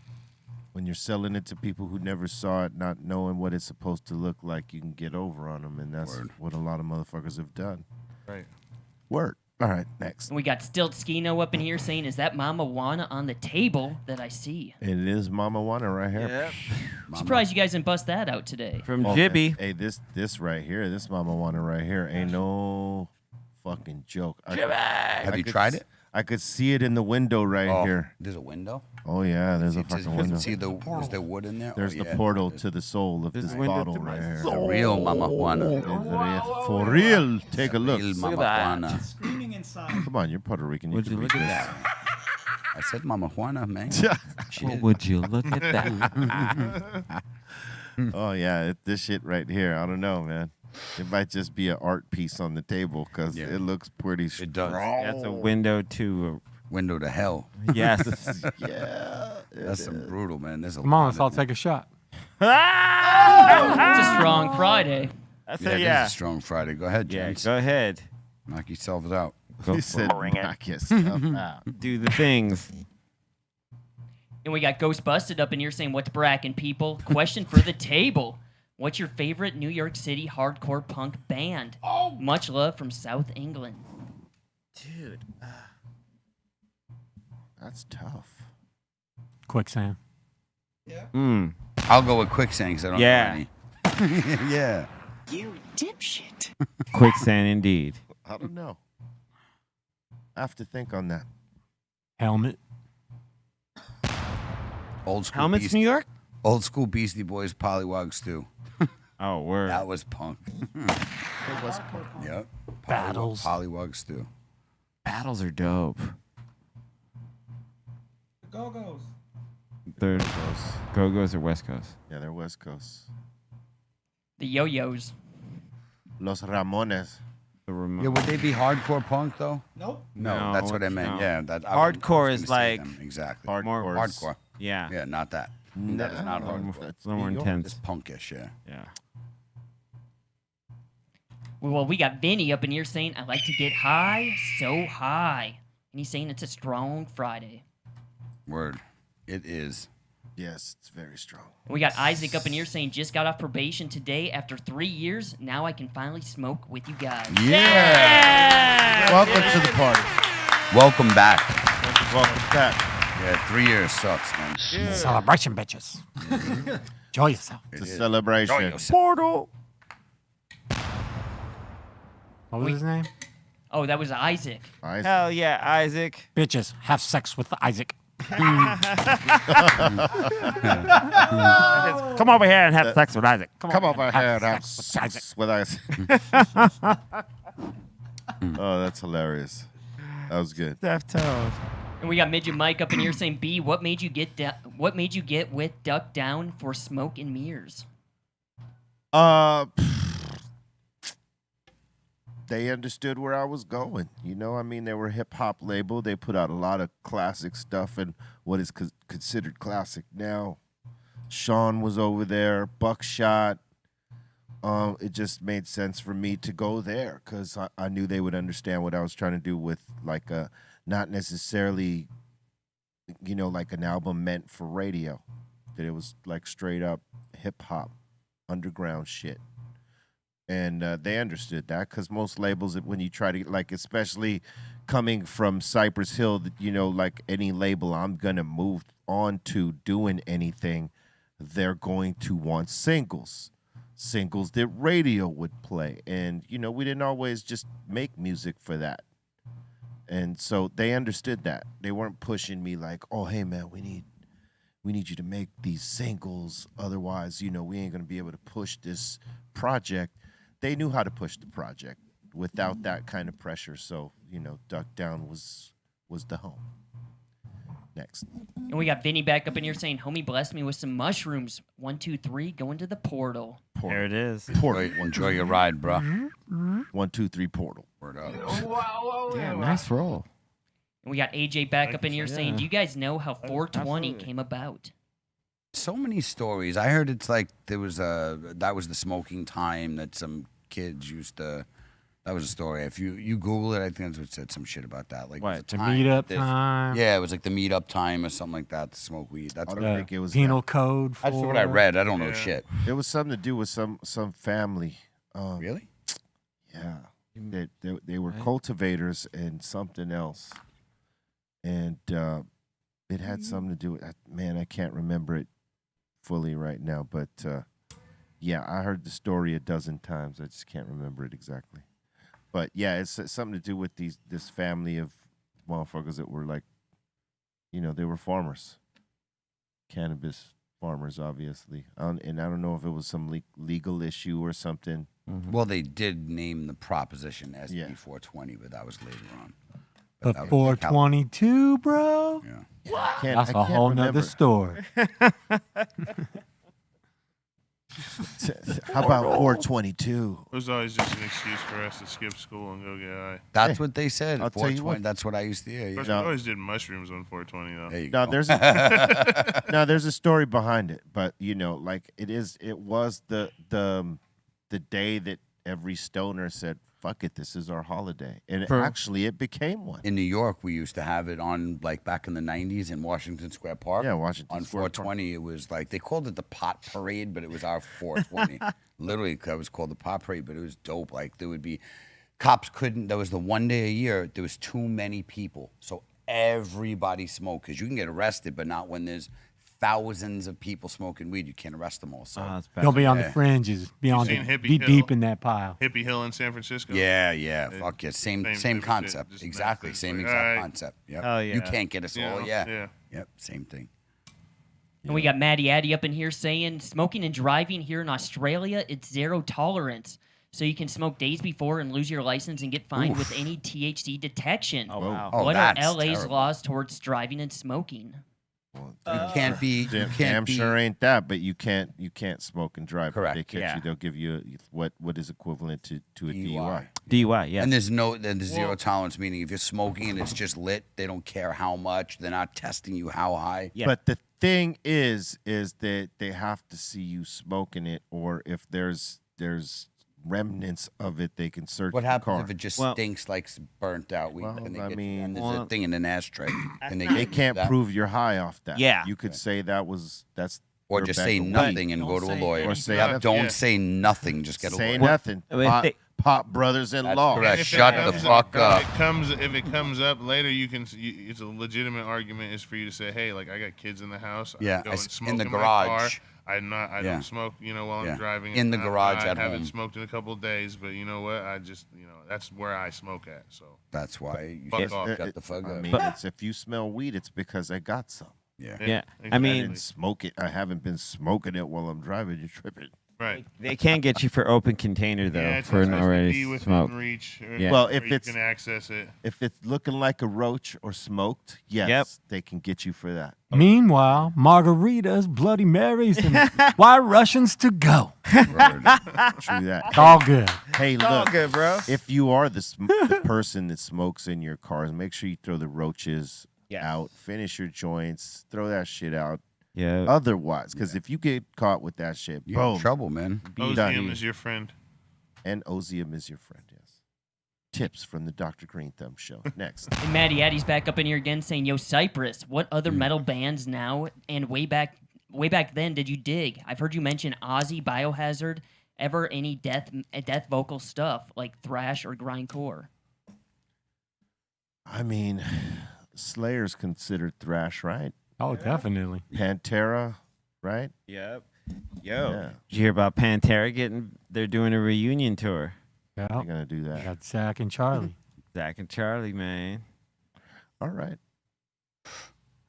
When you're selling it to people who never saw it, not knowing what it's supposed to look like, you can get over on them, and that's Word. what a lot of motherfuckers have done. Right. Word. All right, next. And we got Stilt Skino up in here saying, is that Mama Juana on the table that I see? It is Mama Wanna right here. Surprised you guys didn't bust that out today. From Oh, Jibby. Hey, this right here, this Mama Wanna right here, ain't no fucking joke. Have you tried it? I could see it in the window right here. There's a window. Oh yeah, there's a fucking window. See is there wood in there? There's Oh, the yeah. portal to the soul of There's this a window bottle to my right here. The real Mama Juana. For real. Take a look. Real Look Mama at that. Juana. Screaming inside. Come on, you're Puerto Rican. Would can you read look at this. that? I said Mama Juana, man. Well, would you look at that? Oh yeah, this shit right here. I don't know, man. It might just be an art piece on the table because Yeah. it looks pretty It does. That's a window to. Window to hell. Yes. Yeah. That's some brutal, man. There's a Come on, lot let's all in take a shot. It's a strong Friday. That's there. it, Yeah, yeah. it is a strong Friday. Go ahead, Yeah, gents. go ahead. Knock yourselves out. Go He for said, Bring it. knock your stuff out. it. Do the things. And we got Ghost Busted up in here saying, what's brackin', people? Question for the table. What's your favorite New York City hardcore punk band? Much love from South England. Dude. That's tough. Quicksand. Mm. I'll go with quicksand because I don't Yeah. know any. Yeah. You dipshit. Quicksand indeed. I don't know. I have to think on that. Helmet. Old school. Helmets, Beastie, New York? old school Beastie Boys, Pollywogs too. Oh, word. That was punk. It was Yep. Battles. Pollywogs too. Battles are dope. Go-Go's. They're Go-Go's or West Coast? Yeah, they're West Coast. The Yo-Yos. Los Ramones. The remote. Yeah, would they be hardcore punk though? Nope. No, No, that's what I meant. no. Yeah, that Hardcore I was is gonna say like them. Exactly. Hardcore. Hardcore. Yeah. Yeah, not that. That is not hardcore. That's A little more New York. intense. It's punkish. Yeah. Yeah. Well, we got Vinny up in here saying, I like to get high, so high. And he's saying it's a strong Friday. Word. It is. Yes, it's very strong. We got Isaac up in here saying, just got off probation today after 3 years. Now I can finally smoke with you guys. Yeah. Welcome to the party. Welcome back. Welcome back. Yeah, 3 years sucks, man. Celebration, bitches. Enjoy yourself. It's a It is. celebration. Enjoy yourself. Portal. What was his name? Oh, that was Isaac. Isaac. Hell yeah, Isaac. Bitches, have sex with Isaac. Come over here and have sex with Isaac. Come over here and have sex with us. Oh, that's hilarious. That was good. Deftones. And we got Midget Mike up in here saying, B, what made you get with Duck Down for Smoke and Mirrors? They understood where I was going. You know, I mean, they were a hip hop label. They put out a lot of classic stuff and what is considered classic now. Sean was over there, Buckshot. It just made sense for me to go there because I knew they would understand what I was trying to do with like a, not necessarily, you know, like an album meant for radio. That it was like straight up hip hop, underground shit. And they understood that because most labels, when you try to, like, especially coming from Cypress Hill, you know, like any label I'm going to move on to doing anything, they're going to want singles that radio would play. And, you know, we didn't always just make music for that. And so they understood that. They weren't pushing me like, oh, hey, man, we need you to make these singles. Otherwise, you know, we ain't going to be able to push this project. They knew how to push the project without that kind of pressure. So, you know, Duck Down was the home. Next. And we got Vinny back up in here saying, homie blessed me with some mushrooms. 1, 2, 3, go into the portal. There it is. Portal. Enjoy your ride, bro. 1, 2, 3, portal. Word up. Yeah, nice roll. And we got AJ back up in here saying, do you guys know how 420 came about? So many stories. I heard it's like that was the smoking time that some kids used to. That was a story. If you Google it, I think that's what said some shit about that. Like What, The meetup time. Yeah, it was like the meetup time or something like that to smoke weed. That's I what, don't think it was Penal code. that's what I read. I don't know shit. It was something to do with some family. Really? Yeah. They were cultivators and something else. And it had something to do with, man, I can't remember it fully right now. But, yeah, I heard the story a dozen times. I just can't remember it exactly. But, yeah, it's something to do with this family of motherfuckers that were like, you know, they were farmers. Cannabis farmers, obviously. And I don't know if it was some legal issue or something. Mm-hmm. Well, they did name the proposition SB 420, but that was later on. But 422, bro. Yeah. That's a whole nother story. How about 422? It was always just an excuse for us to skip school and go get high. That's what they said. I'll tell you 420. what. That's what I used to hear. Of course, we always did mushrooms on 420 though. There you No, go. there's a story behind it, but you know, like it was the day that every stoner said, "Fuck it, this is our holiday," and actually it became one. In New York, we used to have it on like back in the 90s in Washington Square Park. Yeah, Washington On Square 420, it was like they called it the pot parade, but it was our 420. Literally, it was called the pot parade, but it was dope. Like there would be cops couldn't. There was the one day a year there was too many people, so everybody smoked because you can get arrested, but not when there's thousands of people smoking weed. You can't arrest them all. So Don't be on the fringes. Be deep in that pile. Hippie Hill in San Francisco. Yeah, fuck yeah, same concept, shit, exactly, just same like, exact alright. concept. Yep. Oh, yeah. You can't get us all. Yeah. Yep, same thing. And we got Maddie Addy up in here saying, smoking and driving here in Australia, it's zero tolerance. So you can smoke days before and lose your license and get fined with any THC detection. Oh, wow. Oh, What are that's LA's terrible. laws towards driving and smoking? You can't be. You Damn can't be. sure ain't that, but you can't smoke and drive. Correct. If they catch Yeah. you, they'll give you what is equivalent to a DUI. DUI, yes. And there's zero tolerance, meaning if you're smoking and it's just lit, they don't care how much. They're not testing you how high. Yeah. But the thing is that they have to see you smoking it, or if there's remnants of it, they can search What the happens car. if it just Well- stinks like burnt out weed? Well, and they I get, mean- and there's a thing in an ashtray. And They get can't that. prove you're high off that. Yeah. You could say that's Or their just back say away. nothing and go to a say lawyer. Or say Yep, nothing. don't Yeah. say nothing. Just get a Say lawyer. nothing. If Pop, they- pop brothers-in-law. correct. If it Shut the comes fuck up. If it comes up later, it's a legitimate argument is for you to say, hey, like I got kids in the house. I Yeah, go I and s- smoke in the my car. garage. I Yeah. don't smoke, while Yeah. I'm driving. In the I- garage I at haven't home. smoked in a couple of days, but you know what? I just, that's where I smoke at. So That's why you Fuck should off. shut the fuck I up. mean, it's if you smell weed, it's because I got some. Yeah. Yeah. I I mean, didn't smoke it. I haven't been smoking it while I'm driving. You're tripping. right. they can't get you for open container though Yeah, it's for an supposed to already be within smoke. reach. Yeah. Well, where if you it's can access it. if it's looking like a roach or smoked, yes, Yep. they can get you for that. Meanwhile, margaritas, Bloody Marys, and White Russians to go. True that. It's all good. Hey, all look, good, bro. if you are the person that smokes in your cars, make sure you throw the roaches out. Finish your joints. Throw that shit out. Yeah. Otherwise, because if you get caught with that shit, You're in boom, trouble, man. Ozium is your friend. and Ozium is your friend. Yes. Tips from the Dr. Greenthumb show. Next. And Matty Addy's back up in here again saying, "Yo, Cypress, what other metal bands now and way back then did you dig? I've heard you mention Ozzy, Biohazard. Ever any death vocal stuff like thrash or grindcore?" I mean, Slayer's considered thrash, right? Oh, definitely. Pantera, right? Yep. Yo. Yeah. Did you hear about Pantera they're doing a reunion tour? They're Yeah. gonna do that. Got Zach and Charlie. Zach and Charlie, man. All right.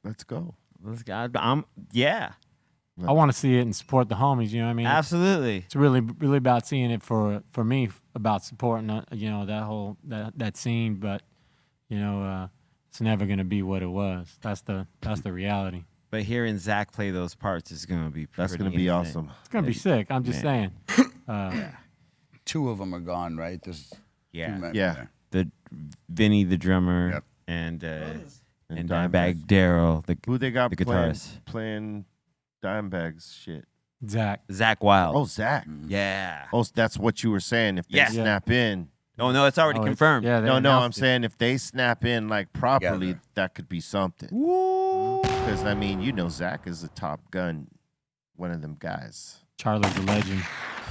Let's go. Let's go. Yeah. I want to see it and support the homies. You know what I mean? Absolutely. It's really about seeing it for me, about supporting that whole that scene. But it's never gonna be what it was. That's the reality. But hearing Zach play those parts is gonna be That's pretty gonna be insane. awesome. It's gonna be sick. I'm just saying. Two of them are gone, right? There's Yeah. two men Yeah. there. The Vinny the drummer Yep. and And Dimebag Daryl the Who they got the playing, guitarist. playing Dimebag's shit? Zach. Zach Wild. Oh, Zach. Yeah. Oh, that's what you were saying. If they Yeah. snap in. Oh no, it's already confirmed. Yeah. No, I'm saying if they snap in like properly, Together. that could be something. Because, I mean, Zach is a Top Gun, one of them guys. Charlie's a legend.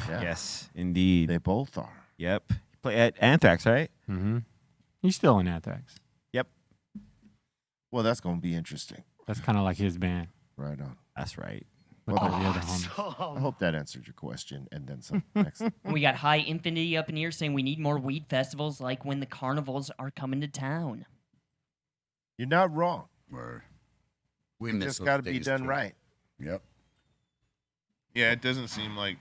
Yeah. Yes, indeed. They both are. Yep. You play at Anthrax, right? Mm-hmm. He's still in Anthrax. Yep. Well, that's going to be interesting. That's kind of like his band. Right on. That's right. With all the other homies. I hope that answered your question. And then some. Next. We got High Infinity up in here saying we need more weed festivals like when the carnivals are coming to town. You're not wrong. Word. We It miss just those got to be days, done too. right. Yep. Yeah, it doesn't seem like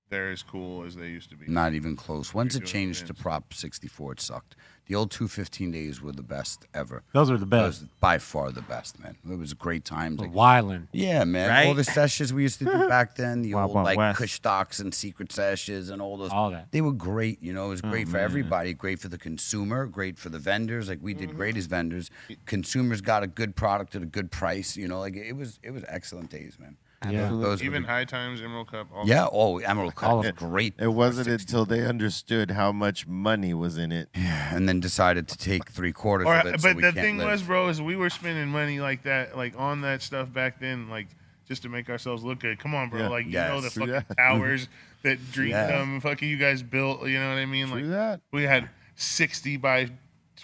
they're as cool as they used to be. Not even close. Once You're it doing changed to events. Prop 64, it sucked. The old 215 days were the best ever. Those were the That was best. by far the best, man. It was great times. But Like, Wyland. yeah, man. Right? All the sessions we used to do back then, the Wild old Wild like West. Kush Stocks and Secret Sessions and all those. All that. They were great. It was great for man. everybody. Great for the consumer. Great for the vendors. Like we did great as vendors. Consumers got a good product at a good price. Like it was excellent days, man. Yeah. Those were Even the- High Times, Emerald Cup. All yeah. Oh, Emerald Cup All was of great. It wasn't until they understood how much money was in it. And then decided to take 3/4 Or, of it. so but we the can't thing live. was, bro, is we were spending money like that, like on that stuff back then, like just to make ourselves look good. Come on, bro. Yeah. Like the Yes. True fucking that. towers that Yeah. Greenthumb fucking you guys built. You know what I mean? True Like that. we had 60 by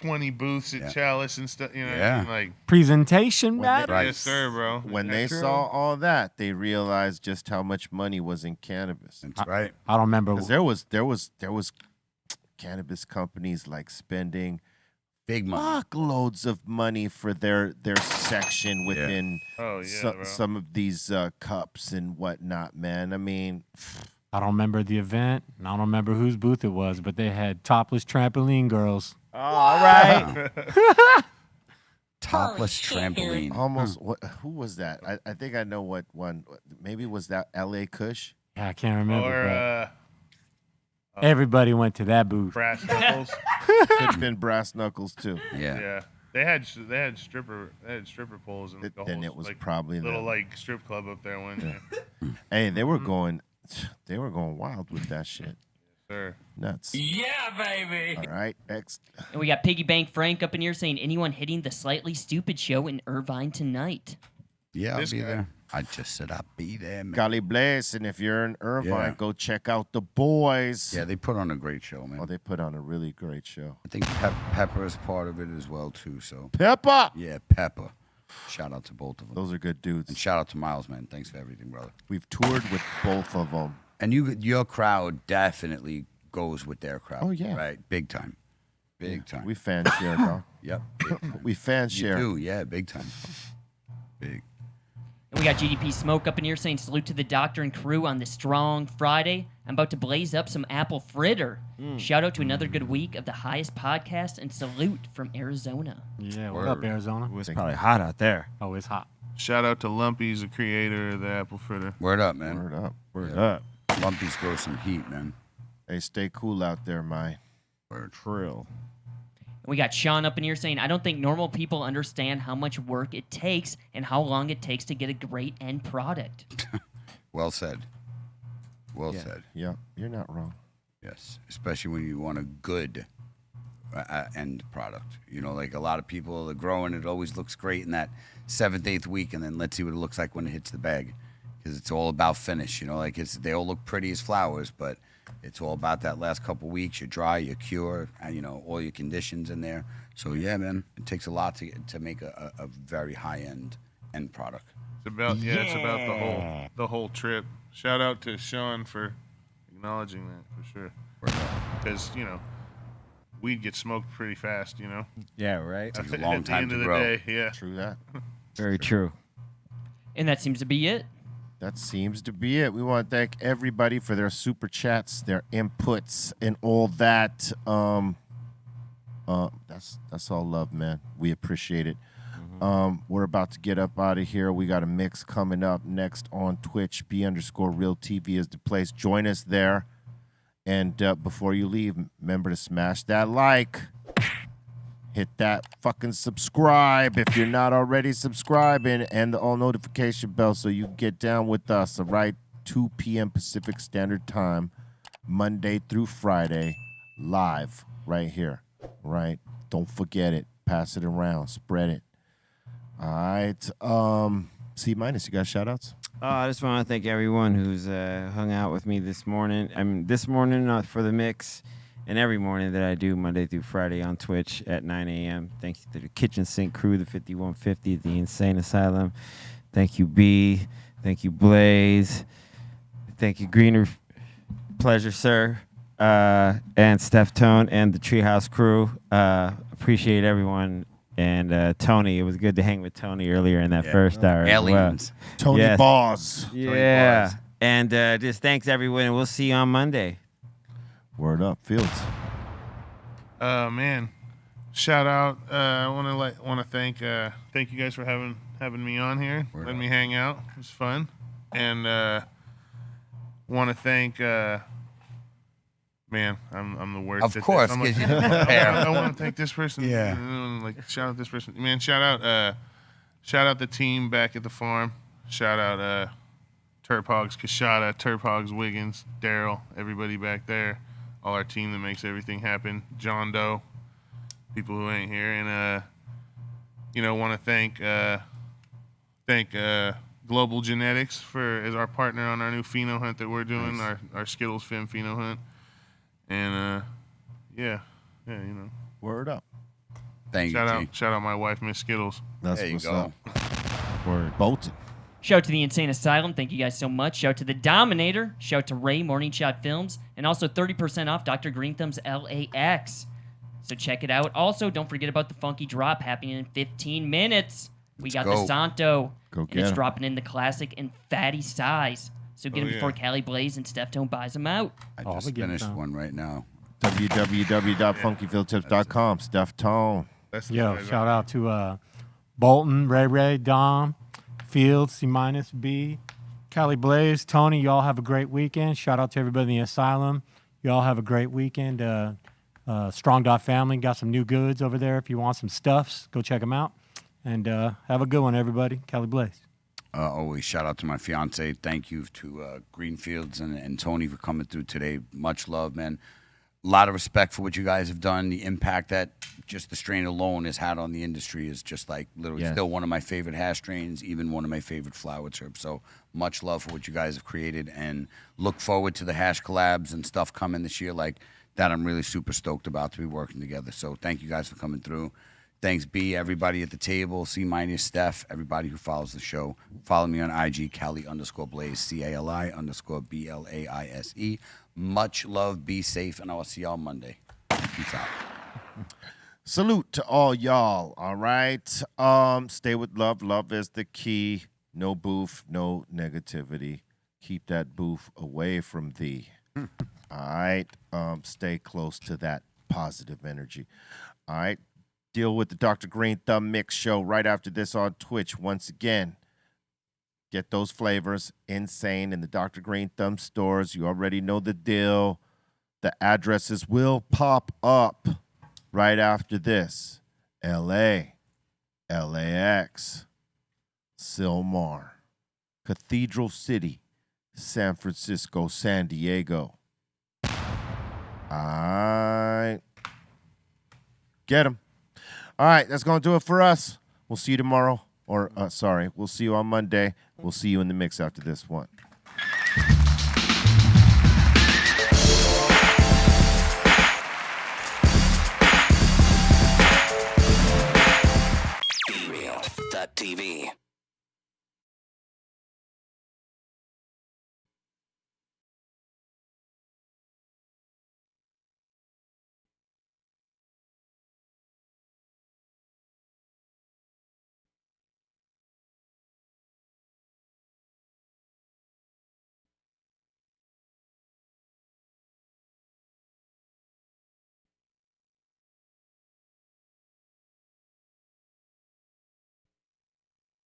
20 booths at Yeah. Chalice and stuff. You know what Yeah. I mean? Like Presentation matters. Right. yes, sir, bro. When they saw all that, they realized just how much money was in cannabis. That's right. I don't remember. Because there was cannabis companies like spending Big money. fuckloads of money for their section within Oh yeah, bro. some of these cups and whatnot, man. I mean, I don't remember the event. And I don't remember whose booth it was, but they had topless trampoline girls. All right. Topless Holy shit, dude. trampoline. almost. Who was that? I think I know what one. Maybe was that L.A. Kush? Yeah, I can't remember. Or but everybody went to that booth. brass knuckles. Could have been Brass Knuckles too. Yeah. Yeah, they had stripper poles and the Then whole, it was like, probably little them. like strip club up there one day. Hey, they were going wild with that shit. Sir. Nuts. Yeah, baby. All right, next. And we got Piggy Bank Frank up in here saying anyone hitting the Slightly Stupid show in Irvine tonight. Yeah, I'll This be guy. there. I just said I'll be there, man. Golly bless, and if you're in Irvine, Yeah. go check out the boys. Yeah, they put on a great show, man. Oh, they put on a really great show. I think Pepper is part of it as well, too. So, Pepper. yeah, Pepper. Shout out to both of them. Those are good dudes. And shout out to Miles, man. Thanks for everything, brother. We've toured with both of them. And your crowd definitely goes with their crowd. Oh, yeah. Right? Big time. Big time. We fan share, dog. Yep. Big time. We fan share. You do, yeah, big time. Big. And we got GDP Smoke up in here saying salute to the doctor and crew on this strong Friday. I'm about to blaze up some apple fritter. Shout out to another good week of the highest podcast and salute from Arizona. Yeah, what up, Arizona? It's probably hot out there. Oh, it's hot. Shout out to Lumpy's, the creator of the apple fritter. Word up, man. Word up. Word up. Lumpy's grow some heat, man. Hey, stay cool out there, man. Word. Trill. We got Sean up in here saying, I don't think normal people understand how much work it takes and how long it takes to get a great end product. Well said. Well said. Yeah, you're not wrong. Yes, especially when you want a good end product. You know, like a lot of people are growing, it always looks great in that 7th, 8th week, and then let's see what it looks like when it hits the bag. Because it's all about finish. You know, like they all look pretty as flowers, but it's all about that last couple weeks. You dry, you cure, and, you know, all your conditions in there. So, yeah, man, it takes a lot to make a very high-end end product. It's about it's about the whole trip. Shout out to Sean for acknowledging that for sure. Because, you know, weed gets smoked pretty fast, you know. Yeah, right. Takes a long At the time end to of the grow. day, yeah. True that. Very true. And that seems to be it. That seems to be it. We want to thank everybody for their super chats, their inputs, and all that. That's all love, man. We appreciate it. We're about to get up out of here. We got a mix coming up next on Twitch. B_RealTV is the place. Join us there. And before you leave, remember to smash that like. Hit that fucking subscribe if you're not already subscribing, and the all notification bell so you can get down with us, all right? 2 p.m. Pacific Standard Time, Monday through Friday, live right here, right? Don't forget it. Pass it around. Spread it. All right. C-, you got shout-outs? I just want to thank everyone who's hung out with me this morning. This morning for the mix. And every morning that I do, Monday through Friday on Twitch at 9 a.m. Thank you to the Kitchen Sink crew, the 5150, the Insane Asylum. Thank you, B. Thank you, Blaze. Thank you, Greener. Pleasure, sir. And Steph Tone and the Treehouse crew. Appreciate everyone. And Tony, it was good to hang with Tony earlier in that first hour. Aliens. Tony Balls. Yeah. Balls. And just thanks, everyone. And we'll see you on Monday. Word up, Fields. Man, shout out. I want to thank you guys for having me on here. Letting me hang out. It was fun. And want to thank man, I'm the worst. Of course, I'm because you didn't prepare. I want to thank this person. Yeah. Like shout out this person. Man, shout out the team back at the farm. Shout out Terp Hogz, Kashada, Terp Hogz, Wiggins, Daryl, everybody back there. All our team that makes everything happen. John Doe, people who ain't here, and want to thank Global Genetics as our partner on our new pheno hunt that we're doing, nice. our Skittles Fem pheno hunt, and Word up. Thank you. Shout out my wife, Miss Skittles. That's there you what's go. up. Word. Bolton. Shout out to the Insane Asylum. Thank you guys so much. Shout out to the Dominator. Shout out to Ray Morning Shot Films. And also 30% off Dr. Greenthumb's LAX. So check it out. Also, don't forget about the Funky Drop happening in 15 minutes. We got the Santo. Go and get it's 'em. dropping in the classic and fatty size. So get them yeah. before Cali Blaze and Steph Tone buys them out. I Oh, just we getting finished some. one right now. www.funkyfieldtips.com. Steph Tone. That's the Yo, guys shout out to Bolton, Ray, Dom, Fields, C-, B, Cali Blaze, Tony. Y'all have a great weekend. Shout out to everybody in the asylum. Y'all have a great weekend. Strong Dot Family got some new goods over there. If you want some stuffs, go check them out. And have a good one, everybody. Cali Blaze. Always shout out to my fiance. Thank you to Greenfields and Tony for coming through today. Much love, man. A lot of respect for what you guys have done. The impact that just the strain alone has had on the industry is just like literally still one of my favorite hash strains, even one of my favorite flower terps. So much love for what you guys have created, and look forward to the hash collabs and stuff coming this year like that. I'm really super stoked about to be working together. So thank you guys for coming through. Thanks, B, everybody at the table, C minus Steph, everybody who follows the show. Follow me on IG, Cali_Blaze, CALI_BLAISE. Much love, be safe, and I will see y'all Monday. Peace out. Salute to all y'all, all right? Stay with love. Love is the key. No boof, no negativity. Keep that boof away from thee. All right? Stay close to that positive energy. All right? Deal with the Dr. Greenthumb Mix Show right after this on Twitch. Once again, get those flavors. Insane in the Dr. Greenthumb stores. You already know the deal. The addresses will pop up right after this. LA, LAX, Sylmar, Cathedral City, San Francisco, San Diego. All right. Get them. All right, that's going to do it for us. We'll see you tomorrow. Or, we'll see you on Monday. We'll see you in the mix after this one. BREALTV.